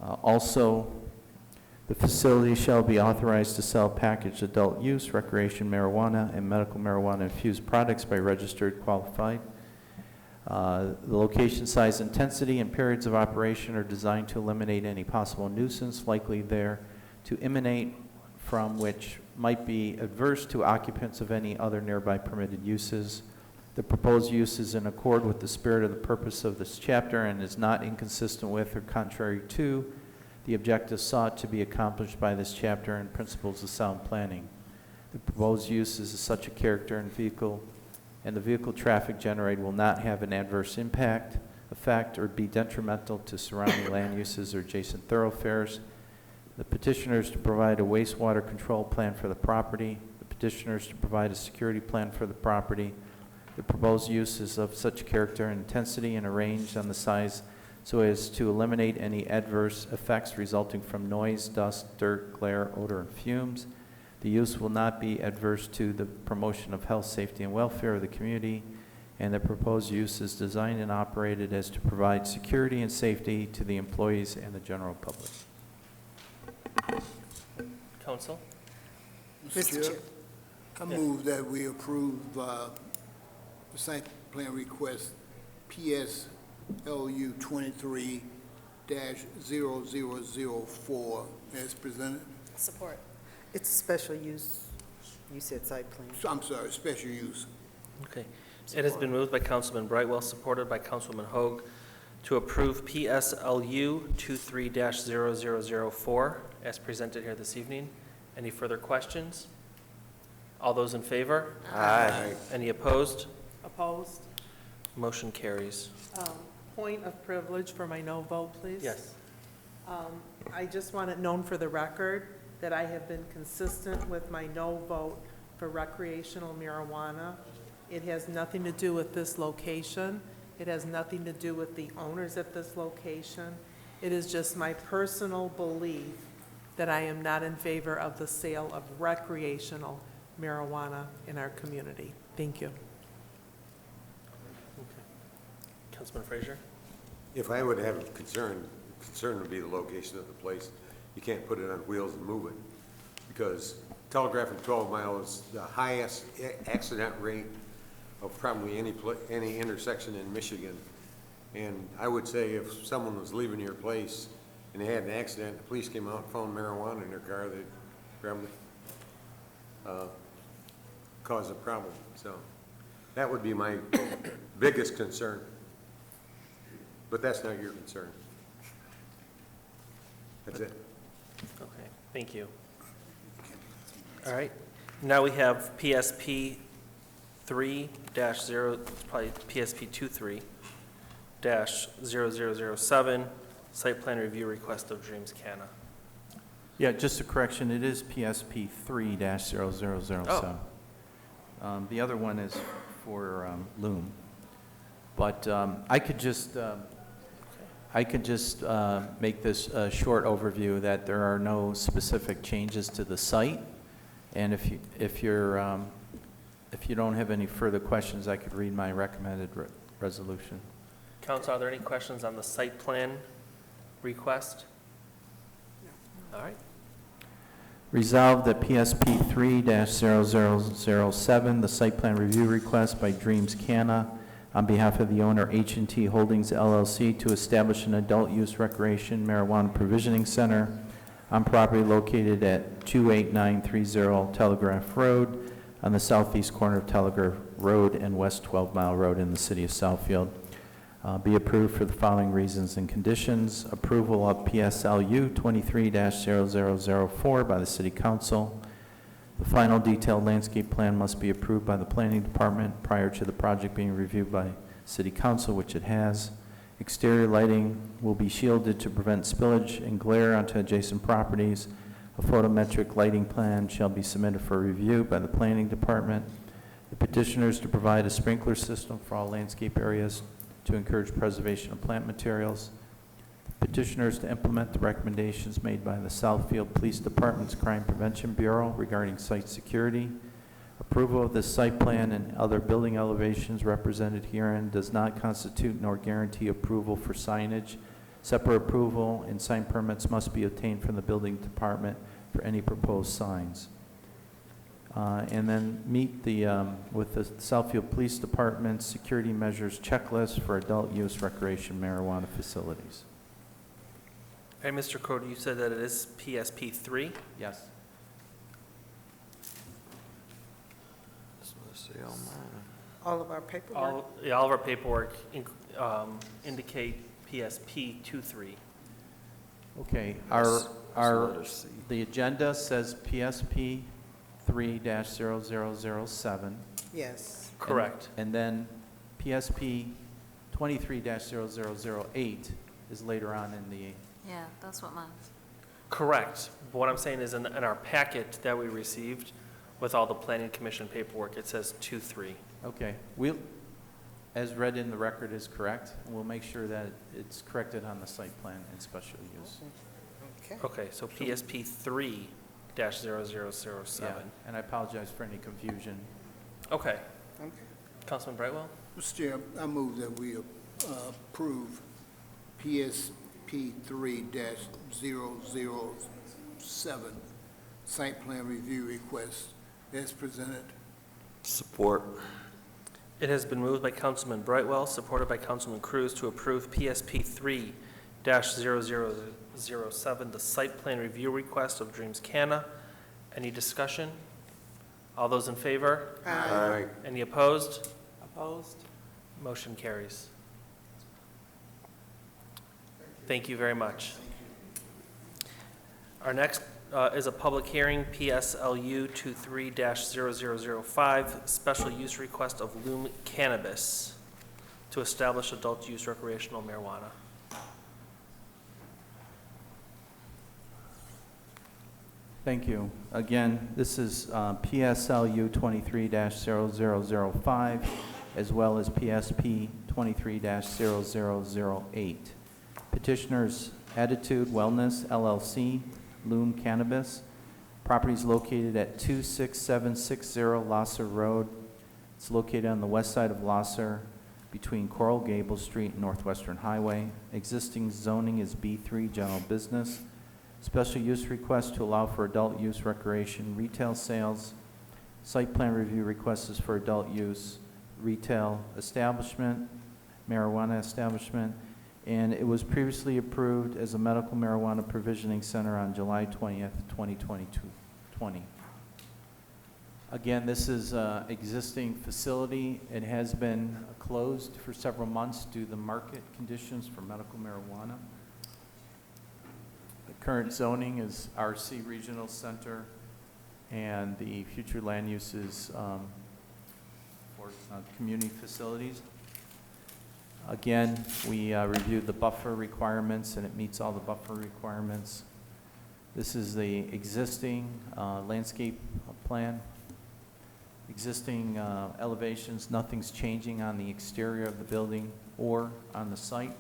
Also, the facility shall be authorized to sell packaged adult use, recreation marijuana, and medical marijuana infused products by registered qualified. The location, size, intensity, and periods of operation are designed to eliminate any possible nuisance likely there to emanate from which might be adverse to occupants of any other nearby permitted uses. The proposed use is in accord with the spirit of the purpose of this chapter and is not inconsistent with or contrary to the objectives sought to be accomplished by this chapter and principles of sound planning. The proposed use is of such a character and the vehicle traffic generated will not have an adverse impact, effect, or be detrimental to surrounding land uses or adjacent thoroughfares. The petitioners to provide a wastewater control plan for the property. The petitioners to provide a security plan for the property. The proposed use is of such character and intensity and arranged on the size so as to eliminate any adverse effects resulting from noise, dust, dirt, glare, odor, and fumes. The use will not be adverse to the promotion of health, safety, and welfare of the community, and the proposed use is designed and operated as to provide security and safety to the employees and the general public. Council? Mr. Chair, I move that we approve the site plan request PSLU 23-0004 as presented. Support. It's a special use. You said site plan. I'm sorry, special use. Okay. It has been moved by Councilman Brightwell, supported by Councilwoman Hoag, to approve PSLU 23-0004 as presented here this evening. Any further questions? All those in favor? Aye. Any opposed? Opposed? Motion carries. Point of privilege for my no vote, please. Yes. I just want it known for the record that I have been consistent with my no vote for recreational marijuana. It has nothing to do with this location. It has nothing to do with the owners at this location. It is just my personal belief that I am not in favor of the sale of recreational marijuana in our community. Thank you. Councilman Frazier? If I would have a concern would be the location of the place. You can't put it on wheels and move it, because Telegraph and 12 Mile is the highest accident rate of probably any intersection in Michigan. And I would say if someone was leaving your place and they had an accident, the police came out and found marijuana in their car, they'd probably cause a problem. So that would be my biggest concern. But that's not your concern. That's it. Okay, thank you. All right, now we have PSP 3-0, probably PSP 23-0007, site plan review request of Dreams Canna. Yeah, just a correction, it is PSP 3-0007. The other one is for Loom. But I could just make this a short overview that there are no specific changes to the site. And if you don't have any further questions, I could read my recommended resolution. Council, are there any questions on the site plan request? All right. Resolved that PSP 3-0007, the site plan review request by Dreams Canna on behalf of the owner H&T Holdings LLC to establish an adult-use recreation marijuana provisioning center on property located at 28930 Telegraph Road on the southeast corner of Telegraph Road and West 12 Mile Road in the city of Southfield. Be approved for the following reasons and conditions. Approval of PSLU 23-0004 by the City Council. The final detailed landscape plan must be approved by the Planning Department prior to the project being reviewed by City Council, which it has. Exterior lighting will be shielded to prevent spillage and glare onto adjacent properties. A photometric lighting plan shall be submitted for review by the Planning Department. The petitioners to provide a sprinkler system for all landscape areas to encourage preservation of plant materials. Petitioners to implement the recommendations made by the Southfield Police Department's Crime Prevention Bureau regarding site security. Approval of this site plan and other building elevations represented herein does not constitute nor guarantee approval for signage. Separate approval and sign permits must be obtained from the building department for any proposed signs. And then meet with the Southfield Police Department's security measures checklist for adult use recreation marijuana facilities. Hey, Mr. Code, you said that it is PSP 3? Yes. All of our paperwork? All of our paperwork indicate PSP 23. Okay, the agenda says PSP 3-0007. Yes. Correct. And then PSP 23-0008 is later on in the, Yeah, that's what mine is. Correct. But what I'm saying is in our packet that we received with all the Planning Commission paperwork, it says 2-3. okay. As read in the record is correct, and we'll make sure that it's corrected on the site plan and special use. Okay, so PSP 3-0007. Yeah, and I apologize for any confusion. Okay. Councilman Brightwell? Mr. Chair, I move that we approve PSP 3-007 site plan review request as presented. Support. It has been moved by Councilman Brightwell, supported by Councilman Cruz, to approve PSP 3-0007, the site plan review request of Dreams Canna. Any discussion? All those in favor? Aye. Any opposed? Opposed? Motion carries. Thank you very much. Our next is a public hearing, PSLU 23-0005, special use request of Loom Cannabis to establish adult use recreational marijuana. Thank you. Again, this is PSLU 23-0005, as well as PSP 23-0008. Petitioners Attitude Wellness LLC, Loom Cannabis. Property is located at 26760 Lasser Road. It's located on the west side of Lasser between Coral Gables Street and Northwestern Highway. Existing zoning is B3 General Business. Special use request to allow for adult use recreation retail sales. Site plan review request is for adult use retail establishment, marijuana establishment, and it was previously approved as a medical marijuana provisioning center on July 20th, 2020. Again, this is an existing facility. It has been closed for several months due to the market conditions for medical marijuana. The current zoning is RC Regional Center, and the future land use is for community facilities. Again, we reviewed the buffer requirements, and it meets all the buffer requirements. This is the existing landscape plan. Existing elevations, nothing's changing on the exterior of the building or on the site.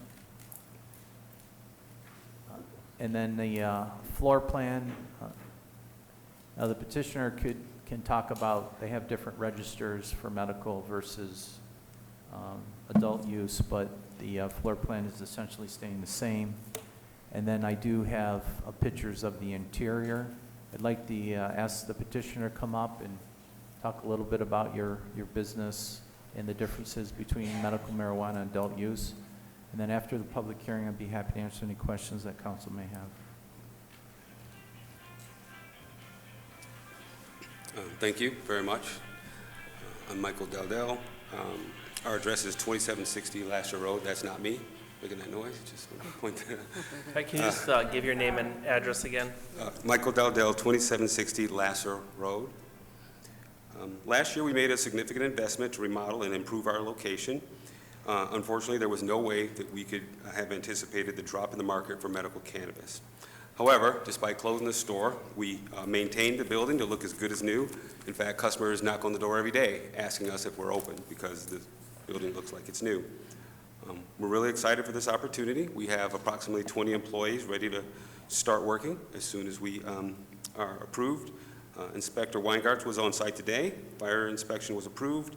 And then the floor plan, now the petitioner can talk about, they have different registers for medical versus adult use, but the floor plan is essentially staying the same. And then I do have pictures of the interior. I'd like to ask the petitioner to come up and talk a little bit about your business and the differences between medical marijuana and adult use. And then after the public hearing, I'd be happy to answer any questions that council may have. Thank you very much. I'm Michael Daldell. Our address is 2760 Lasher Road. That's not me making that noise. Just want to point that out. Hey, can you just give your name and address again? Michael Daldell, 2760 Lasser Road. Last year, we made a significant investment to remodel and improve our location. Unfortunately, there was no way that we could have anticipated the drop in the market for medical cannabis. However, despite closing the store, we maintained the building to look as good as new. In fact, customers knock on the door every day asking us if we're open because the building looks like it's new. We're really excited for this opportunity. We have approximately 20 employees ready to start working as soon as we are approved. Inspector Weingartz was on site today. Fire inspection was approved.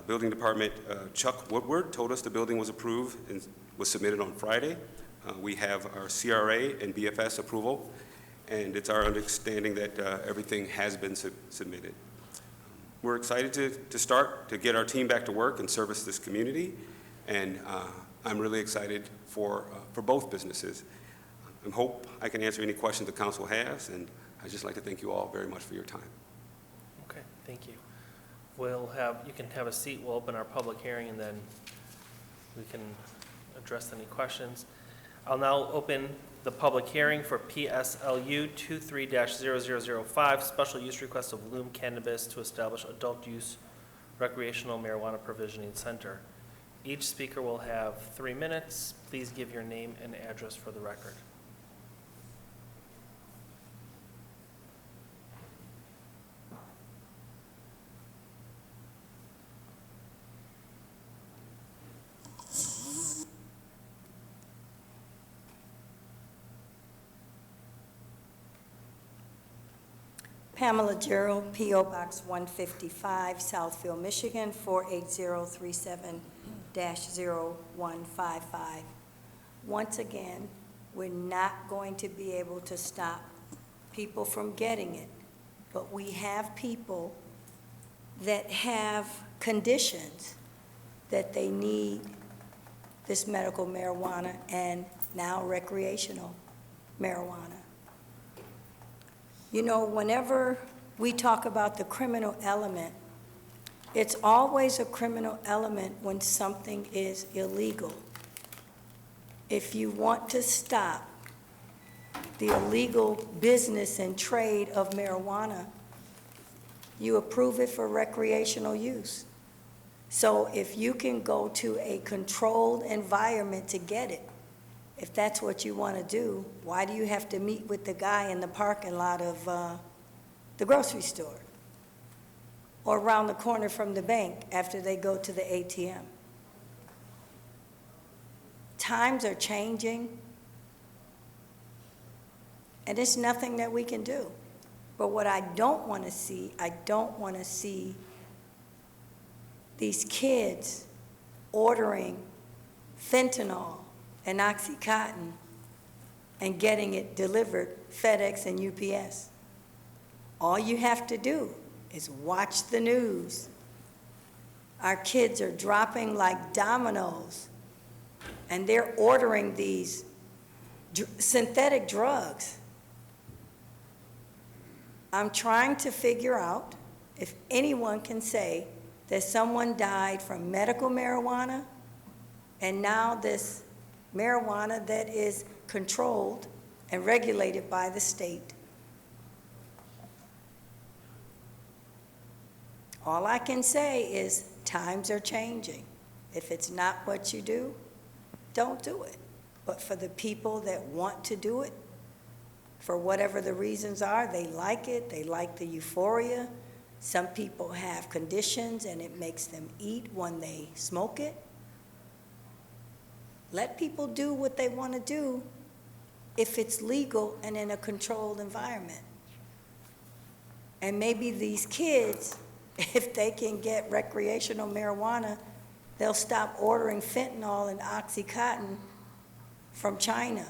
Building Department Chuck Woodward told us the building was approved and was submitted on Friday. We have our CRA and BFS approval, and it's our understanding that everything has been submitted. We're excited to start to get our team back to work and service this community, and I'm really excited for both businesses. I hope I can answer any questions the council has, and I'd just like to thank you all very much for your time. Okay, thank you. You can have a seat. We'll open our public hearing, and then we can address any questions. I'll now open the public hearing for PSLU 23-0005, special use request of Loom Cannabis to establish adult use recreational marijuana provisioning center. Each speaker will have 3 minutes. Please give your name and address for the record. Pamela Gerald, P.O. Box 155, Southfield, Michigan, 48037-0155. Once again, we're not going to be able to stop people from getting it, but we have people that have conditions that they need this medical marijuana and now recreational marijuana. You know, whenever we talk about the criminal element, it's always a criminal element when something is illegal. If you want to stop the illegal business and trade of marijuana, you approve it for recreational use. So if you can go to a controlled environment to get it, if that's what you want to do, why do you have to meet with the guy in the parking lot of the grocery store or around the corner from the bank after they go to the ATM? Times are changing, and it's nothing that we can do. But what I don't want to see, I don't want to see these kids ordering fentanyl and OxyContin and getting it delivered FedEx and UPS. All you have to do is watch the news. Our kids are dropping like dominoes, and they're ordering these synthetic drugs. I'm trying to figure out if anyone can say that someone died from medical marijuana and now this marijuana that is controlled and regulated by the state. All I can say is times are changing. If it's not what you do, don't do it. But for the people that want to do it, for whatever the reasons are, they like the euphoria. Some people have conditions and it makes them eat when they smoke it. Let people do what they want to do if it's legal and in a controlled environment. And maybe these kids, if they can get recreational marijuana, they'll stop ordering fentanyl and OxyContin from China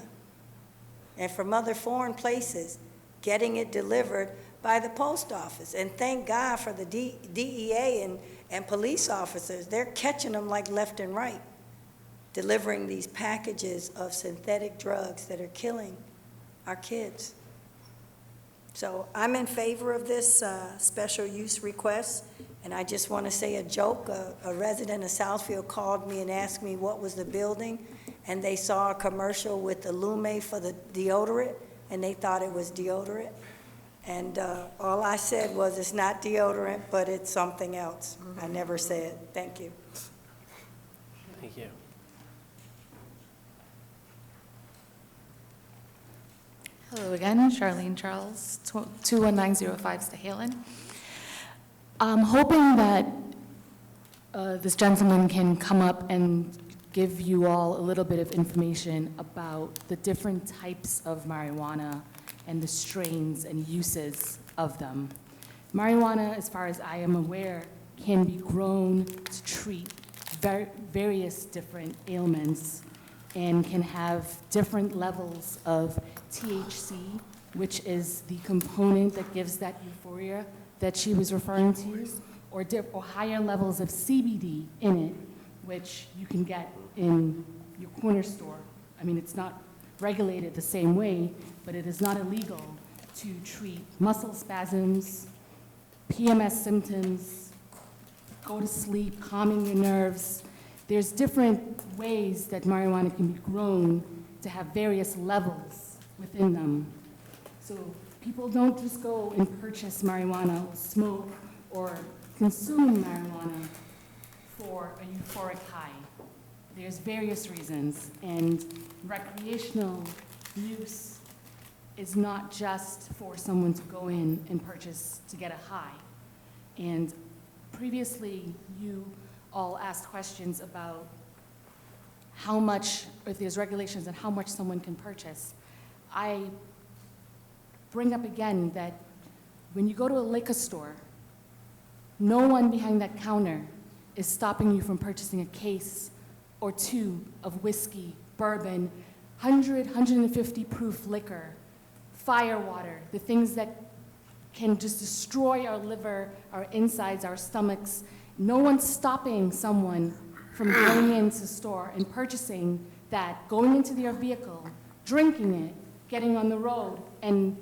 and from other foreign places, getting it delivered by the post office. And thank God for the DEA And police officers, they're catching them like left and right, delivering these packages of synthetic drugs that are killing our kids. So I'm in favor of this special use request, and I just want to say a joke. A resident of Southfield called me and asked me what was the building, and they saw a commercial with the Lume for the deodorant, and they thought it was deodorant. And all I said was, it's not deodorant, but it's something else. I never said, thank you. Thank you. Hello again, Charlene Charles, 21905 Stahalin. I'm hoping that this gentleman can come up and give you all a little bit of information about the different types of marijuana and the strains and uses of them. Marijuana, as far as I am aware, can be grown to treat various different ailments and can have different levels of THC, which is the component that gives that euphoria that she was referring to, or higher levels of CBD in it, which you can get in your corner store. I mean, it's not regulated the same way, but it is not illegal to treat muscle spasms, PMS symptoms, go to sleep, calming your nerves. There's different ways that marijuana can be grown to have various levels within them. So people don't just go and purchase marijuana or smoke or consume marijuana for a euphoric high. There's various reasons, and recreational use is not just for someone to go in and purchase to get a high. And previously, you all asked questions about how much, if there's regulations on how much someone can purchase. I bring up again that when you go to a liquor store, no one behind that counter is stopping you from purchasing a case or two of whiskey, bourbon, 100, 150 proof liquor, fire water, the things that can just destroy our liver, our insides, our stomachs. No one's stopping someone from going into the store and purchasing that, going into their vehicle, drinking it, getting on the road, and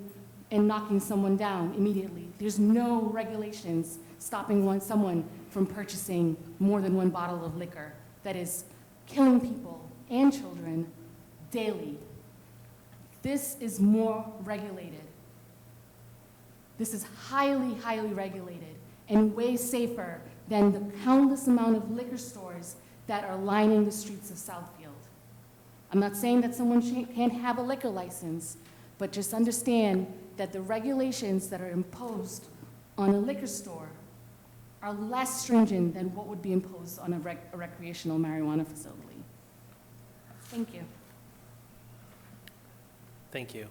knocking someone down immediately. There's no regulations stopping someone from purchasing more than one bottle of liquor that is killing people and children daily. This is more regulated. This is highly, highly regulated and way safer than the countless amount of liquor stores that are lining the streets of Southfield. I'm not saying that someone can't have a liquor license, but just understand that the regulations that are imposed on a liquor store are less stringent than what would be imposed on a recreational marijuana facility. Thank you. Thank you.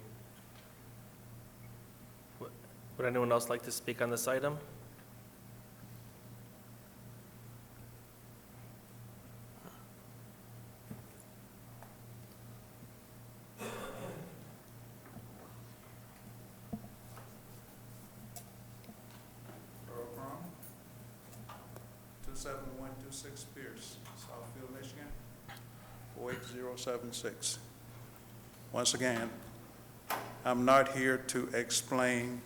Would anyone else like to speak on this item? Earl Crum, 27126 Pierce, Southfield, Michigan, 48076. Once again, I'm not here to explain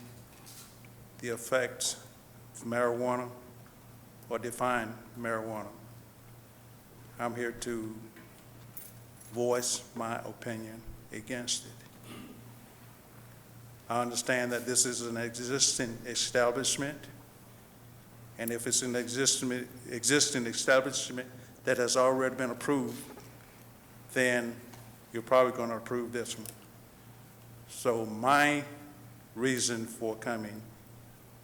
the effects of marijuana or define marijuana. I'm here to voice my opinion against it. I understand that this is an existing establishment, and if it's an existing establishment that has already been approved, then you're probably going to approve this one. So my reason for coming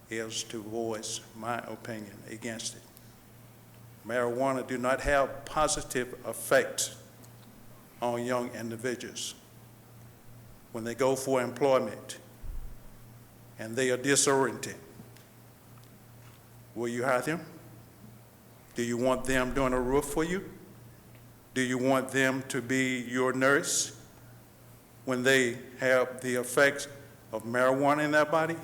is to voice my opinion against it. Marijuana do not have positive effects on young individuals. When they go for employment and they are disoriented, will you hire them? Do you want them doing a roof for you? Do you want them to be your nurse when they have the effects of marijuana in their body?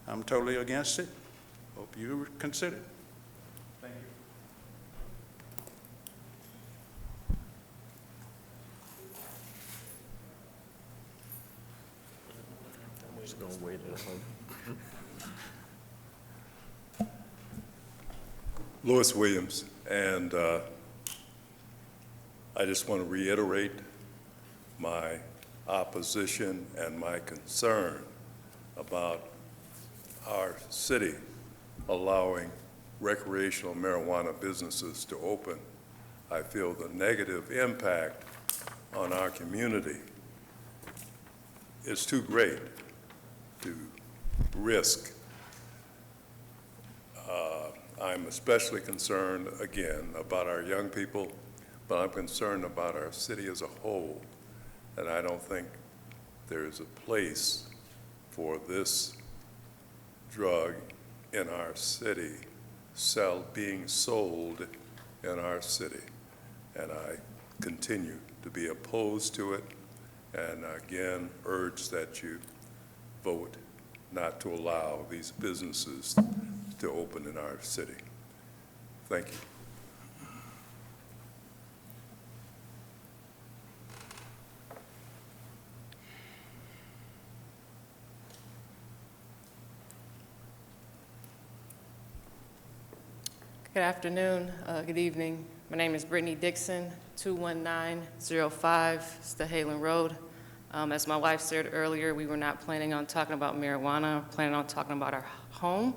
I'm totally against it. Hope you consider it. just gonna wait at home. Lewis Williams, and I just want to reiterate my opposition and my concern about our city allowing recreational marijuana businesses to open. I feel the negative impact on our community is too great to risk. I'm especially concerned, again, about our young people, but I'm concerned about our city as a whole. And I don't think there's a place for this drug in our city being sold in our city. And I continue to be opposed to it, and again urge that you vote not to allow these businesses to open in our city. Thank you. Good afternoon, good evening. My name is Brittany Dixon, 21905 Stahalin Road. As my wife said earlier, we were not planning on talking about marijuana, planning on talking about our home,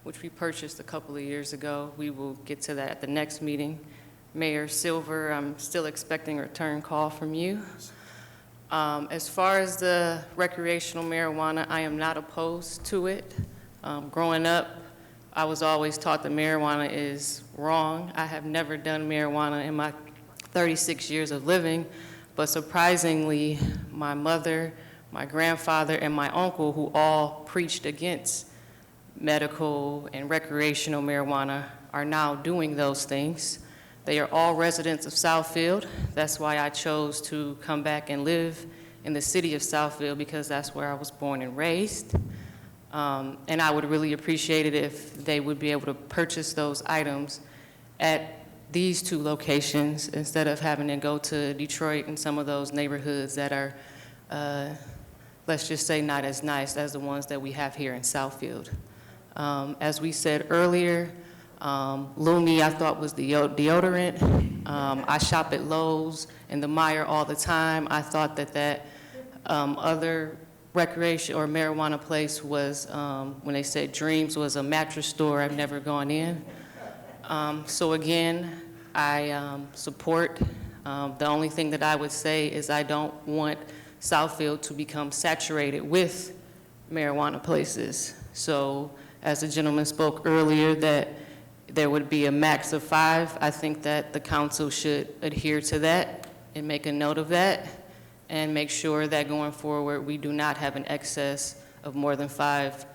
which we purchased a couple of years ago. We will get to that at the next meeting. Mayor Silver, I'm still expecting a return call from you. As far as the recreational marijuana, I am not opposed to it. Growing up, I was always taught that marijuana is wrong. I have never done marijuana in my 36 years of living, but surprisingly, my mother, my grandfather, and my uncle, who all preached against medical and recreational marijuana, are now doing those things. They are all residents of Southfield. That's why I chose to come back and live in the city of Southfield, because that's where I was born and raised. And I would really appreciate it if they would be able to purchase those items at these two locations instead of having to go to Detroit and some of those neighborhoods that are, let's just say, not as nice as the ones that we have here in Southfield. As we said earlier, Lumi I thought was the deodorant. I shop at Lowe's and the Meijer all the time. I thought that other recreation or marijuana place was, when they said Dreams was a mattress store, I've never gone in. So again, I support. The only thing that I would say is I don't want Southfield to become saturated with marijuana places. So as the gentleman spoke earlier that there would be a max of 5, I think that the council should adhere to that and make a note of that, and make sure that going forward, we do not have an excess of more than 5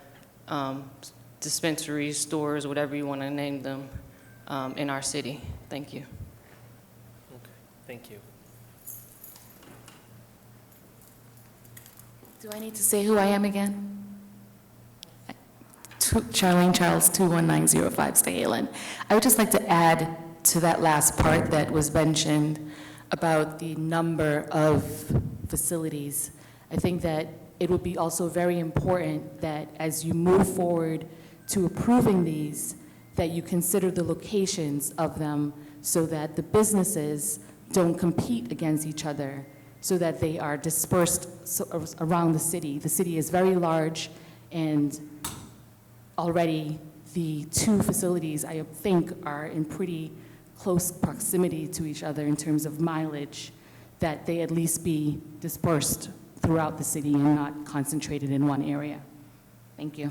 dispensaries, stores, whatever you want to name them, in our city. Thank you. Okay, thank you. Do I need to say who I am again? Charlene Charles, 21905 Stahalin. I would just like to add to that last part that was mentioned about the number of facilities. I think that it would be also very important that as you move forward to approving these, that you consider the locations of them so that the businesses don't compete against each other, so that they are dispersed around the city. The city is very large, and already the 2 facilities, I think, are in pretty close proximity to each other in terms of mileage, that they at least be dispersed throughout the city and not concentrated in one area. Thank you.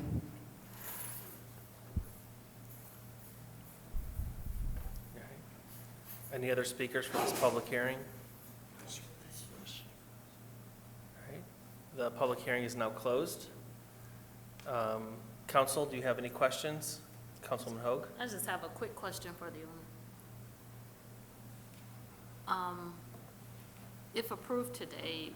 All right. Any other speakers for this public hearing? All right. The public hearing is now closed. Council, do you have any questions? Councilman Hoag? I just have a quick question for the owner. If approved today,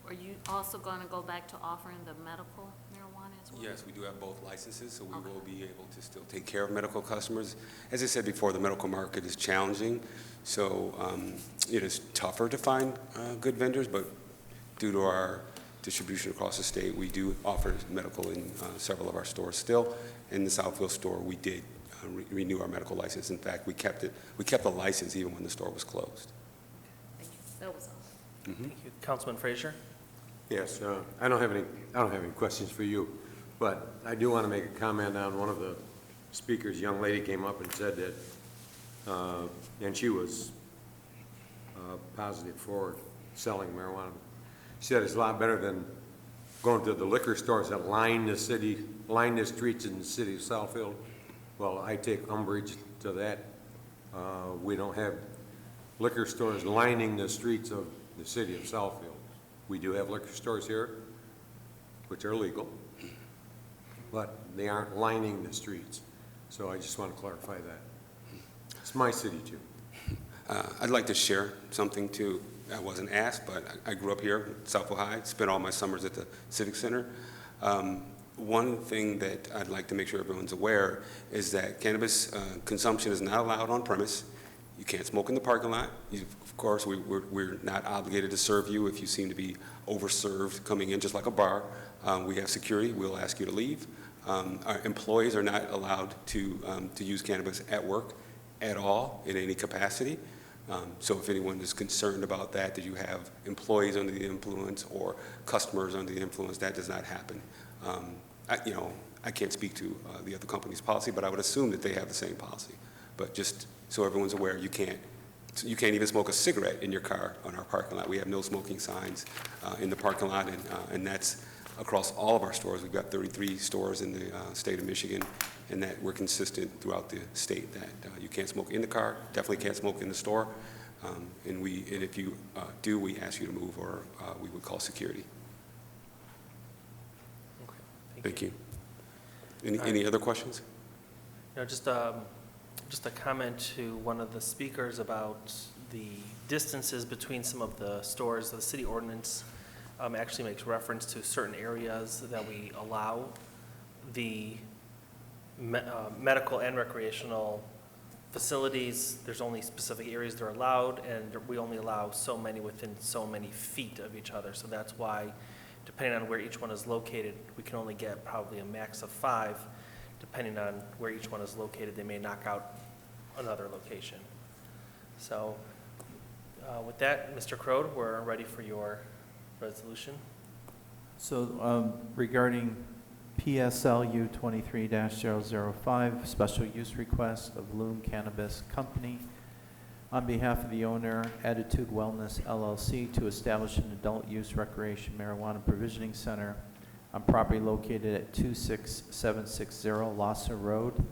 are you also going to go back to offering the medical marijuana as well? Yes, we do have both licenses, so we will be able to still take care of medical customers. As I said before, the medical market is challenging, so it is tougher to find good vendors, but due to our distribution across the state. We do offer medical in several of our stores still. In the Southfield store, we did renew our medical license. In fact, we kept the license even when the store was closed. Thank you. That was all. Mhm. Thank you. Councilman Frazier? Yes, I don't have any questions for you, but I do want to make a comment on one of the speakers. A young lady came up and said that, and she was positive for selling marijuana. She said it's a lot better than going to the liquor stores that line the streets in the city of Southfield. Well, I take umbrage to that. We don't have liquor stores lining the streets of the city of Southfield. We do have liquor stores here, which are legal, but they aren't lining the streets. So I just want to clarify that. It's my city too. I'd like to share something too. I wasn't asked, but I grew up here, Southfield High, spent all my summers at the Civic Center. One thing that I'd like to make sure everyone's aware is that cannabis consumption is not allowed on premise. You can't smoke in the parking lot. Of course, we're not obligated to serve you if you seem to be overserved coming in, just like a bar. We have security. We'll ask you to leave. Our employees are not allowed to use cannabis at work at all in any capacity. So if anyone is concerned about that you have employees under the influence or customers under the influence, that does not happen. I can't speak to the other company's policy, but I would assume that they have the same policy. But just so everyone's aware, you can't even smoke a cigarette in your car on our parking lot. We have no smoking signs in the parking lot, and that's across all of our stores. We've got 33 stores in the state of Michigan, and that we're consistent throughout the state that you can't smoke in the car, definitely can't smoke in the store, and if you do, we ask you to move, or we would call security. Okay, Thank you. Any other questions? Just a comment to one of the speakers about the distances between some of the stores. The city ordinance actually makes reference to certain areas that we allow the medical and recreational facilities. There's only specific areas that are allowed, and we only allow so many within so many feet of each other. So that's why, depending on where each one is located, we can only get probably a max of 5. Depending on where each one is located, they may knock out another location. So with that, Mr. Crode, we're ready for your resolution. So regarding PSLU 23-005, special use request of Loom Cannabis Company, on behalf of the owner, Attitude Wellness LLC, to establish an adult use recreation marijuana provisioning center on property located at 26760 Losser Road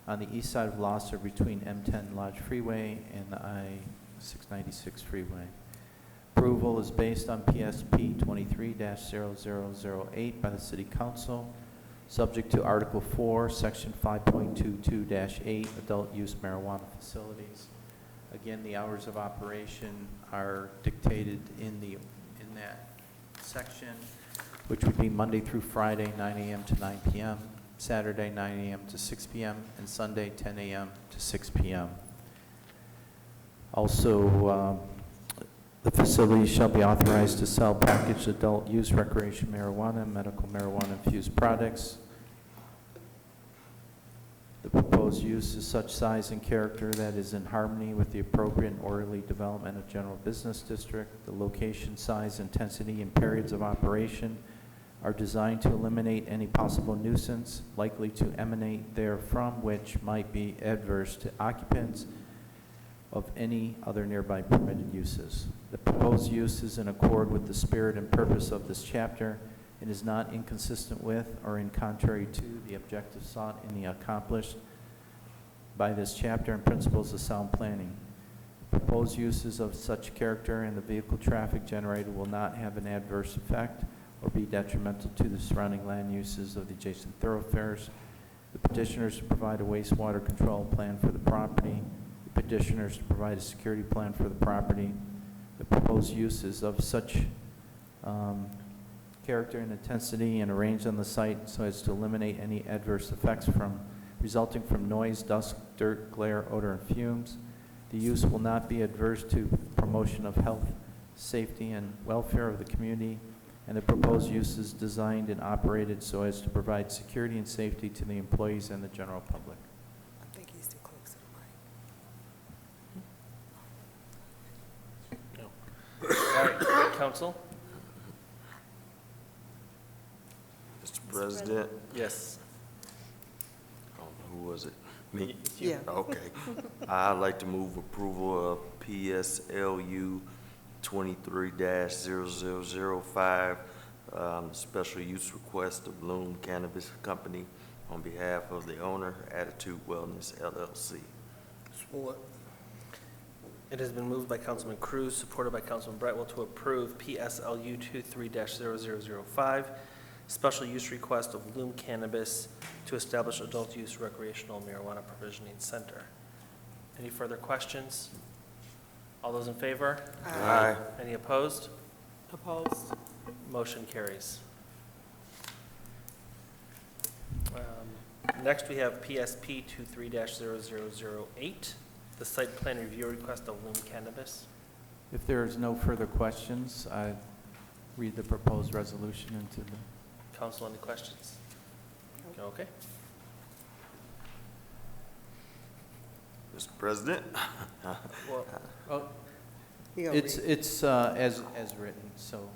on the east side of Losser between M10 Lodge Freeway and the I-696 Freeway. Approval is based on PSP 23-0008 by the City Council, subject to Article 4, Section 5.22-8, adult use marijuana facilities. Again, the hours of operation are dictated in that section, which would be Monday through Friday, 9 a.m. to 9 p.m., Saturday, 9 a.m. to 6 p.m., and Sunday, 10 a.m. to 6 p.m. Also, the facility shall be authorized to sell packaged adult use recreation marijuana and medical marijuana infused products. The proposed use is such size and character that is in harmony with the appropriate and orderly development of general business district. The location, size, intensity, and periods of operation are designed to eliminate any possible nuisance likely to emanate therefrom, which might be adverse to occupants of any other nearby permitted uses. The proposed use is in accord with the spirit and purpose of this chapter and is not inconsistent with or in contrary to the objectives sought in the accomplished by this chapter and principles of sound planning. The proposed uses of such character and the vehicle traffic generated will not have an adverse effect or be detrimental to the surrounding land uses of the adjacent thoroughfares. The petitioners to provide a wastewater control plan for the property. The petitioners to provide a security plan for the property. The proposed uses of such character and intensity and arranged on the site so as to eliminate any adverse effects resulting from noise, dust, dirt, glare, odor, and fumes. The use will not be adverse to promotion of health, safety, and welfare of the community, and the proposed use is designed and operated so as to provide security and safety to the employees and the general public. I think he's too close to the mic. No. All right, council? Mr. President? Yes. Oh, who was it? Me? Yeah. Okay. I'd like to move approval of PSLU 23-0005, special use request of Bloom Cannabis Company on behalf of the owner, Attitude Wellness LLC. Support. It has been moved by Councilman Cruz, supported by Councilman Brightwell, to approve PSLU 23-0005, special use request of Bloom Cannabis to establish adult use recreational marijuana provisioning center. Any further questions? All those in favor? Aye. Any opposed? Opposed? Motion carries. Next, we have PSP 23-0008, the site plan review request of Bloom Cannabis. If there is no further questions, I read the proposed resolution into the... Council, any questions? Okay. Mr. President? Well, It's as written, so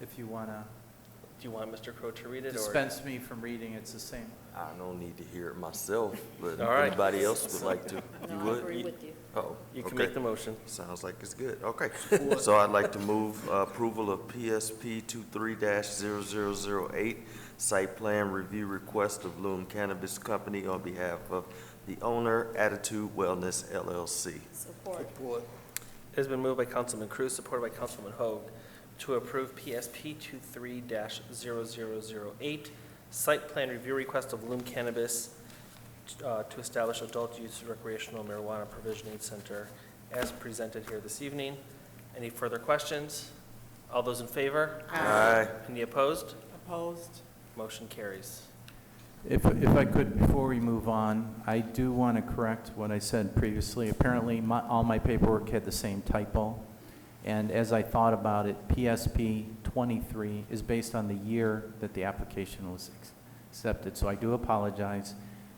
if you want to do you want Mr. Crowe to read it, or? dispense me from reading, it's the same. I don't need to hear it myself, but All if right. anybody else would like to, you No, I would? agree with you. Oh, You can okay. make the motion. Sounds like it's good, okay. So I'd like to move approval of PSP 23-0008, site plan review request of Bloom Cannabis Company on behalf of the owner, Attitude Wellness LLC. Support. Support. It has been moved by Councilman Cruz, supported by Councilman Hoag, to approve PSP 23-0008, site plan review request of Bloom Cannabis to establish adult use recreational marijuana provisioning center as presented here this evening. Any further questions? All those in favor? Aye. Any opposed? Opposed? Motion carries. If I could, before we move on, I do want to correct what I said previously. Apparently, all my paperwork had the same typo. And as I thought about it, PSP 23 is based on the year that the application was accepted. So I do apologize.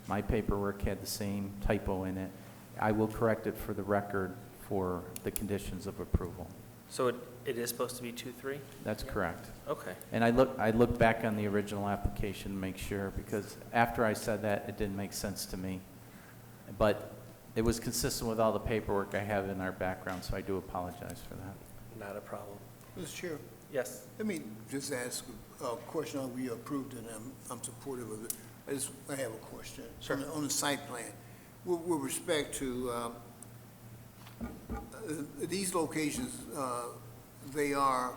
My paperwork had the same typo in it. I will correct it for the record for the conditions of approval. So it is supposed to be 2-3? That's correct. Okay. And I looked back on the original application to make sure, because after I said that, it didn't make sense to me. But it was consistent with all the paperwork I have in our background, so I do apologize for that. Not a problem. Mr. Chair, Yes. let me just ask a question. We approved it, and I'm supportive of it. I have a question. Sure. On the site plan, with respect to these locations, they are,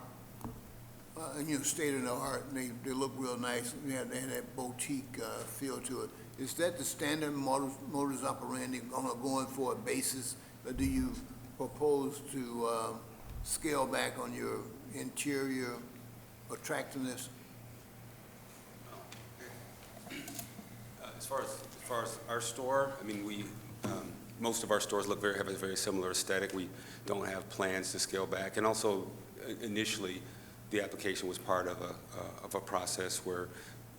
state of the art, and they look real nice. They have that boutique feel to it. Is that the standard modus operandi on a going forward basis, or do you propose to scale back on your interior attractiveness? As far as our store, I mean, most of our stores have a very similar aesthetic. We don't have plans to scale back. And also, initially, the application was part of a process where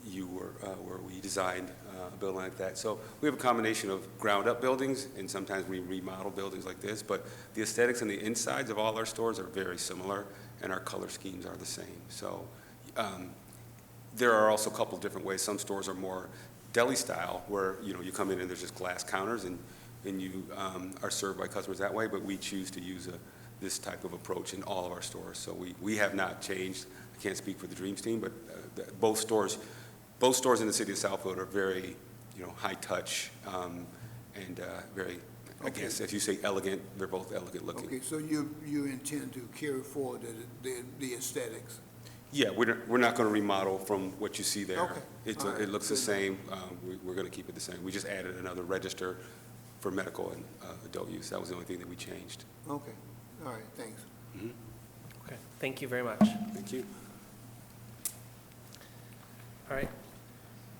we designed a building like that. So we have a combination of ground-up buildings, and sometimes we remodel buildings like this, but the aesthetics and the insides of all our stores are very similar, and our color schemes are the same. So there are also a couple different ways. Some stores are more deli style, where you come in and there's just glass counters, and you are served by customers that way, but we choose to use this type of approach in all of our stores. So we have not changed. I can't speak for the Dreams team, but both stores in the city of Southfield are very, high touch and very, I guess, if you say elegant, they're both elegant looking. Okay, so you intend to carry forward the aesthetics? Yeah, we're not going to remodel from what you see there. Okay. All right. It looks the same. We're going to keep it the same. We just added another register for medical and adult use. That was the only thing that we changed. Okay, all right, thanks. Mm-hmm. Okay. Thank you very much. Thank you. All right.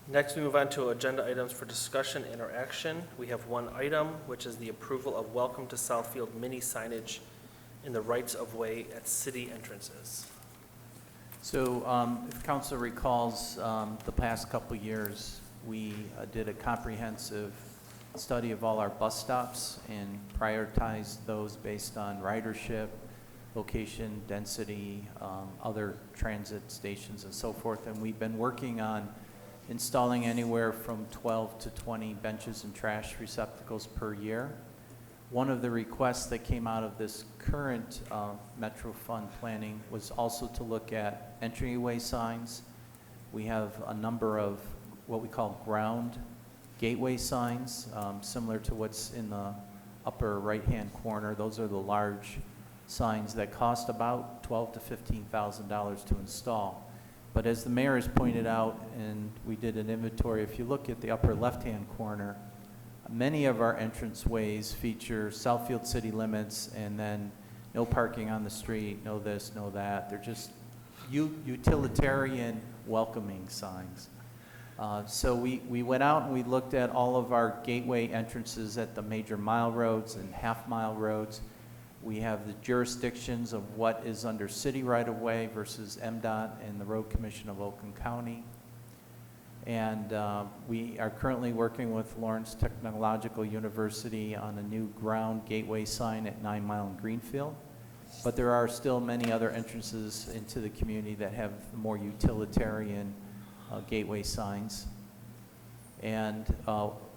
Next, we move on to agenda items for discussion and or action. We have one item, which is the approval of Welcome to Southfield mini signage in the rights of way at city entrances. So if council recalls, the past couple years, we did a comprehensive study of all our bus stops and prioritized those based on ridership, location, density, other transit stations and so forth. And we've been working on installing anywhere from 12 to 20 benches and trash receptacles per year. One of the requests that came out of this current Metro Fund planning was also to look at entryway signs. We have a number of what we call ground gateway signs, similar to what's in the upper right-hand corner. Those are the large signs that cost about $12,000 to $15,000 to install. But as the mayor has pointed out, and we did an inventory, if you look at the upper left-hand corner, many of our entranceways feature Southfield city limits and then no parking on the street, no this, no that. They're just utilitarian welcoming signs. So we went out and we looked at all of our gateway entrances at the major mile roads and half-mile roads. We have the jurisdictions of what is under city right-of-way versus MDOT and the Road Commission of Oakland County. And we are currently working with Lawrence Technological University on a new ground gateway sign at 9 Mile and Greenfield. But there are still many other entrances into the community that have more utilitarian gateway signs. And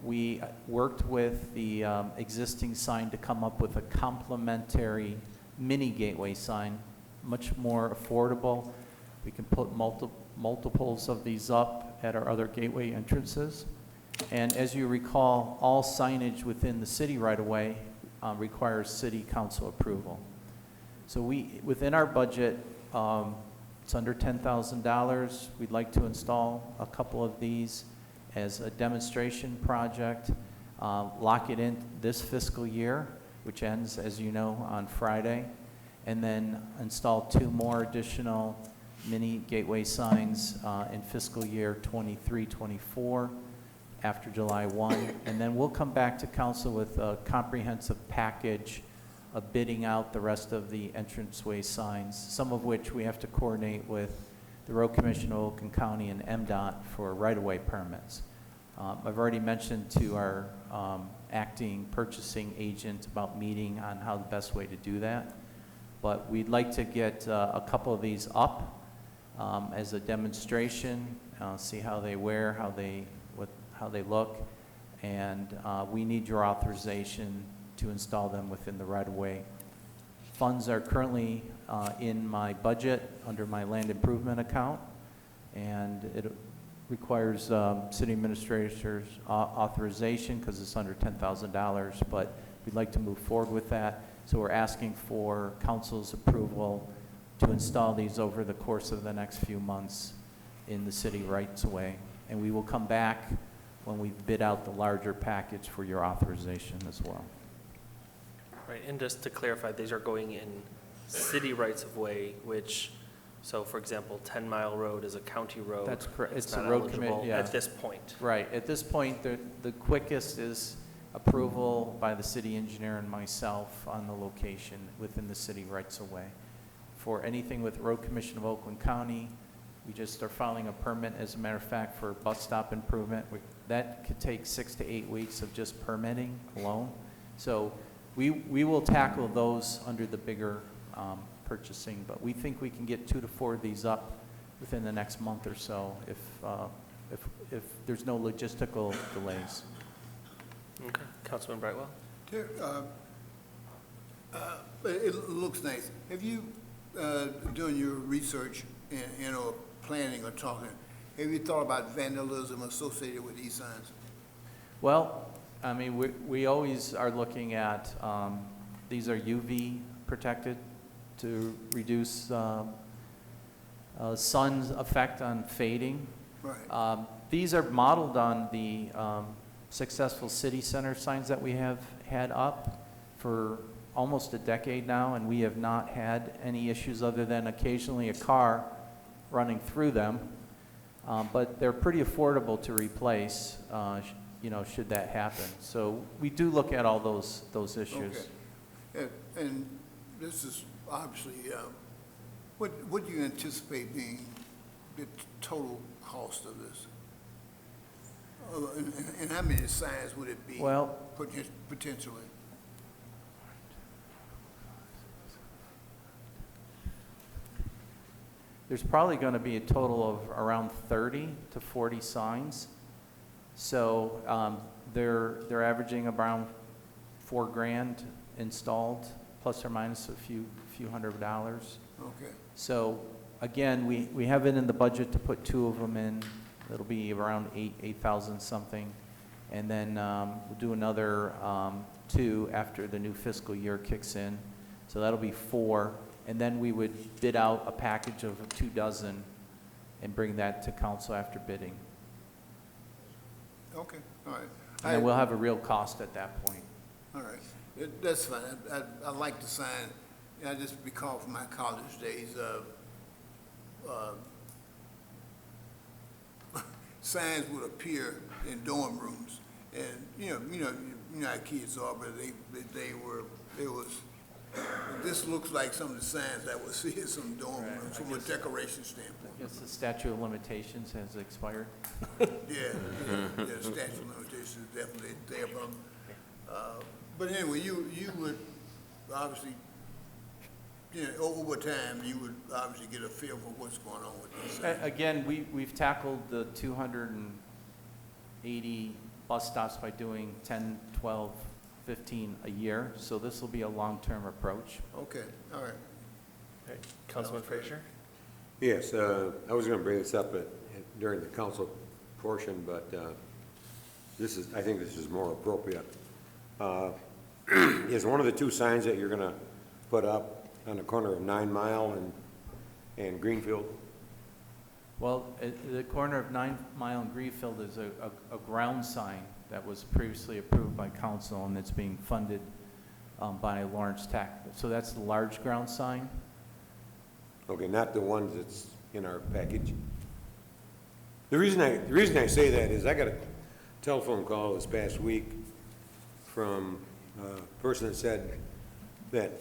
we worked with the existing sign to come up with a complementary mini gateway sign, much more affordable. We can put multiples of these up at our other gateway entrances. And as you recall, all signage within the city right-of-way requires city council approval. So within our budget, it's under $10,000. We'd like to install a couple of these as a demonstration project, lock it in this fiscal year, which ends, as you know, on Friday, and then install 2 more additional mini gateway signs in fiscal year 23-24 after July 1. And then we'll come back to council with a comprehensive package of bidding out the rest of the entranceway signs, some of which we have to coordinate with the Road Commission of Oakland County and MDOT for right-of-way permits. I've already mentioned to our acting purchasing agent about meeting on how the best way to do that. But we'd like to get a couple of these up as a demonstration, see how they wear, how they look, and we need your authorization to install them within the right-of-way. Funds are currently in my budget under my land improvement account, and it requires city administrator's authorization because it's under $10,000, but we'd like to move forward with that. So we're asking for council's approval to install these over the course of the next few months in the city rights-of-way. And we will come back when we bid out the larger package for your authorization as well. Right, and just to clarify, these are going in city rights-of-way, which, so for example, 10 Mile Road is a county road. That's correct. It's not the road eligible committee, yeah. at this point. Right. At this point, the quickest is approval by the city engineer and myself on the location within the city rights-of-way. For anything with Road Commission of Oakland County, we just are filing a permit, as a matter of fact, for bus stop improvement. That could take 6 to 8 weeks of just permitting alone. So we will tackle those under the bigger purchasing, but we think we can get 2 to 4 of these up within the next month or so if there's no logistical delays. Okay, Councilman Brightwell? It looks nice. Have you, doing your research and or planning or talking, have you thought about vandalism associated with these signs? Well, I mean, we always are looking at, these are UV protected to reduce sun's effect on fading. Right. These are modeled on the successful city center signs that we have had up for almost a decade now, and we have not had any issues other than occasionally a car running through them. But they're pretty affordable to replace, should that happen. So we do look at all those issues. Okay. And this is obviously What do you anticipate being the total cost of this? And how many signs would it be? Well- Potentially? There's probably going to be a total of around 30 to 40 signs. So they're averaging around $4,000 installed, plus or minus a few $100s. Okay. So again, we have it in the budget to put 2 of them in. It'll be around 8,000 something. And then we'll do another 2 after the new fiscal year kicks in. So that'll be 4. And then we would bid out a package of 24 and bring that to council after bidding. Okay, all right. And then we'll have a real cost at that point. All right, that's fine. I like the sign. I just recall from my college days, signs would appear in dorm rooms, and you know how kids are, but it was. This looks like some of the signs that we'll see in some dorm rooms from a decoration standpoint. I guess the statute of limitations has expired. Yeah, statute of limitations is definitely there, but anyway, you would obviously, over time, you would obviously get a feel for what's going on with these signs. Again, we've tackled the 280 bus stops by doing 10, 12, 15 a year, so this will be a long-term approach. Okay, all right. Okay. Councilman Frazier? Yes, I was going to bring this up during the council portion, but I think this is more appropriate. Is one of the 2 signs that you're going to put up on the corner of 9 Mile and Greenfield? Well, at the corner of 9 Mile and Greenfield is a ground sign that was previously approved by council, and it's being funded by Lawrence Tech. So that's the large ground sign. Okay, not the ones that's in our package. The reason I say that is I got a telephone call this past week from a person that said that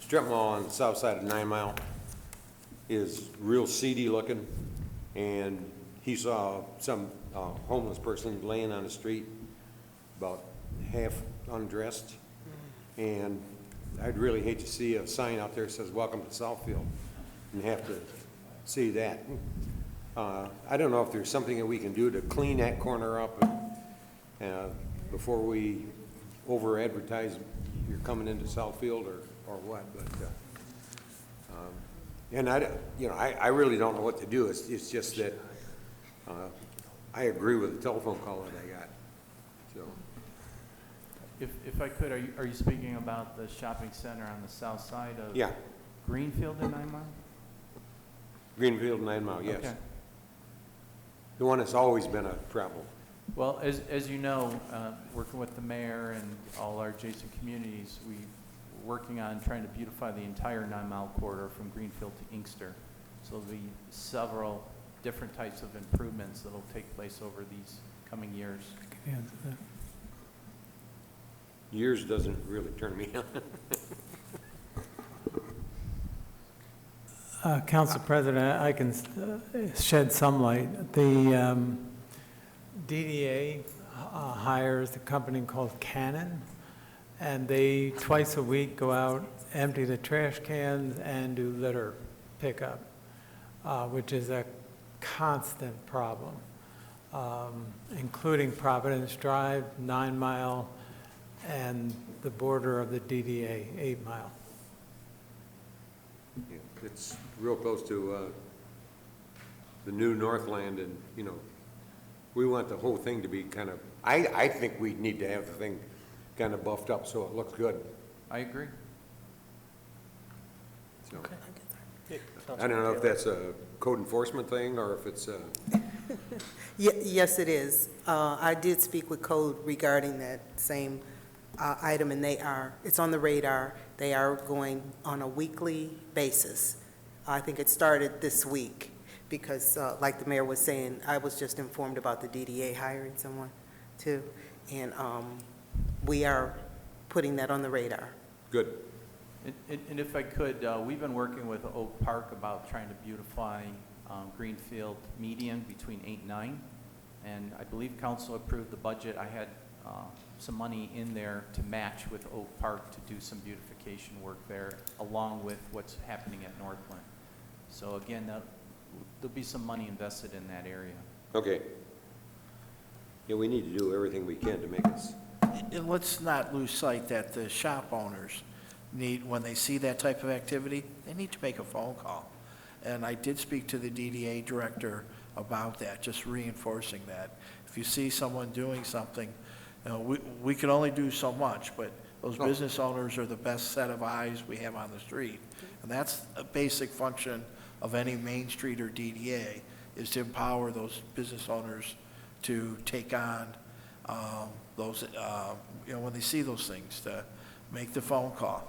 strip mall on the south side of 9 Mile is real seedy looking, and he saw some homeless person laying on the street, about half undressed, and I'd really hate to see a sign out there that says, "Welcome to Southfield," and have to see that. I don't know if there's something that we can do to clean that corner up before we over-advertise you're coming into Southfield or what, but, and I really don't know what to do. It's just that I agree with the telephone call that I got, so. If I could, are you speaking about the shopping center on the south side of Yeah. Greenfield and 9 Mile? Greenfield, 9 Mile, yes. Okay. The one that's always been a problem. Well, as you know, working with the mayor and all our adjacent communities, we're working on trying to beautify the entire 9 Mile corridor from Greenfield to Inkster. So there'll be several different types of improvements that'll take place over these coming years. Years doesn't really turn me on. Council President, I can shed some light. The DDA hires a company called Cannon, and they twice a week go out, empty the trash cans, and do litter pickup, which is a constant problem, including Providence Drive, 9 Mile, and the border of the DDA, 8 Mile. Yeah, it's real close to the new Northland, and, we want the whole thing to be kind of, I think we need to have the thing kind of buffed up so it looks good. I agree. So, I don't know if that's a code enforcement thing or if it's Yes, it is. I did speak with code regarding that same item, and it's on the radar. They are going on a weekly basis. I think it started this week because, like the mayor was saying, I was just informed about the DDA hiring someone too, and we are putting that on the radar. good. And if I could, we've been working with Oak Park about trying to beautify Greenfield median between 8 and 9. And I believe council approved the budget. I had some money in there to match with Oak Park to do some beautification work there, along with what's happening at Northland. So again, there'll be some money invested in that area. Okay. Yeah, we need to do everything we can to make us. And let's not lose sight that the shop owners need, when they see that type of activity, they need to make a phone call. And I did speak to the DDA director about that, just reinforcing that. If you see someone doing something, you know, we can only do so much, but those business owners are the best set of eyes we have on the street. And that's a basic function of any Main Street or DDA, is to empower those business owners to take on those, you know, when they see those things, to make the phone call.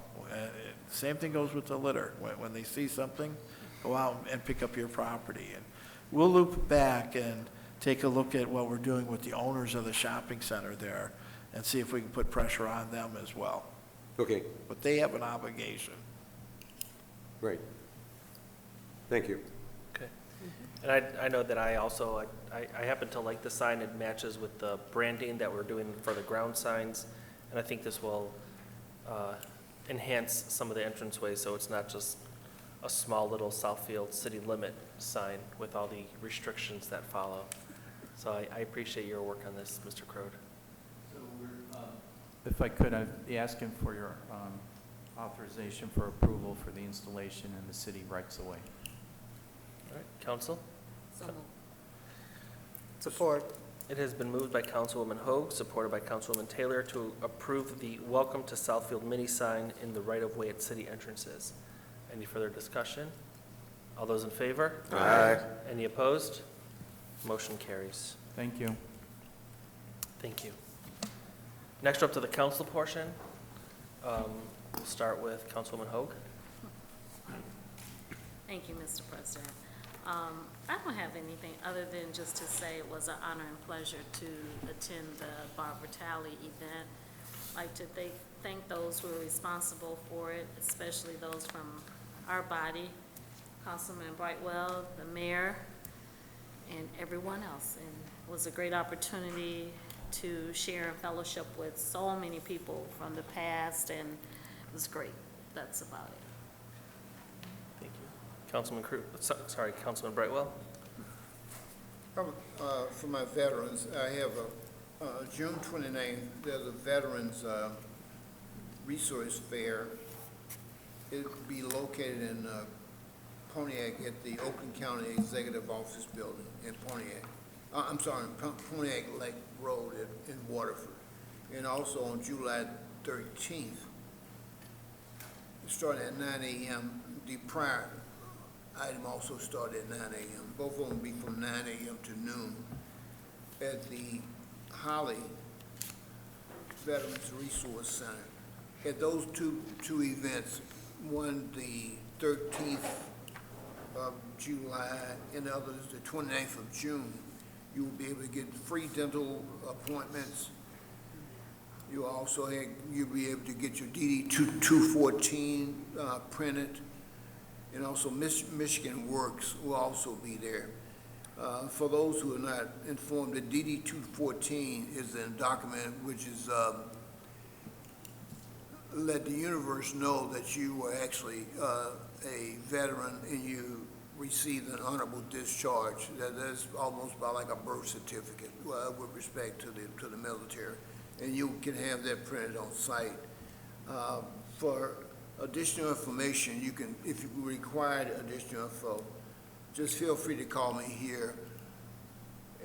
Same thing goes with the litter. When they see something, go out and pick up your property. And we'll loop back and take a look at what we're doing with the owners of the shopping center there and see if we can put pressure on them as well. Okay. But they have an obligation. Right. Thank you. Okay. And I know that I also, I happen to like the sign. It matches with the branding that we're doing for the ground signs. And I think this will enhance some of the entranceways, so it's not just a small little Southfield city limit sign with all the restrictions that follow. So I appreciate your work on this, Mr. Crode. So if I could, I'd be asking for your authorization for approval for the installation in the city rights of way. All right, council? Support. It has been moved by Councilwoman Hoag, supported by Councilwoman Taylor, to approve the Welcome to Southfield mini sign in the right-of-way at city entrances. Any further discussion? All those in favor? Aye. Any opposed? Motion carries. Thank you. Thank you. Next up to the council portion. We'll start with Councilwoman Hoag. Thank you, Mr. President. I don't have anything other than just to say it was an honor and pleasure to attend the Barbara Talley event. I'd like to thank those who are responsible for it, especially those from our body, Councilman Brightwell, the mayor, and everyone else. And it was a great opportunity to share and fellowship with so many people from the past, and it was great. That's about it. Councilman Councilman Brightwell. For my veterans, I have June 29th, there's a Veterans Resource Fair. It'll be located in Pontiac at the Oakland County Executive Office Building in Pontiac. I'm sorry, Pontiac Lake Road in Waterford. And also on July 13th, starting at 9 a.m., the prior item also started at 9 a.m. Both of them will be from 9 a.m. to noon at the Holly Veterans Resource Center. At those two events, one the 13th of July and the other is the 29th of June, you will be able to get free dental appointments. You'll be able to get your DD 214 printed. And also Michigan Works will also be there. For those who are not informed, the DD 214 is a document which is let the universe know that you were actually a veteran and you received an honorable discharge. That's almost about like a birth certificate with respect to the military. And you can have that printed on site. For additional information, you can, if you require additional info, just feel free to call me here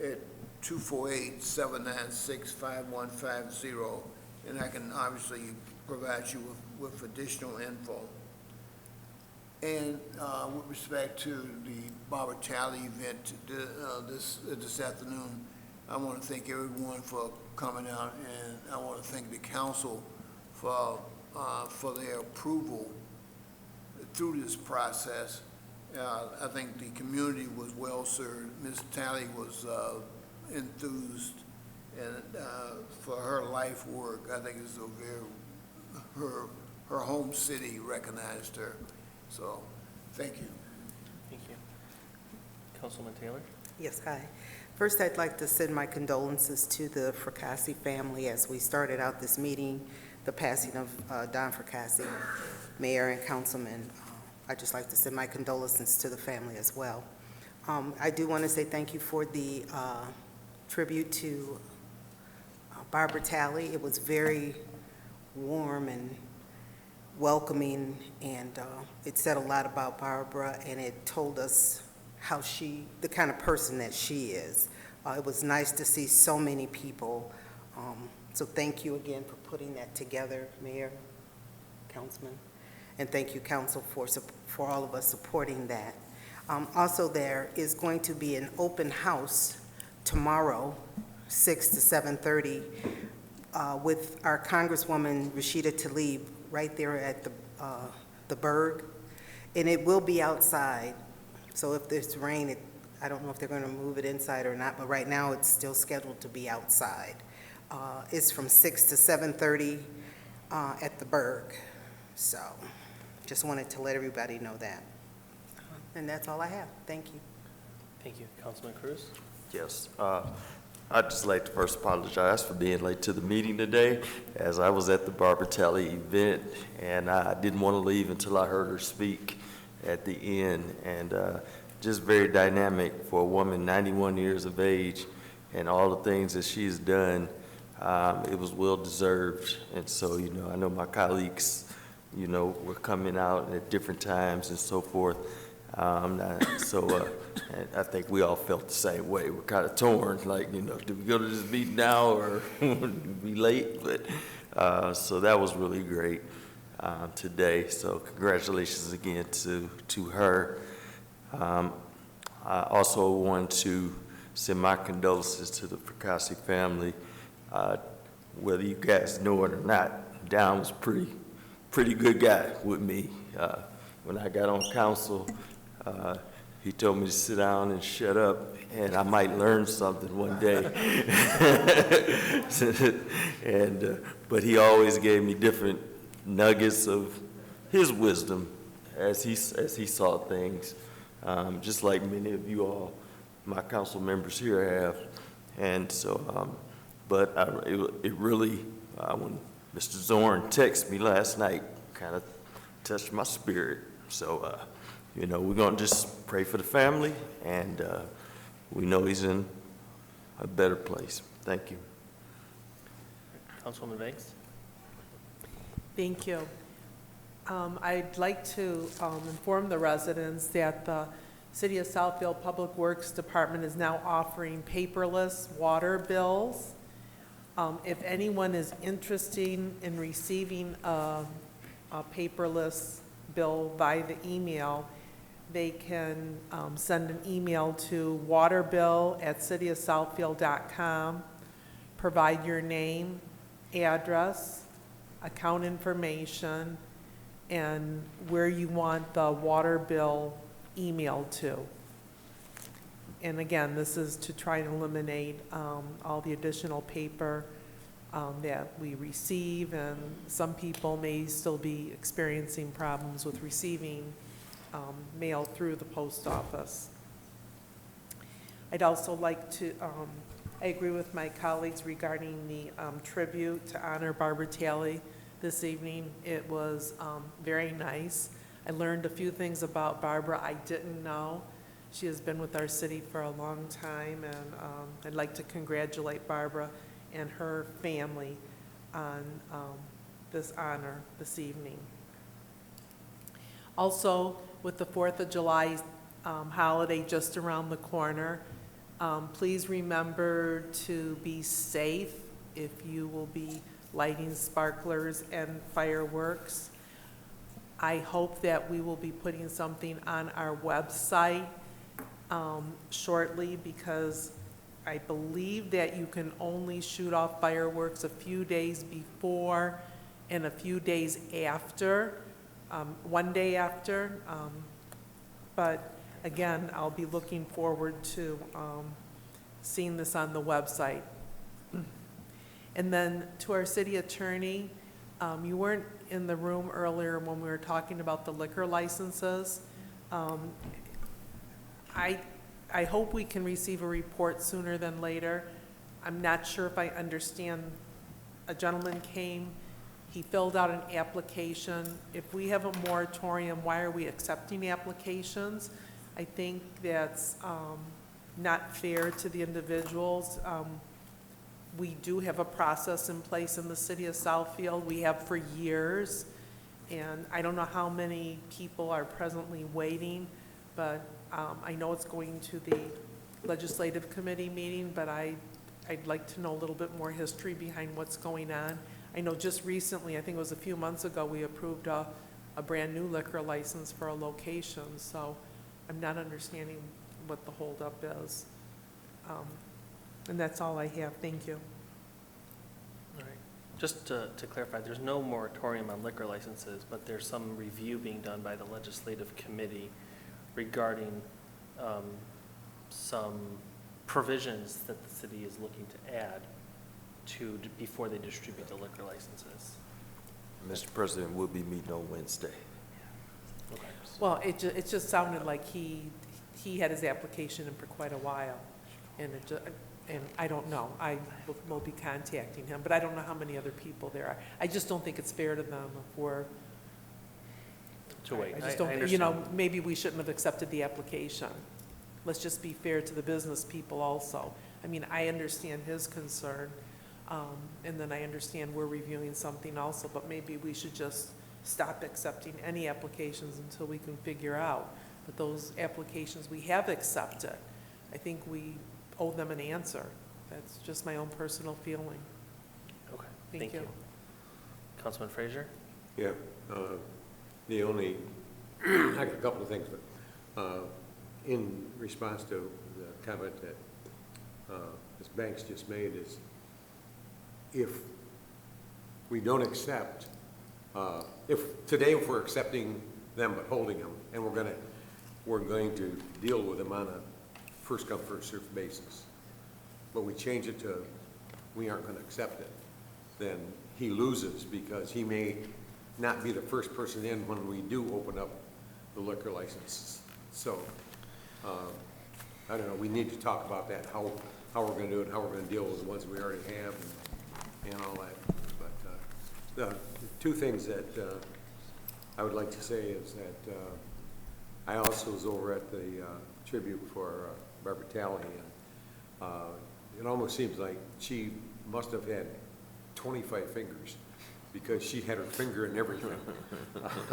at 248-796-5150, and I can obviously provide you with additional info. And with respect to the Barbara Talley event this afternoon, I want to thank everyone for coming out, and I want to thank the council for their approval through this process. I think the community was well served. Ms. Talley was enthused, and for her life work, I think it's her her home city recognized her. So, thank you. Thank you. Councilman Taylor? Yes, hi. First, I'd like to send my condolences to the Fracassi family as we started out this meeting, the passing of Don Fracassi, mayor and councilman. I'd just like to send my condolences to the family as well. I do want to say thank you for the tribute to Barbara Talley. It was very warm and welcoming, and it said a lot about Barbara, and it told us how the kind of person that she is. It was nice to see so many people. So thank you again for putting that together, Mayor, Councilman, and thank you, Council, for all of us supporting that. Also, there is going to be an open house tomorrow, 6 to 7:30, with our Congresswoman Rashida Tlaib right there at the Berg, and it will be outside. So if there's rain, I don't know if they're going to move it inside or not, but right now it's still scheduled to be outside. It's from 6 to 7:30 at the Berg. So just wanted to let everybody know that. And that's all I have. Thank you. Thank you. Councilman Cruz? Yes. I'd just like to first apologize for being late to the meeting today, as I was at the Barbara Talley event, and I didn't want to leave until I heard her speak at the end. And just very dynamic for a woman 91 years of age, and all the things that she's done. It was well-deserved. And so, I know my colleagues, were coming out at different times and so forth. And I think we all felt the same way. We're kind of torn, like, do we go to this meeting now or be late? But so that was really great today. So congratulations again to her. I also want to send my condolences to the Fracassi family. Whether you guys know it or not, Don was pretty good guy with me. When I got on council, he told me to sit down and shut up, and I might learn something one day. But he always gave me different nuggets of his wisdom as he saw things, just like many of you all, my council members here have. And so, but it really, when Mr. Zorn texted me last night, kind of touched my spirit. So, we're going to just pray for the family, and we know he's in a better place. Thank you. Councilwoman Banks? Thank you. I'd like to inform the residents that the City of Southfield Public Works Department is now offering paperless water bills. If anyone is interested in receiving a paperless bill by the email, they can send an email to waterbill@cityofsouthfield.com, provide your name, address, account information, and where you want the water bill emailed to. And again, this is to try and eliminate all the additional paper that we receive, and some people may still be experiencing problems with receiving mail through the post office. I'd also like to, I agree with my colleagues regarding the tribute to honor Barbara Talley this evening. It was very nice. I learned a few things about Barbara I didn't know. She has been with our city for a long time, and I'd like to congratulate Barbara and her family on this honor this evening. Also, with the 4th of July holiday just around the corner, please remember to be safe if you will be lighting sparklers and fireworks. I hope that we will be putting something on our website shortly, because I believe that you can only shoot off fireworks a few days before and a few days after, one day after. But again, I'll be looking forward to seeing this on the website. And then to our city attorney, You weren't in the room earlier when we were talking about the liquor licenses. I hope we can receive a report sooner than later. I'm not sure if I understand. A gentleman came, he filled out an application. If we have a moratorium, why are we accepting applications? I think that's not fair to the individuals. We do have a process in place in the city of Southfield. We have for years. And I don't know how many people are presently waiting, but I know it's going to the legislative committee meeting, but I'd like to know a little bit more history behind what's going on. I know just recently, I think it was a few months ago, we approved a brand-new liquor license for a location, so I'm not understanding what the holdup is. And that's all I have. Thank you. All right. Just to clarify, there's no moratorium on liquor licenses, but there's some review being done by the legislative committee regarding some provisions that the city is looking to add to before they distribute the liquor licenses. Mr. President, we'll be meeting on Wednesday. Okay. Well, it just sounded like he had his application in for quite a while, and and I don't know. I will be contacting him, but I don't know how many other people there are. I just don't think it's fair to them if we're. To wait. I just don't, you know, maybe we shouldn't have accepted the application. Let's just be fair to the business people also. I mean, I understand his concern, and then I understand we're reviewing something also, but maybe we should just stop accepting any applications until we can figure out. But those applications we have accepted, I think we owe them an answer. That's just my own personal feeling. Okay, Thank you. Councilman Frazier? Yeah, the only, I got a couple of things, but in response to the comment that Ms. Banks just made is, if we don't accept, if we're accepting them but holding them, and we're going to deal with them on a first come, first served basis, but we change it to we aren't going to accept it, then he loses because he may not be the first person in when we do open up the liquor license. So, I don't know, we need to talk about that, how we're going to do it, how we're going to deal with the ones we already have and all that. But the two things that I would like to say is that I also was over at the tribute for Barbara Talley, and it almost seems like she must have had 25 fingers because she had her finger in everything.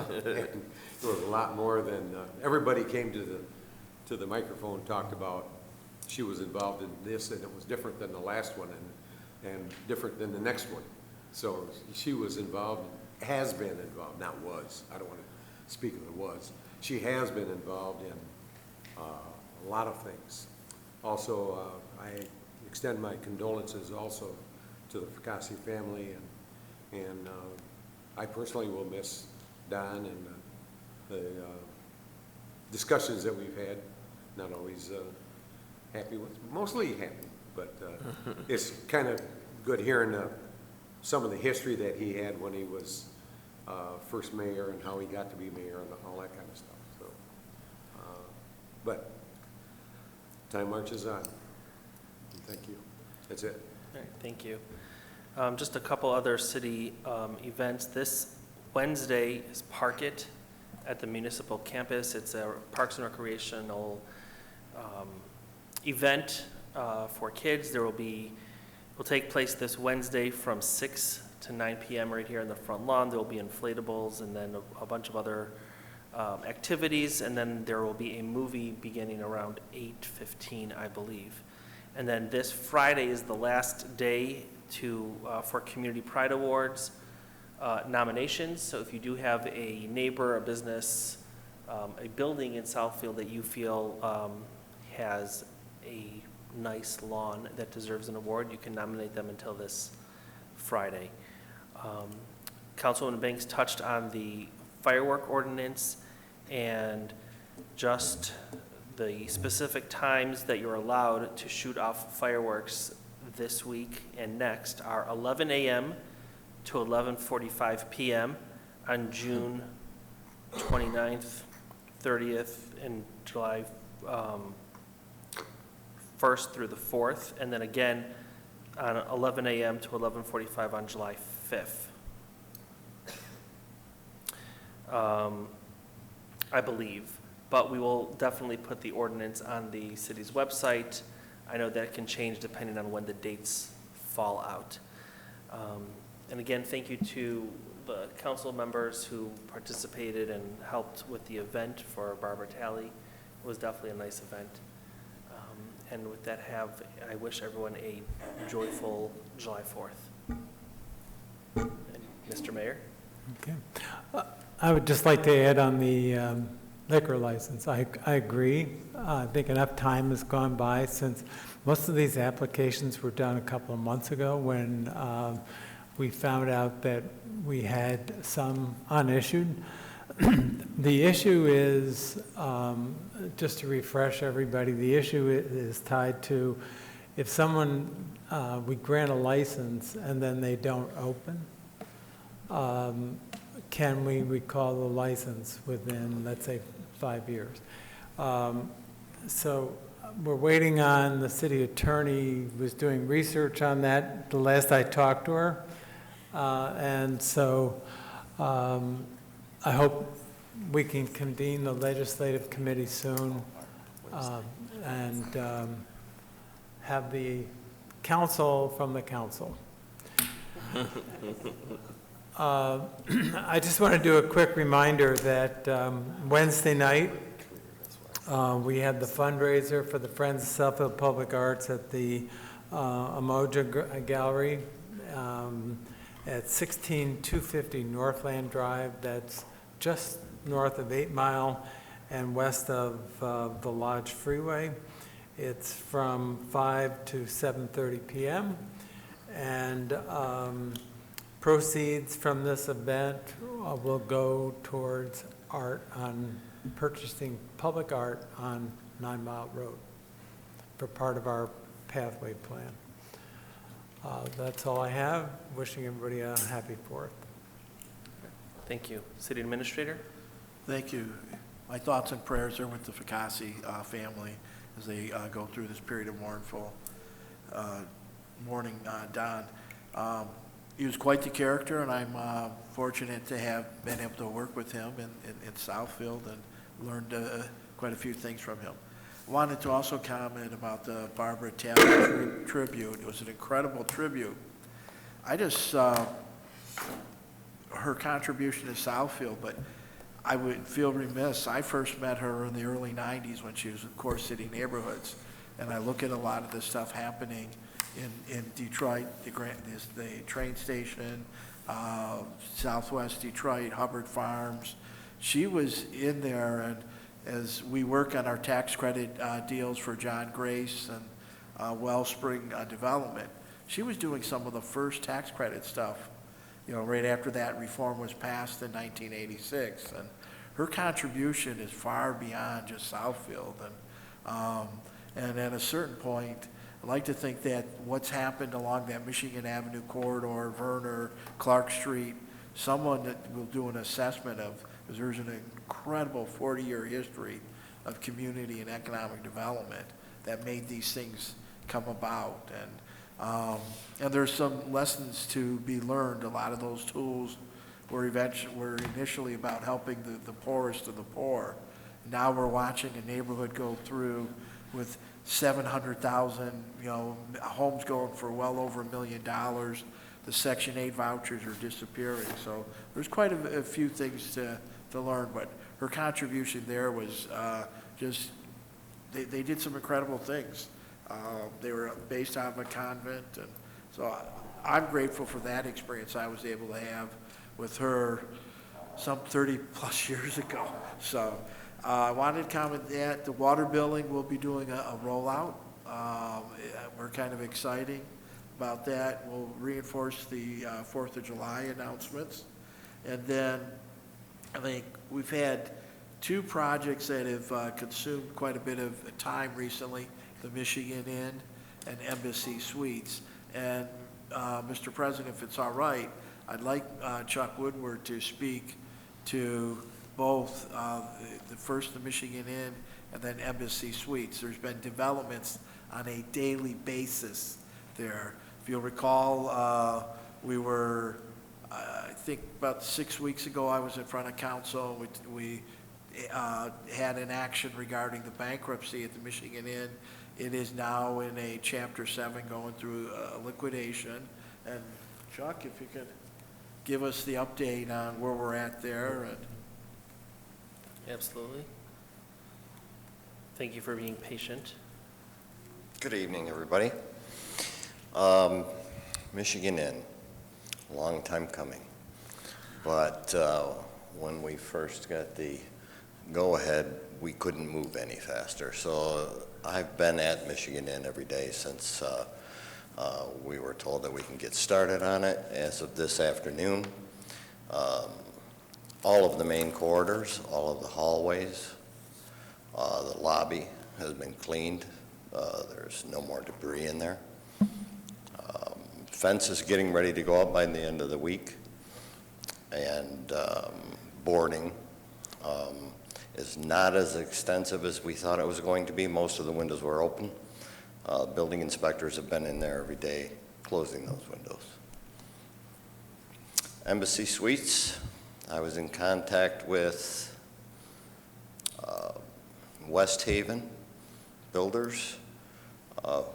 And there was a lot more than everybody came to the microphone and talked about. She was involved in this, and it was different than the last one, and different than the next one. So she was involved, has been involved, not was. I don't want to speak of it was. She has been involved in a lot of things. Also, I extend my condolences also to the Fracassi family, and I personally will miss Don and the discussions that we've had. Not always happy with, mostly happy, but it's kind of good hearing some of the history that he had when he was first mayor and how he got to be mayor and all that kind of stuff. So, but time marches on. Thank you. That's it. All right, thank you. Just a couple other city events. This Wednesday is Park It at the municipal campus. It's a Parks and Recreational event for kids. Will take place this Wednesday from 6 to 9 p.m. right here in the front lawn. There will be inflatables and then a bunch of other activities, and then there will be a movie beginning around 8:15, I believe. And then this Friday is the last day for Community Pride Awards nominations. So if you do have a neighbor, a business, a building in Southfield that you feel has a nice lawn that deserves an award, you can nominate them until this Friday. Councilwoman Banks touched on the firework ordinance, and just the specific times that you're allowed to shoot off fireworks this week and next are 11 a.m. to 11:45 PM on June 29th, 30th, and July 1st through the 4th, and then again on 11 a.m. to 11:45 on July 5th. I believe, but we will definitely put the ordinance on the city's website. I know that can change depending on when the dates fall out. And again, thank you to the council members who participated and helped with the event for Barbara Talley. It was definitely a nice event. And with that, I wish everyone a joyful July 4th. And Mr. Mayor? Okay. I would just like to add on the liquor license. I agree. I think enough time has gone by since most of these applications were done a couple of months ago when we found out that we had some unissued. The issue is, just to refresh everybody, the issue is tied to if someone, we grant a license and then they don't open, can we recall the license within, let's say, 5 years? So we're waiting on, the city attorney was doing research on that the last I talked to her. And so I hope we can convene the legislative committee soon and have the counsel from the council. I just want to do a quick reminder that Wednesday night, we had the fundraiser for the Friends of Southfield Public Arts at the Umoja Gallery at 16250 Northland Drive. That's just north of 8 Mile and west of the Lodge Freeway. It's from 5 to 7:30 p.m. And proceeds from this event will go towards purchasing public art on 9 Mile Road for part of our pathway plan. That's all I have. Wishing everybody a happy 4th. Thank you. City Administrator? Thank you. My thoughts and prayers are with the Ficassi family as they go through this period of mournful mourning Don. He was quite the character, and I'm fortunate to have been able to work with him in Southfield and learned quite a few things from him. I wanted to also comment about the Barbara Talley tribute. It was an incredible tribute. I just, her contribution to Southfield, but I would feel remiss. I first met her in the early 90s when she was with Core City Neighborhoods, and I look at a lot of the stuff happening in Detroit, the train station, Southwest Detroit, Hubbard Farms. She was in there, and as we work on our tax credit deals for John Grace and Wellspring Development, she was doing some of the first tax credit stuff, right after that reform was passed in 1986. And her contribution is far beyond just Southfield. And at a certain point, I like to think that what's happened along that Michigan Avenue corridor, Verner, Clark Street, someone that will do an assessment of, because there's an incredible 40-year history of community and economic development that made these things come about. And there's some lessons to be learned. A lot of those tools were initially about helping the poorest of the poor. Now we're watching a neighborhood go through with 700,000, homes going for well over $1 million. The Section 8 vouchers are disappearing. So there's quite a few things to learn, but her contribution there was just, they did some incredible things. They were based out of a convent, and so I'm grateful for that experience I was able to have with her some 30 plus years ago. So I wanted to comment that the water billing will be doing a rollout. We're kind of exciting about that. We'll reinforce the 4th of July announcements. And then I think we've had 2 projects that have consumed quite a bit of time recently, the Michigan Inn and Embassy Suites. And Mr. President, if it's all right, I'd like Chuck Woodward to speak to both the Michigan Inn and then Embassy Suites. There's been developments on a daily basis there. If you'll recall, we were, I think about 6 weeks ago, I was in front of council. We had an action regarding the bankruptcy at the Michigan Inn. It is now in a Chapter 7 going through liquidation. And Chuck, if you could give us the update on where we're at there. Absolutely. Thank you for being patient. Good evening, everybody. Michigan Inn, long time coming. But when we first got the go-ahead, we couldn't move any faster. So I've been at Michigan Inn every day since we were told that we can get started on it as of this afternoon. All of the main corridors, all of the hallways, the lobby has been cleaned. There's no more debris in there. Fence is getting ready to go up by the end of the week. And boarding is not as extensive as we thought it was going to be. Most of the windows were open. Building inspectors have been in there every day closing those windows. Embassy Suites, I was in contact with West Haven Builders,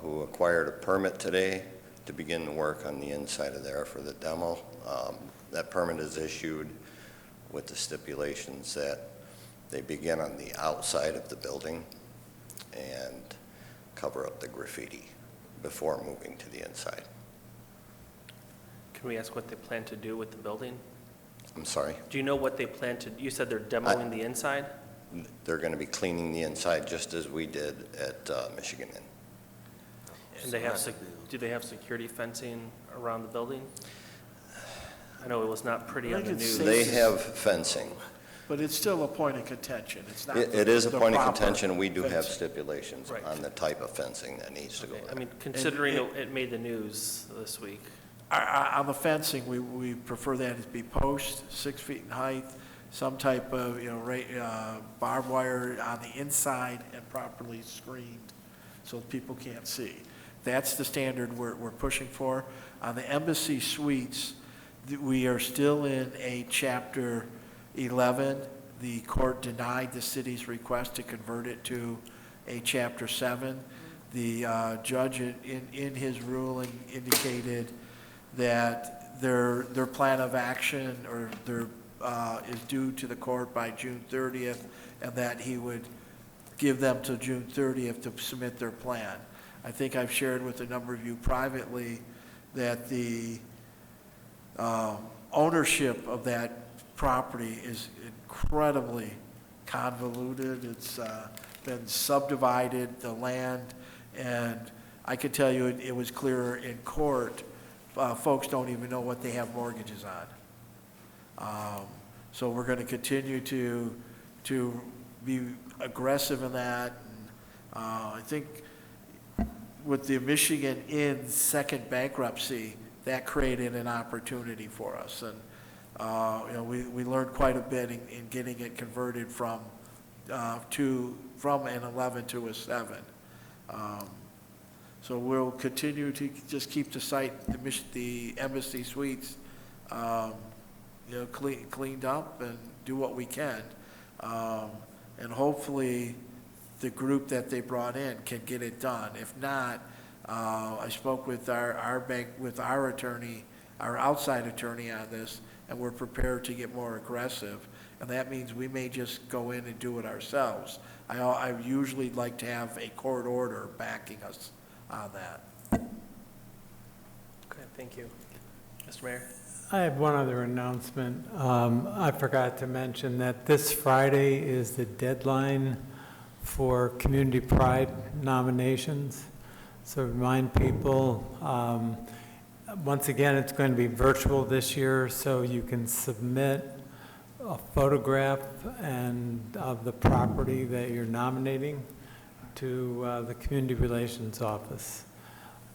who acquired a permit today to begin the work on the inside of there for the demo. That permit is issued with the stipulations that they begin on the outside of the building and cover up the graffiti before moving to the inside. Can we ask what they plan to do with the building? I'm sorry? Do you know what they plan to, you said they're demoing the inside? They're going to be cleaning the inside just as we did at Michigan Inn. And they have, do they have security fencing around the building? I know it was not pretty on the news. They have fencing. But it's still a point of contention. It's not. It is a the point of proper contention. We do have fencing. stipulations Right. on the type of fencing that needs to go Okay, there. I mean, considering it made the news this week. On the fencing, we prefer that it be post, 6 feet in height, some type of, barbed wire on the inside and properly screened so people can't see. That's the standard we're pushing for. On the Embassy Suites, we are still in a Chapter 11. The court denied the city's request to convert it to a Chapter 7. The judge in his ruling indicated that their plan of action or is due to the court by June 30th, and that he would give them till June 30th to submit their plan. I think I've shared with a number of you privately that the ownership of that property is incredibly convoluted. It's been subdivided, the land, and I can tell you it was clear in court. Folks don't even know what they have mortgages on. So we're going to continue to be aggressive in that. I think with the Michigan Inn's second bankruptcy, that created an opportunity for us. And we learned quite a bit in getting it converted from an 11 to a 7. So we'll continue to just keep the site, the Embassy Suites, cleaned up and do what we can. And hopefully the group that they brought in can get it done. If not, I spoke with our bank, with our attorney, our outside attorney on this, and we're prepared to get more aggressive. And that means we may just go in and do it ourselves. I usually like to have a court order backing us on that. Okay, thank you. Mr. Mayor? I have one other announcement. I forgot to mention that this Friday is the deadline for Community Pride nominations. So remind people, once again, it's going to be virtual this year, so you can submit a photograph of the property that you're nominating to the Community Relations Office,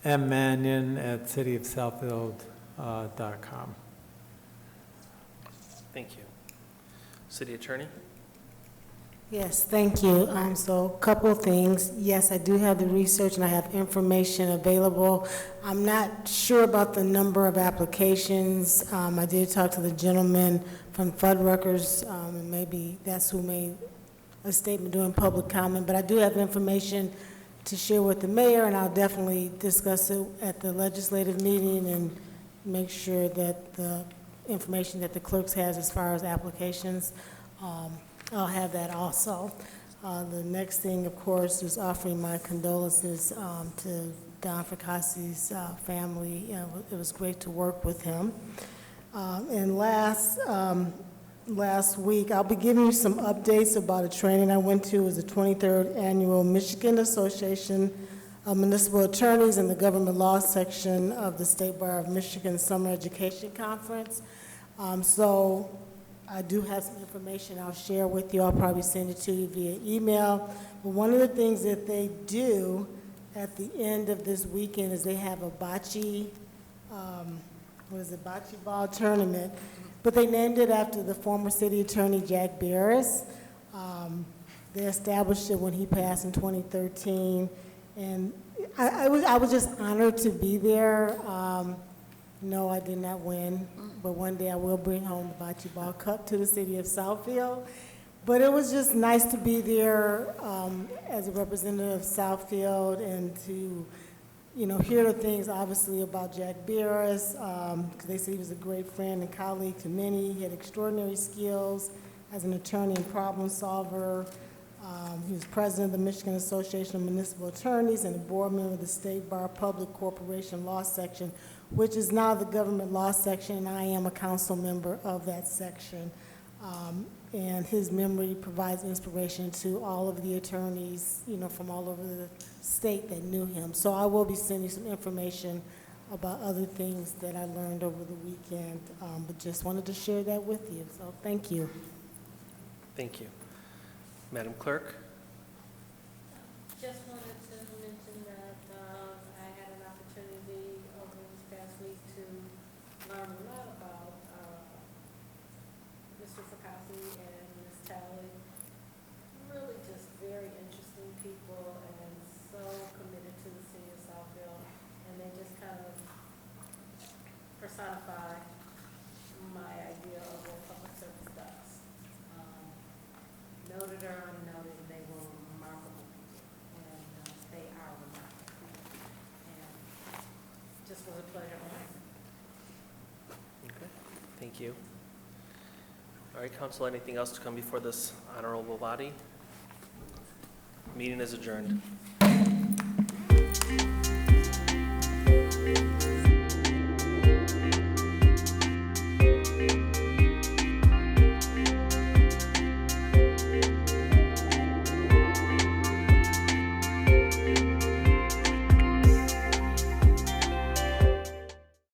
mmannion@cityofsouthfield.com. Thank you. City Attorney? Yes, thank you. So a couple of things. Yes, I do have the research and I have information available. I'm not sure about the number of applications. I did talk to the gentleman from Fuddruckers, and maybe that's who made a statement during public comment, but I do have information to share with the mayor, and I'll definitely discuss it at the legislative meeting and make sure that the information that the clerks has as far as applications, I'll have that also. The next thing, of course, is offering my condolences to Don Fracasse's family. It was great to work with him. And last week, I'll be giving you some updates about a training I went to. It was the 23rd Annual Michigan Association of Municipal Attorneys and the Government Law Section of the State Bar of Michigan Summer Education Conference. So I do have some information I'll share with you. I'll probably send it to you via email. But one of the things that they do at the end of this weekend is they have a bocce, bocce ball tournament. But they named it after the former city attorney, Jack Barris. They established it when he passed in 2013. And I was just honored to be there. No, I did not win, but one day I will bring home the bocce ball cup to the city of Southfield. But it was just nice to be there as a representative of Southfield and to, hear the things obviously about Jack Barris, because they said he was a great friend and colleague to many. He had extraordinary skills as an attorney and problem solver. He was president of the Michigan Association of Municipal Attorneys and a board member of the State Bar Public Corporation Law Section, which is now the Government Law Section, and I am a council member of that section. And his memory provides inspiration to all of the attorneys, from all over the state that knew him. So I will be sending some information about other things that I learned over the weekend, but just wanted to share that with you. So thank you. Thank you. Madam Clerk? Just wanted to mention that I had an opportunity over this past week to learn a lot about Mr. Fracasse and Ms. Talley. Really just very interesting people and so committed to the city of Southfield. And they just kind of personify my idea of what public service does. Noted or unnoted, they were remarkable people, and they are remarkable people. And just was a pleasure to learn. Okay, thank you. All right, council, anything else to come before this honorable body? Meeting is adjourned.